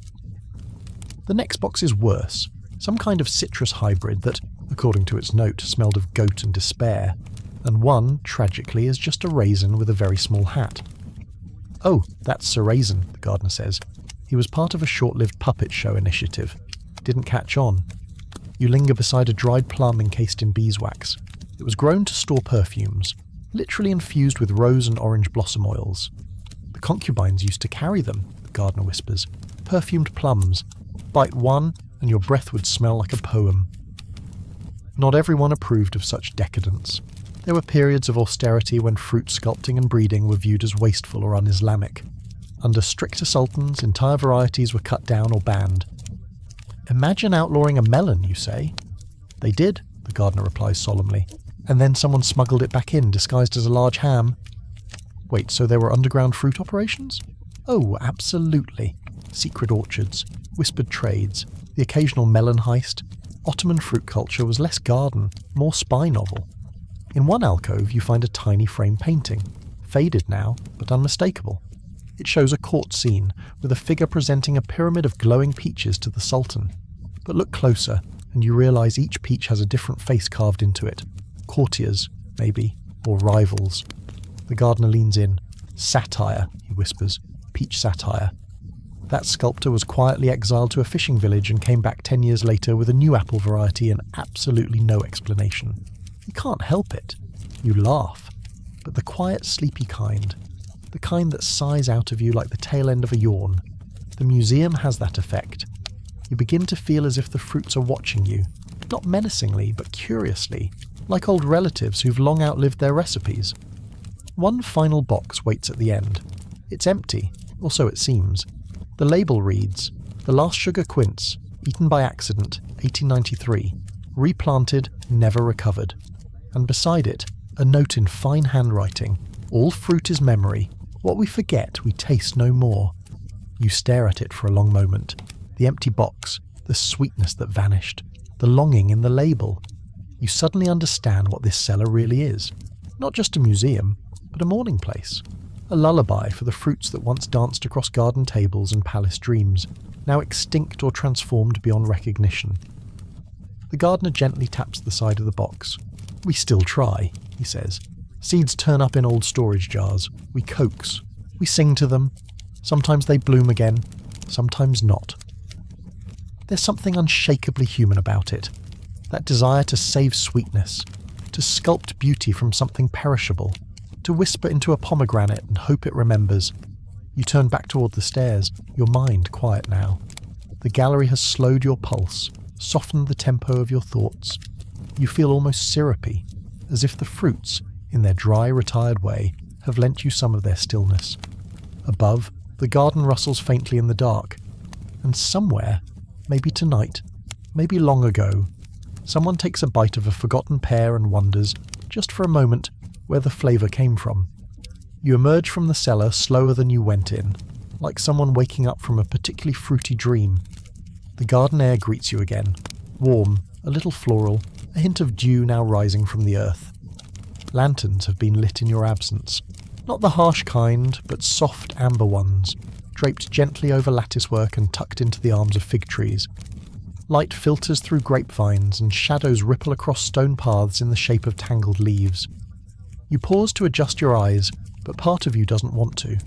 The next box is worse, some kind of citrus hybrid that, according to its note, smelled of goat and despair, and one, tragically, is just a raisin with a very small hat. Oh, that's a raisin, the gardener says. He was part of a short-lived puppet show initiative. Didn't catch on. You linger beside a dried plum encased in beeswax. It was grown to store perfumes, literally infused with rose and orange blossom oils. The concubines used to carry them, the gardener whispers. Perfumed plums. Bite one, and your breath would smell like a poem. Not everyone approved of such decadence. There were periods of austerity when fruit sculpting and breeding were viewed as wasteful or un-Islamic. Under stricter sultans, entire varieties were cut down or banned. Imagine outlawing a melon, you say? They did, the gardener replies solemnly, and then someone smuggled it back in disguised as a large ham. Wait, so there were underground fruit operations? Oh, absolutely. Secret orchards, whispered trades, the occasional melon heist. Ottoman fruit culture was less garden, more spy novel. In one alcove you find a tiny frame painting, faded now, but unmistakable. It shows a court scene, with a figure presenting a pyramid of glowing peaches to the Sultan. But look closer, and you realise each peach has a different face carved into it. Courtiers, maybe, or rivals. The gardener leans in. Satire, he whispers. Peach satire. That sculptor was quietly exiled to a fishing village and came back 10 years later with a new apple variety and absolutely no explanation. You can't help it. You laugh. But the quiet, sleepy kind, the kind that sighs out of you like the tail end of a yawn, the museum has that effect. You begin to feel as if the fruits are watching you, not menacingly, but curiously, like old relatives who've long outlived their recipes. One final box waits at the end. It's empty, or so it seems. The label reads, "The last sugar quince, eaten by accident, 1893, replanted, never recovered." And beside it, a note in fine handwriting, "All fruit is memory. What we forget, we taste no more." You stare at it for a long moment. The empty box, the sweetness that vanished, the longing in the label. You suddenly understand what this cellar really is. Not just a museum, but a mourning place. A lullaby for the fruits that once danced across garden tables and palace dreams, now extinct or transformed beyond recognition. The gardener gently taps the side of the box. "We still try," he says. "Seeds turn up in old storage jars. We coax. We sing to them. Sometimes they bloom again, sometimes not." There's something unshakably human about it. That desire to save sweetness, to sculpt beauty from something perishable, to whisper into a pomegranate and hope it remembers. You turn back toward the stairs, your mind quiet now. The gallery has slowed your pulse, softened the tempo of your thoughts. You feel almost syrupy, as if the fruits, in their dry, retired way, have lent you some of their stillness. Above, the garden rustles faintly in the dark, and somewhere, maybe tonight, maybe long ago, someone takes a bite of a forgotten pear and wonders, just for a moment, where the flavour came from. You emerge from the cellar slower than you went in, like someone waking up from a particularly fruity dream. The garden air greets you again, warm, a little floral, a hint of dew now rising from the earth. Lanterns have been lit in your absence, not the harsh kind, but soft amber ones, draped gently over latticework and tucked into the arms of fig trees. Light filters through grapevines and shadows ripple across stone paths in the shape of tangled leaves. You pause to adjust your eyes, but part of you doesn't want to.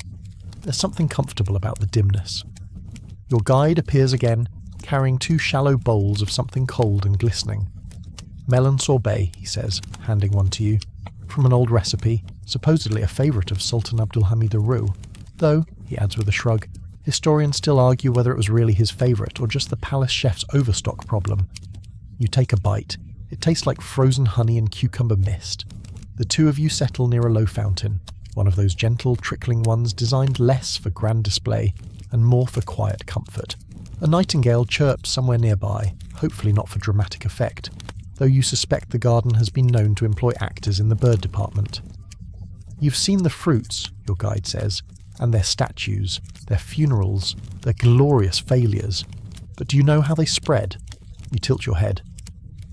There's something comfortable about the dimness. Your guide appears again, carrying 2 shallow bowls of something cold and glistening. "Melon sorbet," he says, handing one to you, from an old recipe, supposedly a favourite of Sultan Abdulhamid Aru. Though, he adds with a shrug, historians still argue whether it was really his favourite or just the palace chef's overstock problem. You take a bite. It tastes like frozen honey and cucumber mist. The two of you settle near a low fountain, one of those gentle, trickling ones designed less for grand display and more for quiet comfort. A nightingale chirps somewhere nearby, hopefully not for dramatic effect, though you suspect the garden has been known to employ actors in the bird department. You've seen the fruits, your guide says, and their statues, their funerals, their glorious failures. But do you know how they spread? You tilt your head.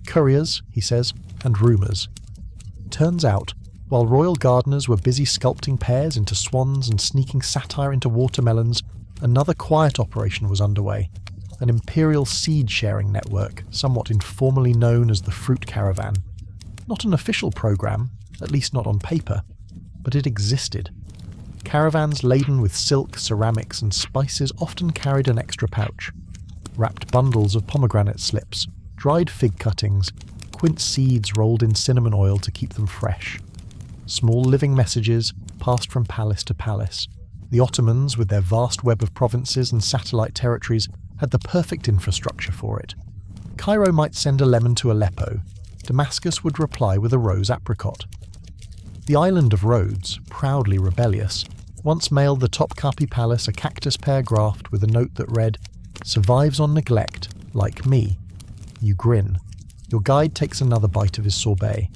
Couriers, he says, and rumours. Turns out, while royal gardeners were busy sculpting pears into swans and sneaking satire into watermelons, another quiet operation was underway, an imperial seed-sharing network, somewhat informally known as the Fruit Caravan. Not an official programme, at least not on paper, but it existed. Caravans laden with silk, ceramics and spices often carried an extra pouch. Wrapped bundles of pomegranate slips, dried fig cuttings, quince seeds rolled in cinnamon oil to keep them fresh. Small living messages passed from palace to palace. The Ottomans, with their vast web of provinces and satellite territories, had the perfect infrastructure for it. Cairo might send a lemon to Aleppo. Damascus would reply with a rose apricot. The island of Rhodes, proudly rebellious, once mailed the Topkapi Palace a cactus pear graft with a note that read, "Survives on neglect, like me." You grin. Your guide takes another bite of his sorbet.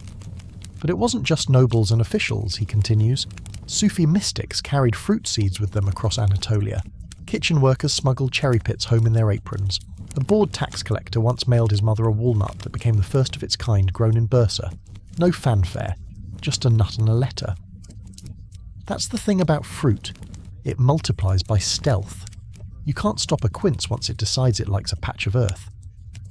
But it wasn't just nobles and officials, he continues. Sufi mystics carried fruit seeds with them across Anatolia. Kitchen workers smuggled cherry pits home in their aprons. A bored tax collector once mailed his mother a walnut that became the first of its kind grown in Bursa. No fanfare, just a nut and a letter. That's the thing about fruit. It multiplies by stealth. You can't stop a quince once it decides it likes a patch of earth.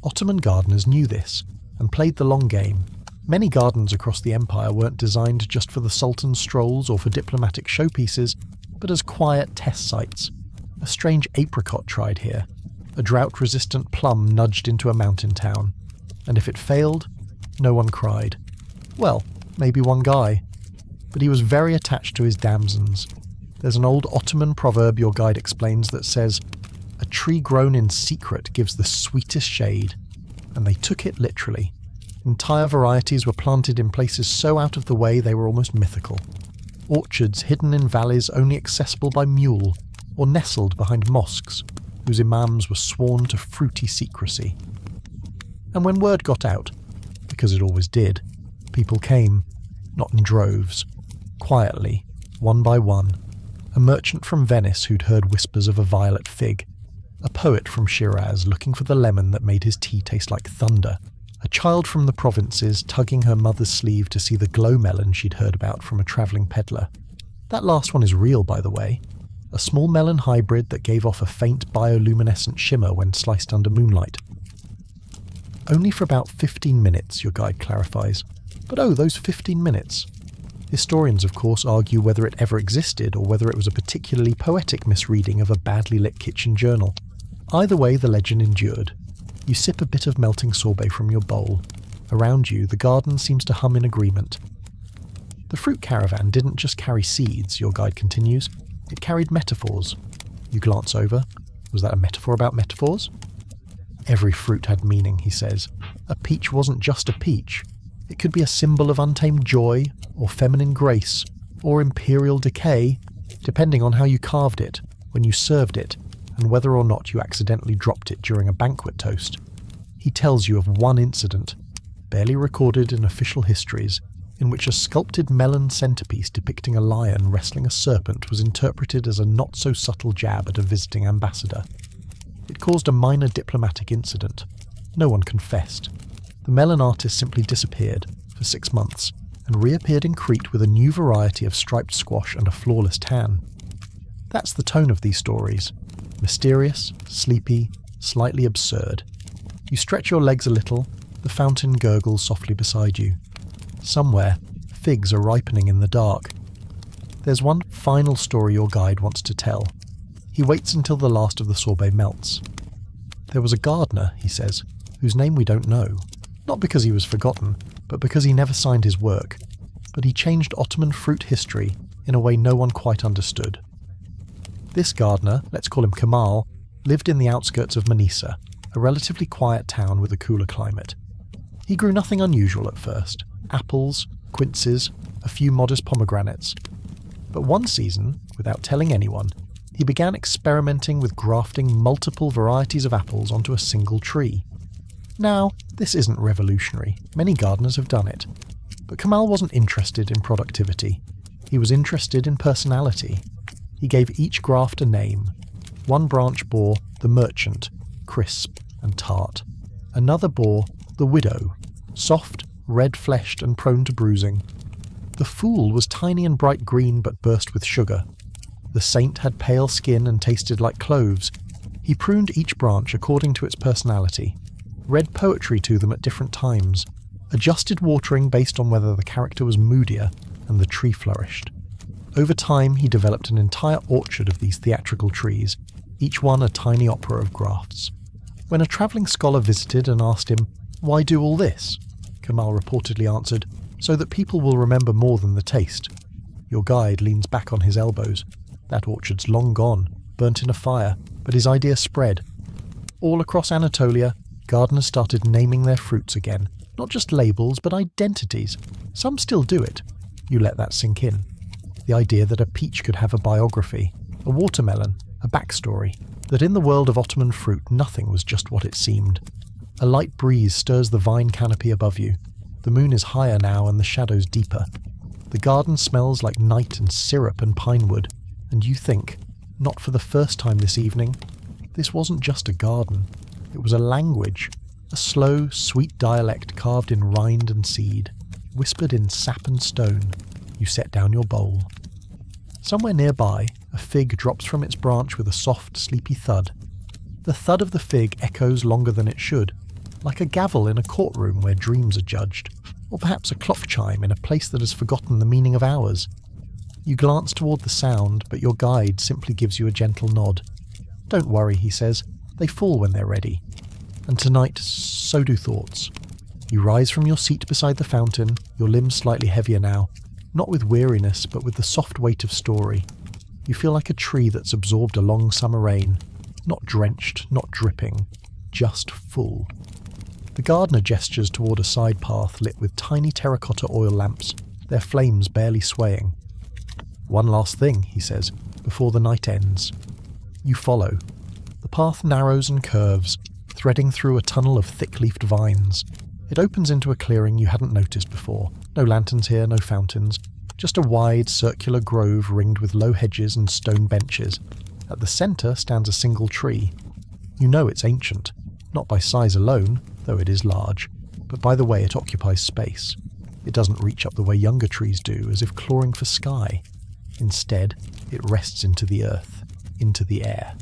Ottoman gardeners knew this, and played the long game. Many gardens across the empire weren't designed just for the sultan's strolls or for diplomatic showpieces, but as quiet test sites. A strange apricot tried here. A drought-resistant plum nudged into a mountain town. And if it failed, no one cried. Well, maybe one guy. But he was very attached to his damsons. There's an old Ottoman proverb your guide explains that says, "A tree grown in secret gives the sweetest shade." And they took it literally. Entire varieties were planted in places so out of the way they were almost mythical. Orchards hidden in valleys only accessible by mule, or nestled behind mosques, whose imams were sworn to fruity secrecy. And when word got out, because it always did, people came, not in droves, quietly, one by one. A merchant from Venice who'd heard whispers of a violet fig, a poet from Shiraz looking for the lemon that made his tea taste like thunder, a child from the provinces tugging her mother's sleeve to see the glow melon she'd heard about from a travelling peddler. That last one is real, by the way. A small melon hybrid that gave off a faint bioluminescent shimmer when sliced under moonlight. Only for about 15 minutes, your guide clarifies. But oh, those 15 minutes. Historians, of course, argue whether it ever existed or whether it was a particularly poetic misreading of a badly lit kitchen journal. Either way, the legend endured. You sip a bit of melting sorbet from your bowl. Around you, the garden seems to hum in agreement. The fruit caravan didn't just carry seeds, your guide continues. It carried metaphors. You glance over. Was that a metaphor about metaphors? Every fruit had meaning, he says. A peach wasn't just a peach. It could be a symbol of untamed joy, or feminine grace, or imperial decay, depending on how you carved it, when you served it, and whether or not you accidentally dropped it during a banquet toast. He tells you of one incident, barely recorded in official histories, in which a sculpted melon centerpiece depicting a lion wrestling a serpent was interpreted as a not-so-subtle jab at a visiting ambassador. It caused a minor diplomatic incident. No one confessed. The melon artist simply disappeared for 6 months and reappeared in Crete with a new variety of striped squash and a flawless tan. That's the tone of these stories. Mysterious, sleepy, slightly absurd. You stretch your legs a little, the fountain gurgles softly beside you. Somewhere, figs are ripening in the dark. There's one final story your guide wants to tell. He waits until the last of the sorbet melts. There was a gardener, he says, whose name we don't know. Not because he was forgotten, but because he never signed his work. But he changed Ottoman fruit history in a way no one quite understood. This gardener, let's call him Kemal, lived in the outskirts of Manisa, a relatively quiet town with a cooler climate. He grew nothing unusual at first. Apples, quinces, a few modest pomegranates. But one season, without telling anyone, he began experimenting with grafting multiple varieties of apples onto a single tree. Now, this isn't revolutionary. Many gardeners have done it. But Kemal wasn't interested in productivity. He was interested in personality. He gave each graft a name. One branch bore the merchant, crisp and tart. Another bore the widow, soft, red-fleshed and prone to bruising. The fool was tiny and bright green but burst with sugar. The saint had pale skin and tasted like cloves. He pruned each branch according to its personality, read poetry to them at different times, adjusted watering based on whether the character was moodier, and the tree flourished. Over time, he developed an entire orchard of these theatrical trees, each one a tiny opera of grafts. When a travelling scholar visited and asked him, "Why do all this?" Kemal reportedly answered, "So that people will remember more than the taste." Your guide leans back on his elbows. That orchard's long gone, burnt in a fire, but his idea spread. All across Anatolia, gardeners started naming their fruits again. Not just labels, but identities. Some still do it. You let that sink in. The idea that a peach could have a biography, a watermelon, a backstory, that in the world of Ottoman fruit nothing was just what it seemed. A light breeze stirs the vine canopy above you. The moon is higher now and the shadows deeper. The garden smells like night and syrup and pinewood, and you think, not for the first time this evening, this wasn't just a garden. It was a language, a slow, sweet dialect carved in rind and seed, whispered in sap and stone. You set down your bowl. Somewhere nearby, a fig drops from its branch with a soft, sleepy thud. The thud of the fig echoes longer than it should, like a gavel in a courtroom where dreams are judged, or perhaps a clock chime in a place that has forgotten the meaning of hours. You glance toward the sound, but your guide simply gives you a gentle nod. Don't worry, he says, they fall when they're ready. And tonight, so do thoughts. You rise from your seat beside the fountain, your limbs slightly heavier now, not with weariness, but with the soft weight of story. You feel like a tree that's absorbed a long summer rain, not drenched, not dripping, just full. The gardener gestures toward a side path lit with tiny terracotta oil lamps, their flames barely swaying. One last thing, he says, before the night ends. You follow. The path narrows and curves, threading through a tunnel of thick-leafed vines. It opens into a clearing you hadn't noticed before. No lanterns here, no fountains. Just a wide, circular grove ringed with low hedges and stone benches. At the centre stands a single tree. You know it's ancient, not by size alone, though it is large, but by the way it occupies space. It doesn't reach up the way younger trees do, as if clawing for sky. Instead, it rests into the earth, into the air.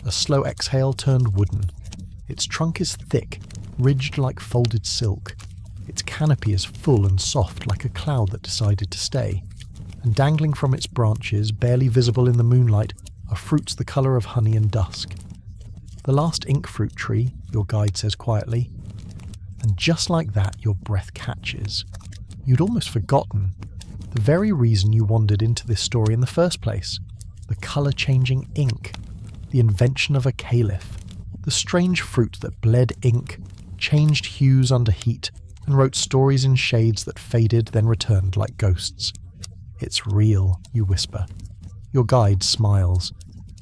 A slow exhale turned wooden. Its trunk is thick, ridged like folded silk. Its canopy is full and soft like a cloud that decided to stay. And dangling from its branches, barely visible in the moonlight, are fruits the colour of honey and dusk. The last ink fruit tree, your guide says quietly. And just like that, your breath catches. You'd almost forgotten the very reason you wandered into this story in the first place. The colour-changing ink. The invention of a caliph. The strange fruit that bled ink, changed hues under heat, and wrote stories in shades that faded then returned like ghosts. It's real, you whisper. Your guide smiles.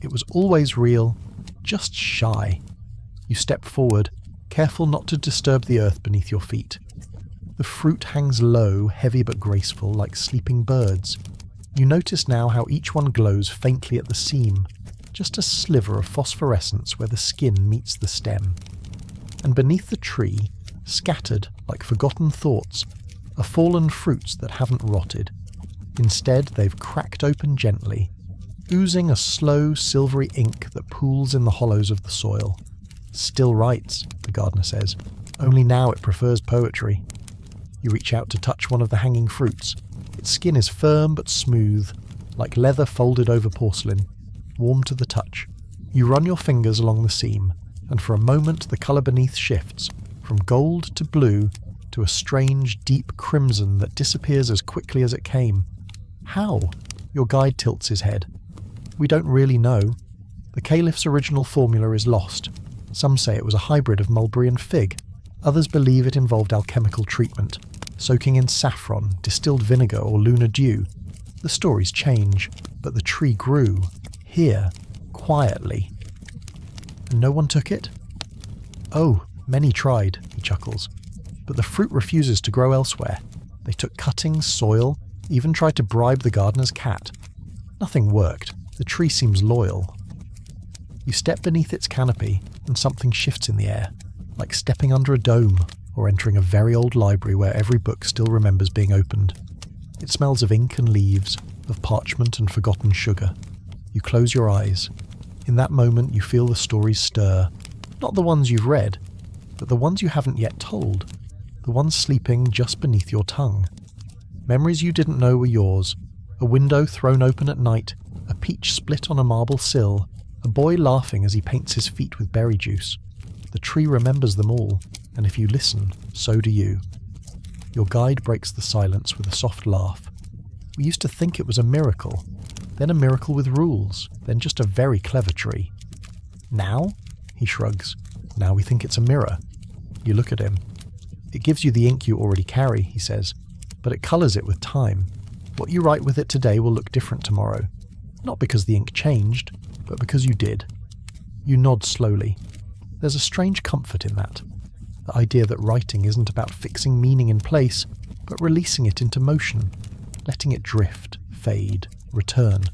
It was always real, just shy. You step forward, careful not to disturb the earth beneath your feet. The fruit hangs low, heavy but graceful, like sleeping birds. You notice now how each one glows faintly at the seam, just a sliver of phosphorescence where the skin meets the stem. And beneath the tree, scattered like forgotten thoughts, are fallen fruits that haven't rotted. Instead, they've cracked open gently, oozing a slow, silvery ink that pools in the hollows of the soil. Still writes, the gardener says, only now it prefers poetry. You reach out to touch one of the hanging fruits. Its skin is firm but smooth, like leather folded over porcelain, warm to the touch. You run your fingers along the seam, and for a moment the colour beneath shifts, from gold to blue to a strange, deep crimson that disappears as quickly as it came. How? Your guide tilts his head. We don't really know. The caliph's original formula is lost. Some say it was a hybrid of mulberry and fig. Others believe it involved alchemical treatment, soaking in saffron, distilled vinegar or lunar dew. The stories change, but the tree grew, here, quietly. And no one took it? Oh, many tried, he chuckles. But the fruit refuses to grow elsewhere. They took cuttings, soil, even tried to bribe the gardener's cat. Nothing worked. The tree seems loyal. You step beneath its canopy, and something shifts in the air, like stepping under a dome, or entering a very old library where every book still remembers being opened. It smells of ink and leaves, of parchment and forgotten sugar. You close your eyes. In that moment you feel the stories stir, not the ones you've read, but the ones you haven't yet told, the ones sleeping just beneath your tongue. Memories you didn't know were yours, a window thrown open at night, a peach split on a marble sill, a boy laughing as he paints his feet with berry juice. The tree remembers them all, and if you listen, so do you. Your guide breaks the silence with a soft laugh. We used to think it was a miracle, then a miracle with rules, then just a very clever tree. Now, He shrugs. Now we think it's a mirror. You look at him. It gives you the ink you already carry, he says, but it colours it with time. What you write with it today will look different tomorrow. Not because the ink changed, but because you did. You nod slowly. There's a strange comfort in that. The idea that writing isn't about fixing meaning in place, but releasing it into motion, letting it drift, fade, return,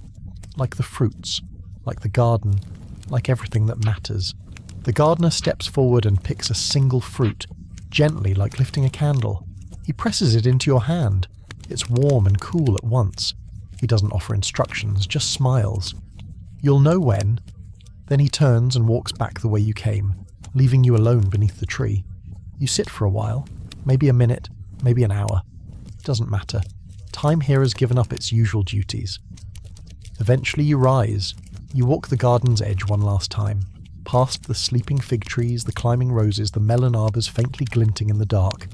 like the fruits, like the garden, like everything that matters. The gardener steps forward and picks a single fruit, gently like lifting a candle. He presses it into your hand. It's warm and cool at once. He doesn't offer instructions, just smiles. You'll know when. Then he turns and walks back the way you came, leaving you alone beneath the tree. You sit for a while, maybe a minute, maybe an hour. It doesn't matter. Time here has given up its usual duties. Eventually you rise. You walk the garden's edge one last time, past the sleeping fig trees, the climbing roses, the melon arbours faintly glinting in the dark.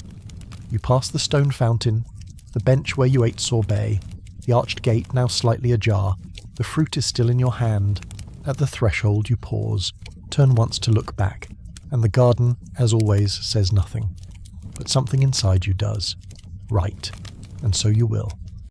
You pass the stone fountain, the bench where you ate sorbet, the arched gate now slightly ajar. The fruit is still in your hand. At the threshold you pause, turn once to look back, and the garden, as always, says nothing. But something inside you does. Write, and so you will.